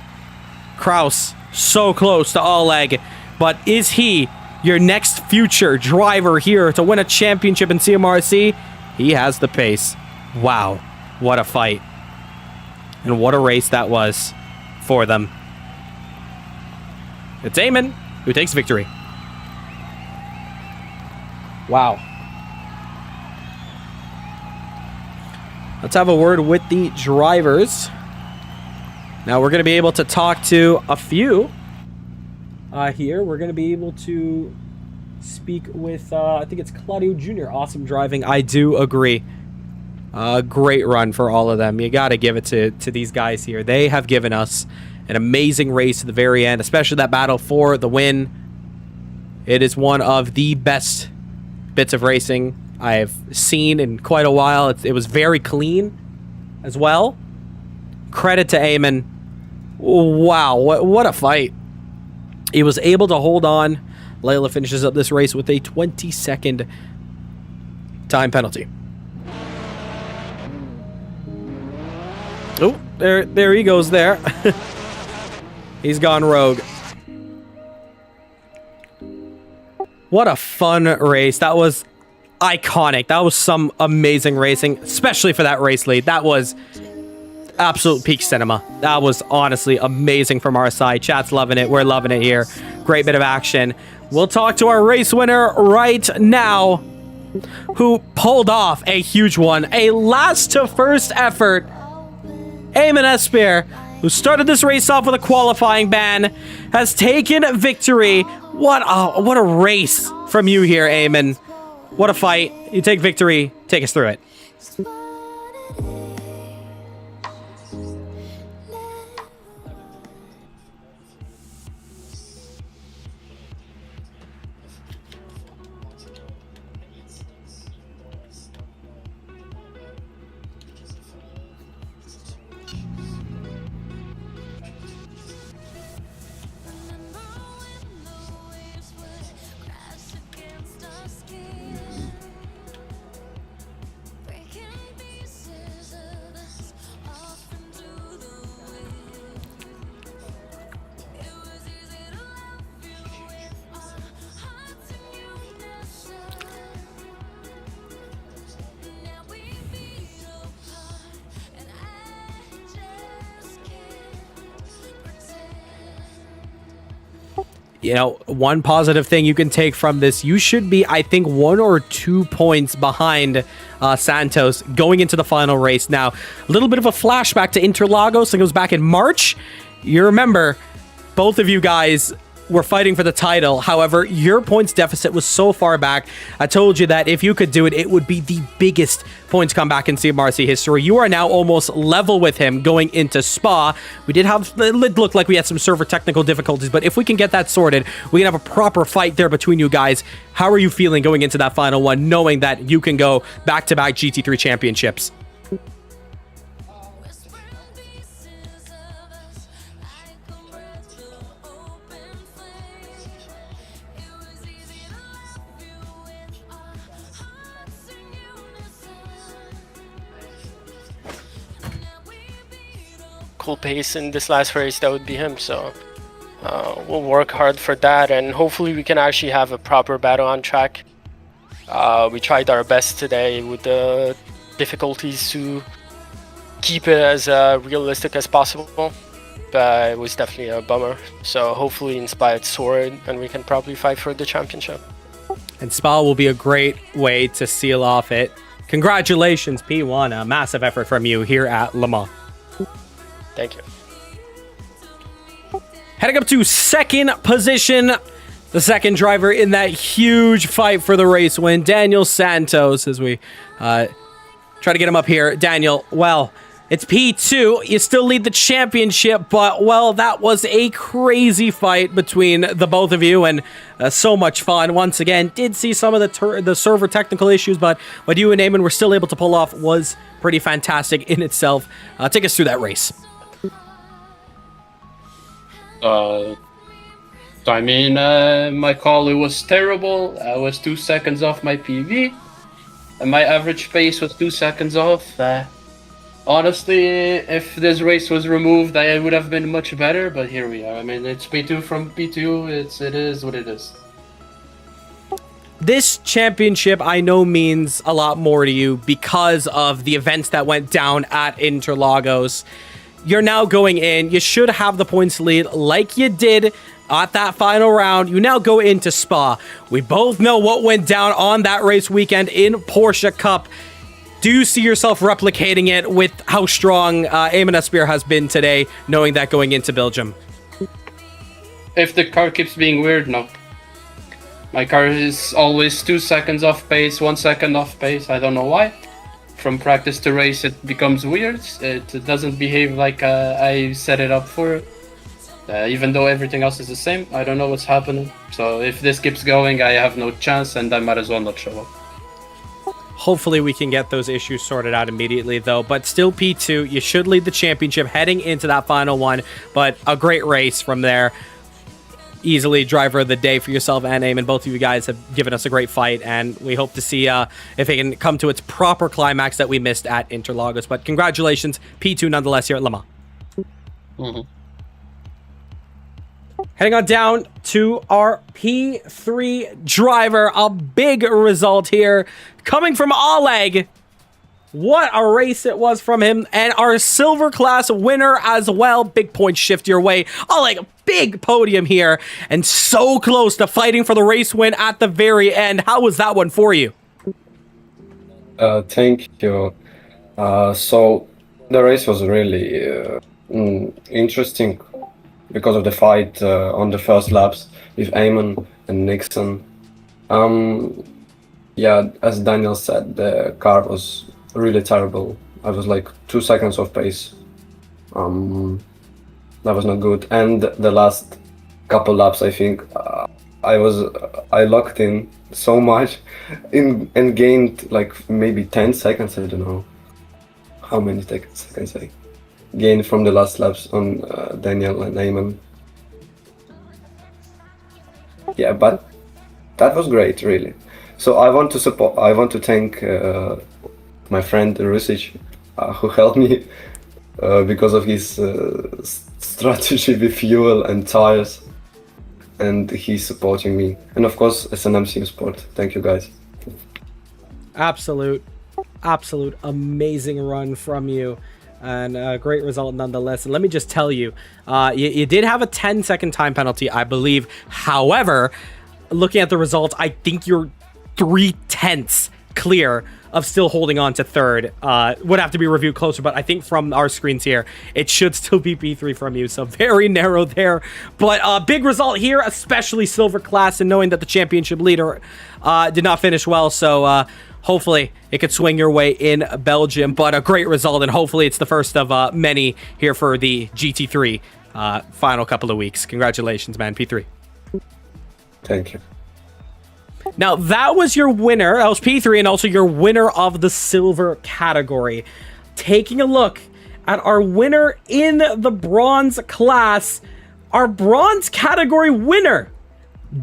Kraus, so close to Oleg. But is he your next future driver here to win a championship in CMRC? He has the pace. Wow, what a fight. And what a race that was for them. It's Eamon who takes victory. Wow. Let's have a word with the drivers. Now we're going to be able to talk to a few here. We're going to be able to speak with, I think it's Claudio Jr. Awesome driving. I do agree. Great run for all of them. You got to give it to these guys here. They have given us an amazing race at the very end, especially that battle for the win. It is one of the best bits of racing I've seen in quite a while. It was very clean as well. Credit to Eamon. Wow, what a fight. He was able to hold on. Layla finishes up this race with a 20-second time penalty. Oh, there he goes there. He's gone rogue. What a fun race. That was iconic. That was some amazing racing, especially for that race lead. That was absolute peak cinema. That was honestly amazing from our side. Chat's loving it. We're loving it here. Great bit of action. We'll talk to our race winner right now, who pulled off a huge one. A last to first effort. Eamon Espeir, who started this race off with a qualifying ban, has taken victory. What a race from you here, Eamon. What a fight. You take victory. Take us through it. You know, one positive thing you can take from this, you should be, I think, 1 or 2 points behind Santos going into the final race. Now, a little bit of a flashback to Interlagos. It goes back in March. You remember, both of you guys were fighting for the title. However, your points deficit was so far back. I told you that if you could do it, it would be the biggest points comeback in CMRC history. You are now almost level with him going into Spa. We did have, it looked like we had some server technical difficulties, but if we can get that sorted, we can have a proper fight there between you guys. How are you feeling going into that final one, knowing that you can go back-to-back GT3 championships? Cool pace in this last race, that would be him. So we'll work hard for that, and hopefully we can actually have a proper battle on track. We tried our best today with the difficulties to keep it as realistic as possible, but it was definitely a bummer. So hopefully in Spa it's sorted and we can probably fight for the championship. And Spa will be a great way to seal off it. Congratulations, P1. A massive effort from you here at Le Mans. Thank you. Heading up to second position, the second driver in that huge fight for the race win, Daniel Santos, as we try to get him up here. Daniel, well, it's P2. You still lead the championship, but, well, that was a crazy fight between the both of you, and so much fun. Once again, did see some of the server technical issues, but what you and Eamon were still able to pull off was pretty fantastic in itself. Take us through that race. I mean, my quali was terrible. I was 2 seconds off my PB, and my average pace was 2 seconds off. Honestly, if this race was removed, I would have been much better. But here we are. I mean, it's P2 from P2. It is what it is. This championship, I know, means a lot more to you because of the events that went down at Interlagos. You're now going in. You should have the points lead like you did at that final round. You now go into Spa. We both know what went down on that race weekend in Porsche Cup. Do you see yourself replicating it with how strong Eamon Nasseir has been today, knowing that going into Belgium? If the car keeps being weird, no. My car is always 2 seconds off pace, 1 second off pace. I don't know why. From practice to race, it becomes weird. It doesn't behave like I set it up for. Even though everything else is the same, I don't know what's happening. So if this keeps going, I have no chance, and I might as well not show up. Hopefully we can get those issues sorted out immediately, though. But still P2, you should lead the championship heading into that final one. But a great race from there. Easily driver of the day for yourself and Eamon. Both of you guys have given us a great fight, and we hope to see if it can come to its proper climax that we missed at Interlagos. But congratulations, P2 nonetheless here at Le Mans. Mm-hmm. Heading on down to our P3 driver. A big result here coming from Oleg. What a race it was from him. And our silver class winner as well. Big point shift your way. Oleg, big podium here. And so close to fighting for the race win at the very end. How was that one for you? Thank you. So the race was really interesting because of the fight on the first laps with Eamon and Nixon. Yeah, as Daniel said, the car was really terrible. I was like 2 seconds off pace. That was not good. And the last couple laps, I think, I locked in so much and gained like maybe 10 seconds. I don't know how many seconds I gained from the last laps on Daniel and Eamon. Yeah, but that was great, really. So I want to thank my friend Rusic, who helped me because of his strategy with fuel and tires, and he's supporting me. And of course, SNMC Sport. Thank you, guys. Absolute amazing run from you. And a great result nonetheless. And let me just tell you, you did have a 10-second time penalty, I believe. However, looking at the results, I think you're 3/10 clear of still holding on to third. Would have to be reviewed closer, but I think from our screens here, it should still be P3 from you. So very narrow there. But big result here, especially silver class, and knowing that the championship leader did not finish well. So hopefully it could swing your way in Belgium. But a great result, and hopefully it's the first of many here for the GT3 final couple of weeks. Congratulations, man, P3. Thank you. Now, that was your winner. That was P3 and also your winner of the silver category. Taking a look at our winner in the bronze class, our bronze category winner,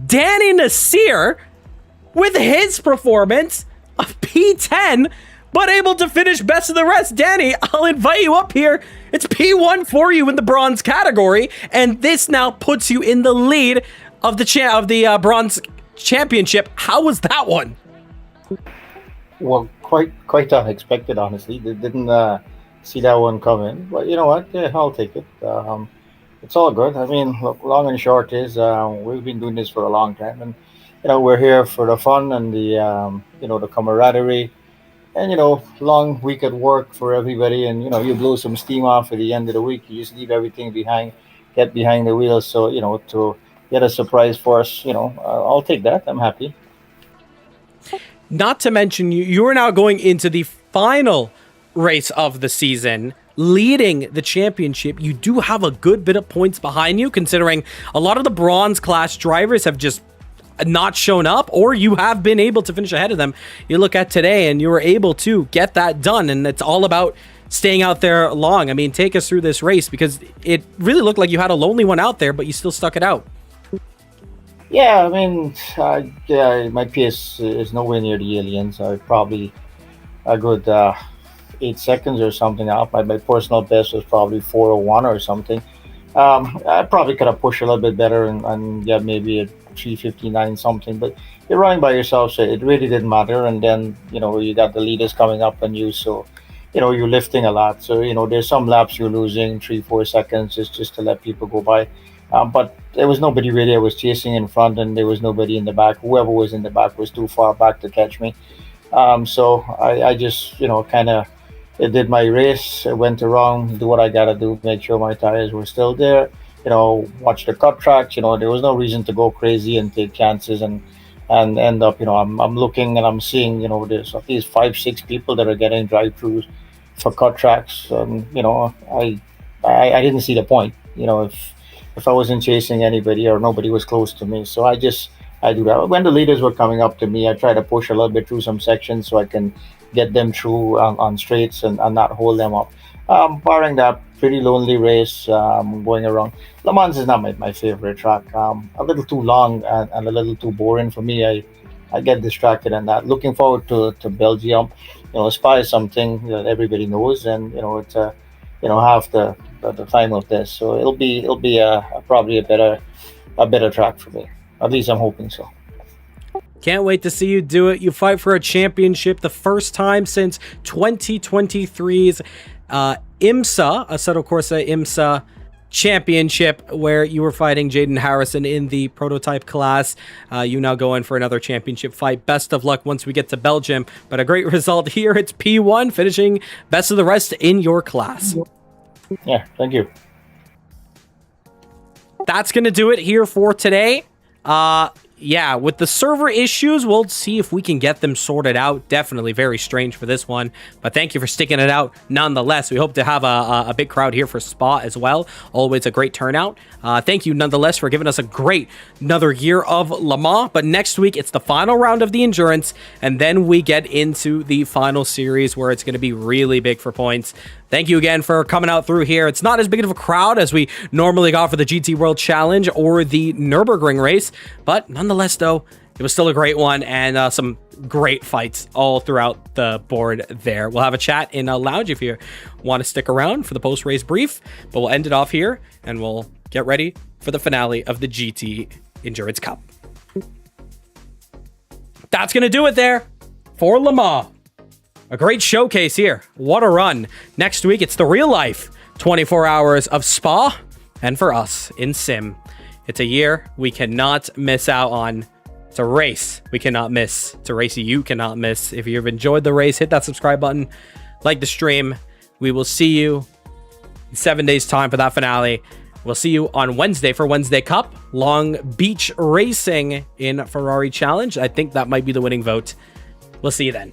Danny Nasseir, with his performance of P10, but able to finish best of the rest. Danny, I'll invite you up here. It's P1 for you in the bronze category, and this now puts you in the lead of the bronze championship. How was that one? Well, quite unexpected, honestly. They didn't see that one coming, but you know what? Yeah, I'll take it. It's all good. I mean, look, long and short is we've been doing this for a long time, and we're here for the fun and the the camaraderie, and long week at work for everybody, and you blow some steam off at the end of the week. You just leave everything behind, get behind the wheel. So to get a surprise for us, I'll take that. I'm happy. Not to mention, you are now going into the final race of the season, leading the championship. You do have a good bit of points behind you, considering a lot of the bronze class drivers have just not shown up, or you have been able to finish ahead of them. You look at today and you were able to get that done, and it's all about staying out there long. I mean, take us through this race, because it really looked like you had a lonely one out there, but you still stuck it out. Yeah, I mean, my pace is nowhere near the aliens. I probably a good 8 seconds or something out. My personal best was probably 4:01 or something. I probably could have pushed a little bit better and yeah, maybe a 3:59 something. But you're running by yourself, so it really didn't matter. And then you got the leaders coming up on you, so you're lifting a lot. So there's some laps you're losing 3-4 seconds just to let people go by. But there was nobody really I was chasing in front, and there was nobody in the back. Whoever was in the back was too far back to catch me. So I just kind of did my race. I went around, do what I gotta do, make sure my tires were still there. Watch the cut tracks. There was no reason to go crazy and take chances and end up. I'm looking and I'm seeing. There's at least 5-6 people that are getting drive-throughs for cut tracks. I didn't see the point. If I wasn't chasing anybody or nobody was close to me, so I do that. When the leaders were coming up to me, I try to push a little bit through some sections so I can get them through on straights and not hold them up. Barring that, pretty lonely race going around. Le Mans is not my favorite track. A little too long and a little too boring for me. I get distracted in that. Looking forward to Belgium. Spa is something that everybody knows, and it's half the time of this, so it'll be probably a better track for me. At least I'm hoping so. Can't wait to see you do it. You fight for a championship, the first time since 2023's IMSA, Assetto Corsa IMSA championship, where you were fighting Jaden Harrison in the prototype class. You now go in for another championship fight. Best of luck once we get to Belgium, but a great result here. It's P1, finishing best of the rest in your class. Yeah, thank you. That's going to do it here for today. Yeah, with the server issues, we'll see if we can get them sorted out. Definitely very strange for this one, but thank you for sticking it out nonetheless. We hope to have a big crowd here for Spa as well. Always a great turnout. Thank you nonetheless for giving us a great another year of Le Mans, but next week it's the final round of the Endurance, and then we get into the final series where it's going to be really big for points. Thank you again for coming out through here. It's not as big of a crowd as we normally got for the GT World Challenge or the Nürburgring race, but nonetheless, though, it was still a great one, and some great fights all throughout the board there. We'll have a chat in a lounge if you want to stick around for the post-race brief, but we'll end it off here, and we'll get ready for the finale of the GT Endurance Cup. That's going to do it there for Le Mans. A great showcase here. What a run. Next week, it's the real life 24 hours of Spa. And for us in Sim, it's a year we cannot miss out on. It's a race we cannot miss. It's a race you cannot miss. If you've enjoyed the race, hit that subscribe button, like the stream. We will see you in 7 days' time for that finale. We'll see you on Wednesday for Wednesday Cup. Long Beach Racing in Ferrari Challenge. I think that might be the winning vote. We'll see you then.